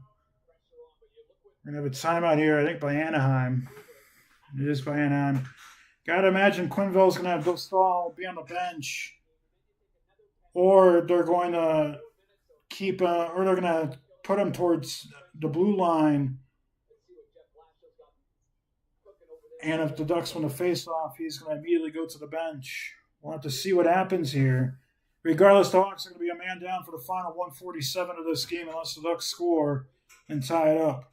Speaker 1: We're going to have a timeout here, I think, by Anaheim. It is by Anaheim. Got to imagine Quenneville's going to have Dostal be on the bench. Or they're going to or they're going to put him towards the blue line. And if the Ducks win the face-off, he's going to immediately go to the bench. We'll have to see what happens here. Regardless, the Hawks are going to be a man down for the final 1:47 of this game unless the Ducks score and tie it up.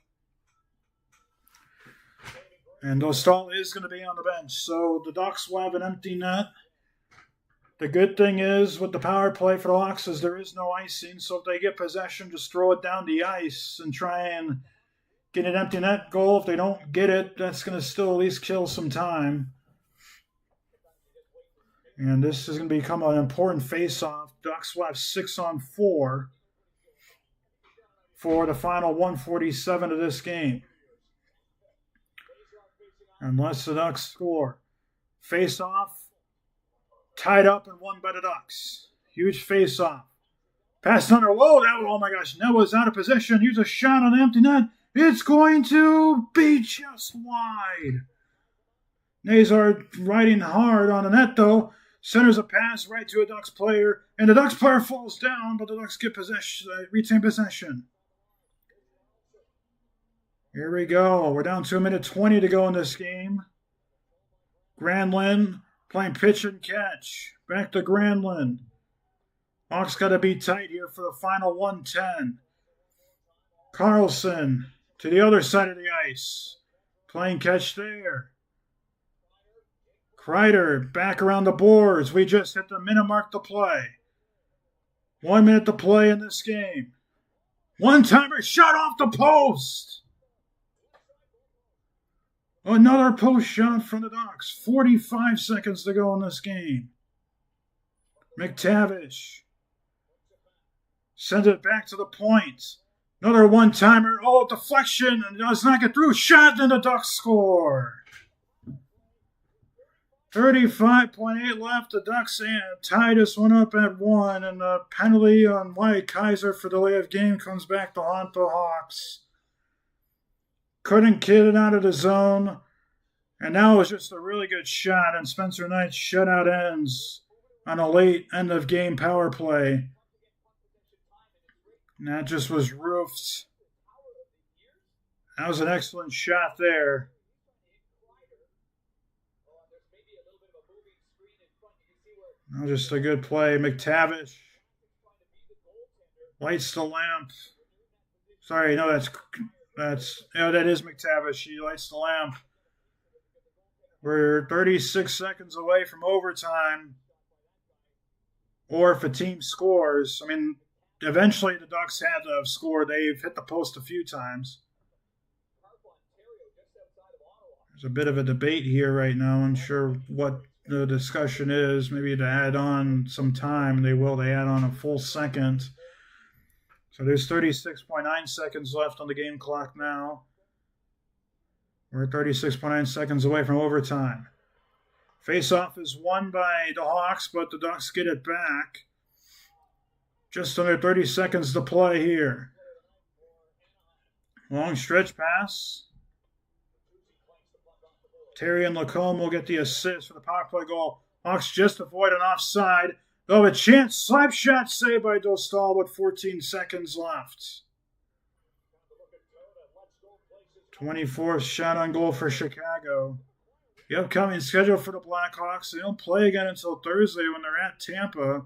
Speaker 1: And Dostal is going to be on the bench. So the Ducks will have an empty net. The good thing is with the power play for the Hawks is there is no icing. So if they get possession, just throw it down the ice and try and get an empty net goal. If they don't get it, that's going to still at least kill some time. And this is going to become an important face-off. Ducks will have 6-on-4 for the final 1:47 of this game. Unless the Ducks score. Face-off. Tied up and won by the Ducks. Huge face-off. Pass under. Whoa, oh my gosh. That was out of position. Here's a shot on the empty net. It's going to be just wide. Nazar riding hard on the net, though. Centers a pass right to a Ducks player. And the Ducks player falls down, but the Ducks get possession, retain possession. Here we go. We're down to 1:20 to go in this game. Granlund playing pitch and catch. Back to Granlund. Hawks got to be tight here for the final 110. Carlson to the other side of the ice. Playing catch there. Kreider back around the boards. We just hit the minute mark to play. 1 minute to play in this game. One-timer shot off the post. Another post shot from the Ducks. 45 seconds to go in this game. McTavish sends it back to the point. Another one-timer. Oh, deflection. And does not get through. Shot, and the Ducks score. 35.8 left. The Ducks tied this one up at 1. And the penalty on Wyatt Kaiser for delay of game comes back to haunt the Hawks. Couldn't get it out of the zone. And now it was just a really good shot. And Spencer Knight's shutout ends on a late end-of-game power play. And that just was roofed. That was an excellent shot there. That was just a good play. McTavish lights the lamp. Sorry, no, that is McTavish. He lights the lamp. We're 36 seconds away from overtime. Or if a team scores, I mean, eventually the Ducks had to have scored. They've hit the post a few times. There's a bit of a debate here right now. I'm unsure what the discussion is. Maybe to add on some time. They will. They add on a full second. So there's 36.9 seconds left on the game clock now. We're 36.9 seconds away from overtime. Face-off is won by the Hawks, but the Ducks get it back. Just under 30 seconds to play here. Long stretch pass. Terry and Lacombe will get the assist for the power play goal. Hawks just avoid an offside. They'll have a chance. Slap shot saved by Dostal with 14 seconds left. 24th shot on goal for Chicago. The upcoming schedule for the Blackhawks, they don't play again until Thursday when they're at Tampa.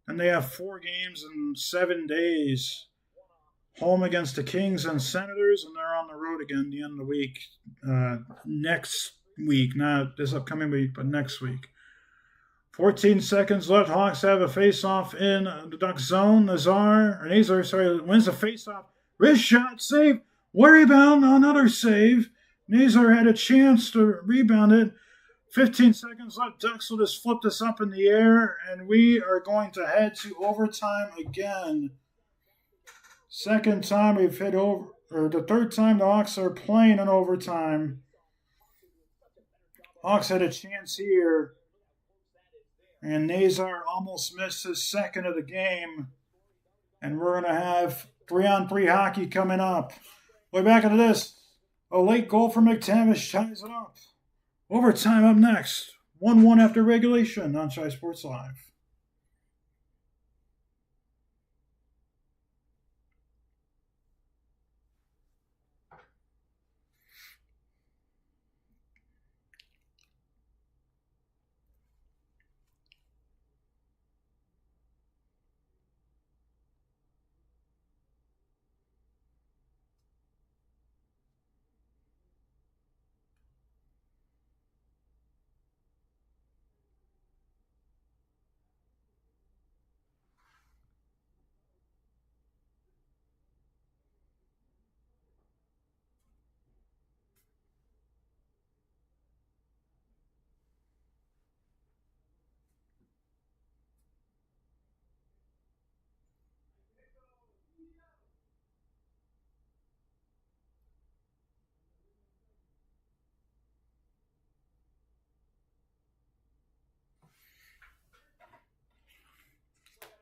Speaker 1: And they have 4 games in 7 days. Home against the Kings and Senators, and they're on the road again the end of the week. Next week, not this upcoming week, but next week. 14 seconds left. Hawks have a face-off in the Duck zone. Nazar wins the face-off. Wrist shot, save. Rebound, another save. Nazar had a chance to rebound it. 15 seconds left. Ducks will just flip this up in the air, and we are going to head to overtime again. Second time we've hit over, or the third time the Hawks are playing in overtime. Hawks had a chance here, and Nazar almost missed his second of the game. And we're going to have 3-on-3 hockey coming up. Way back into this. A late goal from McTavish ties it up. Overtime up next. 1-1 after regulation on Shy Sports Live.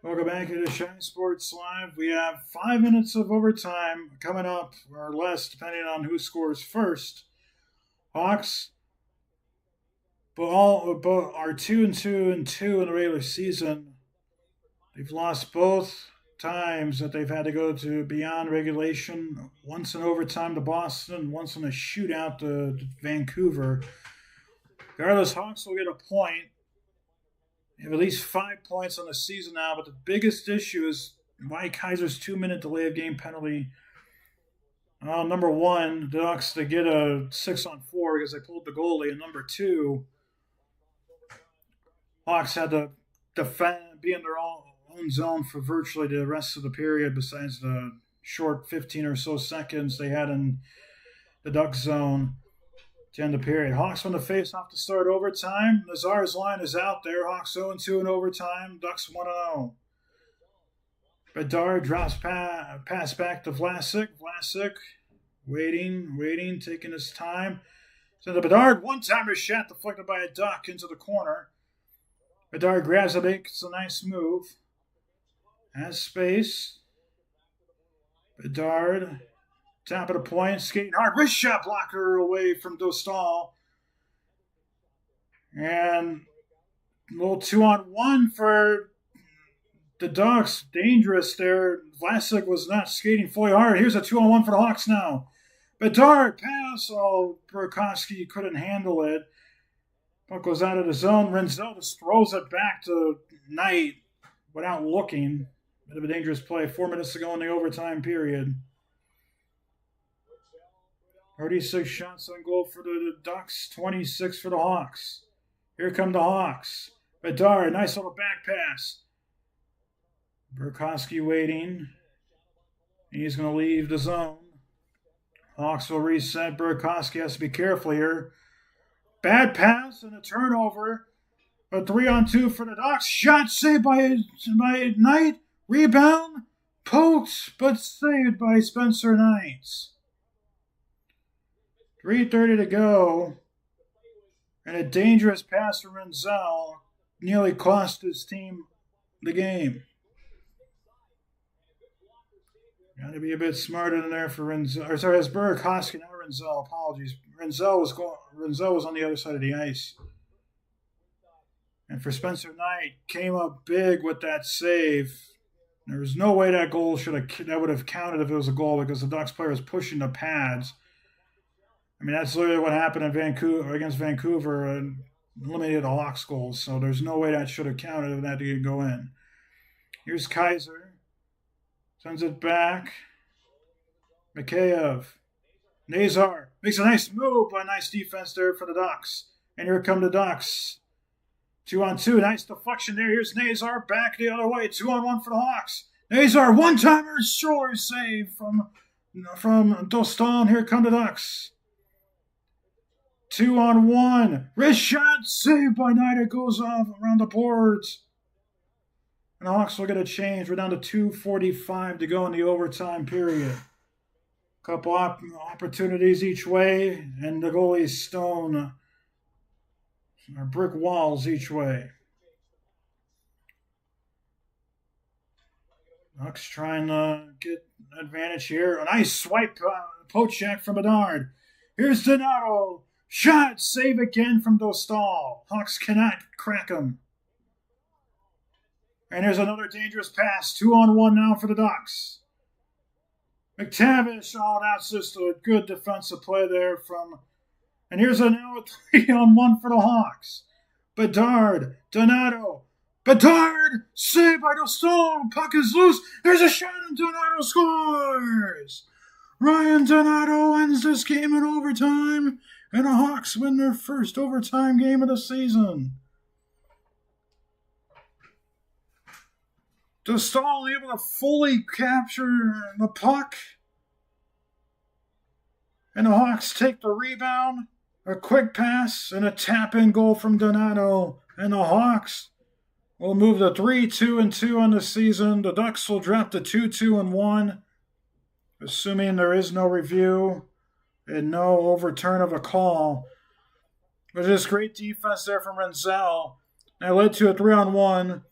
Speaker 1: Welcome back to Shy Sports Live. We have 5 minutes of overtime coming up, or less, depending on who scores first. Hawks are 2-2-2 in the regular season. They've lost both times that they've had to go to beyond regulation. Once in overtime to Boston, once in a shootout to Vancouver. Regardless, Hawks will get a point. They have at least 5 points on the season now, but the biggest issue is Mike Kaiser's 2-minute delay of game penalty. Number one, the Ducks to get a 6-on-4 because they pulled the goalie, and number two, Hawks had to defend, be in their own zone for virtually the rest of the period, besides the short 15 or so seconds they had in the Ducks zone to end the period. Hawks won the face-off to start overtime. Nazar's line is out there. Hawks 0-2 in overtime. Ducks 1-0. Bedard drops pass back to Vlasic. Vlasic waiting, taking his time. So the Bedard one-timer shot deflected by a Duck into the corner. Bedard grabs it, makes a nice move. Has space. Bedard, top of the point, skating hard. Wrist shot blocker away from Dostal. And a little 2-on-1 for the Ducks. Dangerous there. Vlasic was not skating fully hard. Here's a 2-on-1 for the Hawks now. Bedard pass. Oh, Burakovsky couldn't handle it. Puck goes out of the zone. Renzel just throws it back to Knight without looking. Bit of a dangerous play. 4 minutes to go in the overtime period. 36 shots on goal for the Ducks, 26 for the Hawks. Here come the Hawks. Bedard, nice little back pass. Burakovsky waiting. He's going to leave the zone. Hawks will reset. Burakovsky has to be careful here. Bad pass and a turnover. A 3-on-2 for the Ducks. Shot saved by Knight. Rebound. Poked, but saved by Spencer Knight. 3:30 to go. And a dangerous pass from Renzel nearly cost his team the game. Got to be a bit smarter than there for Renzel. Or sorry, it's Burakovsky, not Renzel. Apologies. Renzel was on the other side of the ice. And for Spencer Knight, came up big with that save. There was no way that goal that would have counted if it was a goal because the Ducks player was pushing the pads. I mean, that's literally what happened against Vancouver and eliminated the Hawks goals. So there's no way that should have counted if that didn't go in. Here's Kaiser. Sends it back. Mikheyev. Nazar makes a nice move, but a nice defense there for the Ducks. And here come the Ducks. 2-on-2. Nice deflection there. Here's Nazar back the other way. 2-on-1 for the Hawks. Nazar, one-timer, shoulder save from Dostal. Here come the Ducks. 2-on-1. Wrist shot saved by Knight. It goes off around the boards. And the Hawks will get a change. We're down to 2:45 to go in the overtime period. Couple opportunities each way, and the goalie's stone or brick walls each way. Ducks trying to get advantage here. A nice swipe, poke check from Bedard. Here's Donato. Shot, save again from Dostal. Hawks cannot crack him. And here's another dangerous pass. 2-on-1 now for the Ducks. McTavish, oh, that's just a good defensive play there from... And here's now a 3-on-1 for the Hawks. Bedard, Donato. Bedard, saved by Dostal. Puck is loose. There's a shot and Donato scores. Ryan Donato ends this game in overtime. And the Hawks win their first overtime game of the season. Dostal able to fully capture the puck. And the Hawks take the rebound. A quick pass and a tap-in goal from Donato. And the Hawks will move to 3-2-2 on the season. The Ducks will drop to 2-2-1. Assuming there is no review and no overturn of a call. But just great defense there from Renzel. That led to a 3-on-1.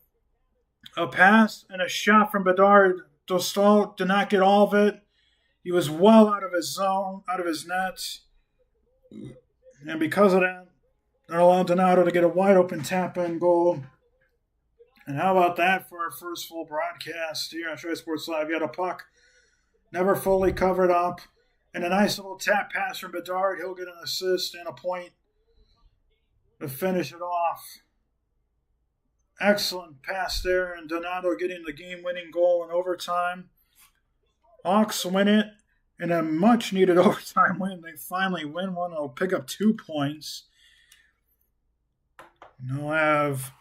Speaker 1: A pass and a shot from Bedard. Dostal did not get all of it. He was well out of his zone, out of his net. And because of that, they're allowed Donato to get a wide-open tap-in goal. And how about that for our first full broadcast here on Chicago Sports Live? You had a puck never fully covered up. And a nice little tap pass from Bedard. He'll get an assist and a point to finish it off. Excellent pass there, and Donato getting the game-winning goal in overtime. Hawks win it in a much-needed overtime win. They finally win one. They'll pick up 2 points. And they'll have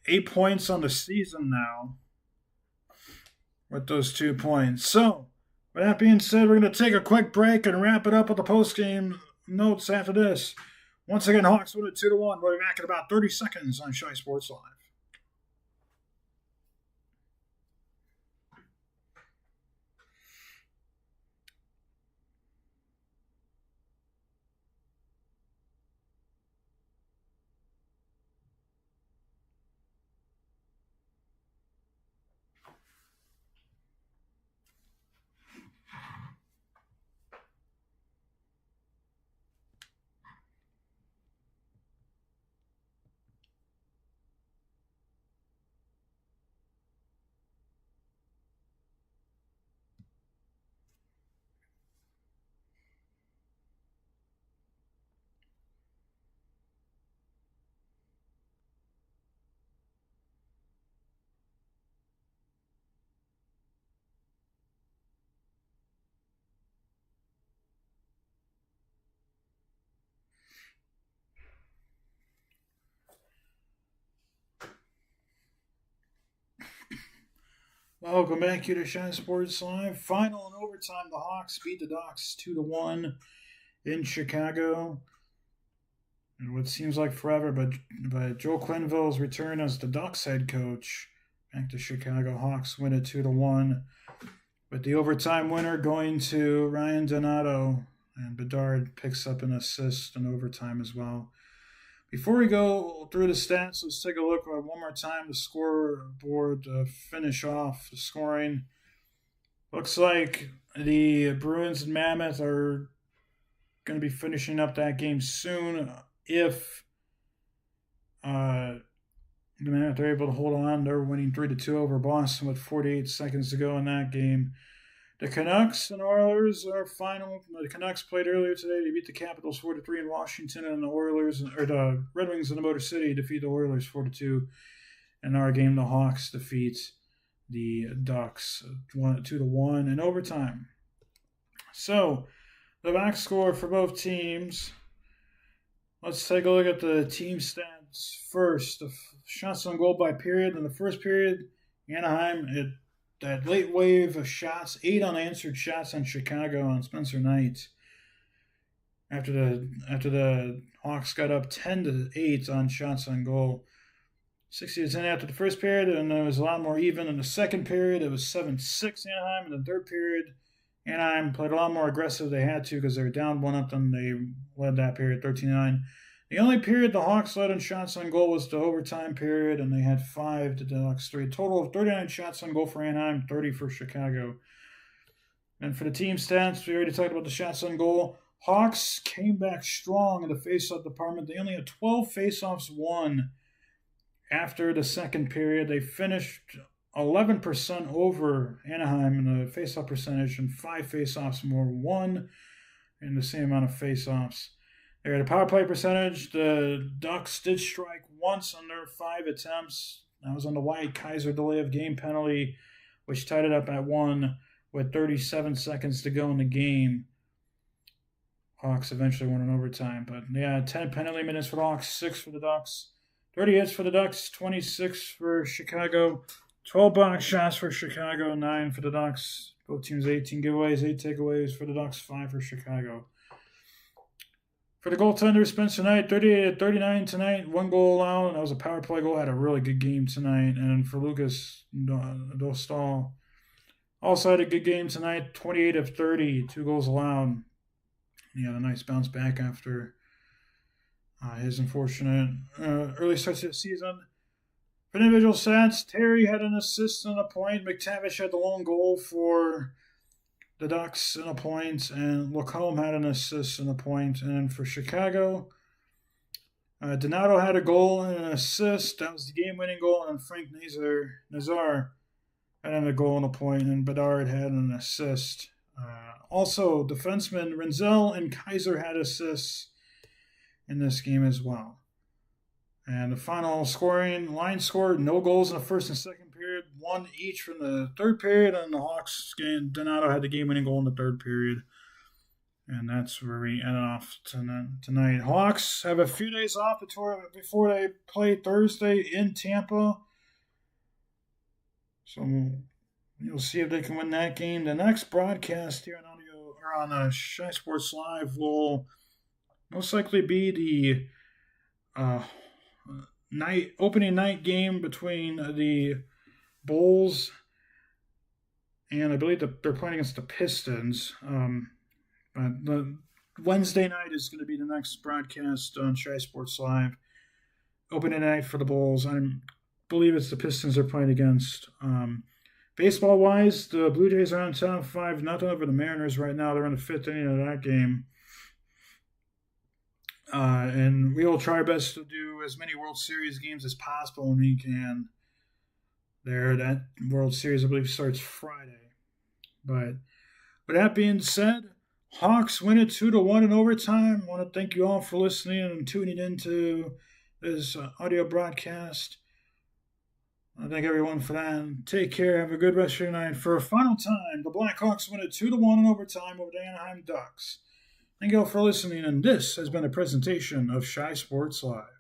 Speaker 1: 8 points on the season now with those 2 points. So, with that being said, we're going to take a quick break and wrap it up with the post-game notes after this. Once again, Hawks win it 2-1. We'll be back in about 30 seconds on Shy Sports Live. Welcome back here to Shine Sports Live. Final and overtime, the Hawks beat the Ducks 2-1 in Chicago. And what seems like forever, but Joe Quenneville's return as the Ducks head coach back to Chicago. Hawks win it 2-1. With the overtime winner going to Ryan Donato, and Bedard picks up an assist in overtime as well. Before we go through the stats, let's take a look at one more time the scoreboard to finish off the scoring. Looks like the Bruins and Mammoth are going to be finishing up that game soon. If the Mammoth are able to hold on, they're winning 3-2 over Boston with 48 seconds to go in that game. The Canucks and Oilers are final. The Canucks played earlier today. They beat the Capitals 4-3 in Washington, and the Red Wings in the Motor City defeat the Oilers 4-2. In our game, the Hawks defeat the Ducks 2-1 in overtime. So, the back score for both teams. Let's take a look at the team stats first. The shots on goal by period. In the first period, Anaheim, that late wave of shots, 8 unanswered shots on Chicago on Spencer Knight. After the Hawks got up 10-8 on shots on goal. 60-10 after the first period, and it was a lot more even in the second period. It was 7-6 Anaheim. In the third period, Anaheim played a lot more aggressive. They had to because they were down 1-0. They led that period 13-9. The only period the Hawks led in shots on goal was the overtime period, and they had 5 to the Ducks 3. A total of 39 shots on goal for Anaheim, 30 for Chicago. And for the team stats, we already talked about the shots on goal. Hawks came back strong in the faceoff department. They only had 12 faceoffs won after the second period. They finished 11% over Anaheim in the faceoff percentage, and 5 faceoffs more won in the same amount of faceoffs. They had a power play percentage. The Ducks did strike once on their 5 attempts. That was on the Wyatt Kaiser delay of game penalty, which tied it up at 1 with 37 seconds to go in the game. Hawks eventually won in overtime. But yeah, 10 penalty minutes for the Hawks, 6 for the Ducks. 30 hits for the Ducks, 26 for Chicago. 12 box shots for Chicago, 9 for the Ducks. Both teams 18 giveaways, 8 takeaways for the Ducks, 5 for Chicago. For the goaltender, Spencer Knight, 38-39 tonight, 1 goal allowed, and that was a power play goal. Had a really good game tonight. And for Lucas Dostal, also had a good game tonight, 28 of 30, 2 goals allowed. He had a nice bounce back after his unfortunate early start to the season. For individual stats, Terry had an assist and a point. McTavish had the lone goal for the Ducks and a point, and Lacombe had an assist and a point. And for Chicago, Donato had a goal and an assist. That was the game-winning goal. And Frank Nazar had a goal and a point, and Bedard had an assist. Also, defensemen Renzel and Kaiser had assists in this game as well. And the final scoring line scored no goals in the first and second period, one each from the third period, and the Hawks game. Donato had the game-winning goal in the third period. And that's where we ended off tonight. Hawks have a few days off before they play Thursday in Tampa. So you'll see if they can win that game. The next broadcast here on audio or on Shy Sports Live will most likely be the opening night game between the Bulls and I believe they're playing against the Pistons. But the Wednesday night is going to be the next broadcast on Shy Sports Live. Opening night for the Bulls. I believe it's the Pistons they're playing against. Baseball-wise, the Blue Jays are on top 5-0 over the Mariners right now. They're in the fifth inning of that game. And we will try our best to do as many World Series games as possible when we can. That World Series, I believe, starts Friday. But with that being said, Hawks win it 2-1 in overtime. I want to thank you all for listening and tuning into this audio broadcast. I thank everyone for that. Take care. Have a good rest of your night. For a final time, the Blackhawks win it 2-1 in overtime over the Anaheim Ducks. Thank you all for listening, and this has been a presentation of Shy Sports Live.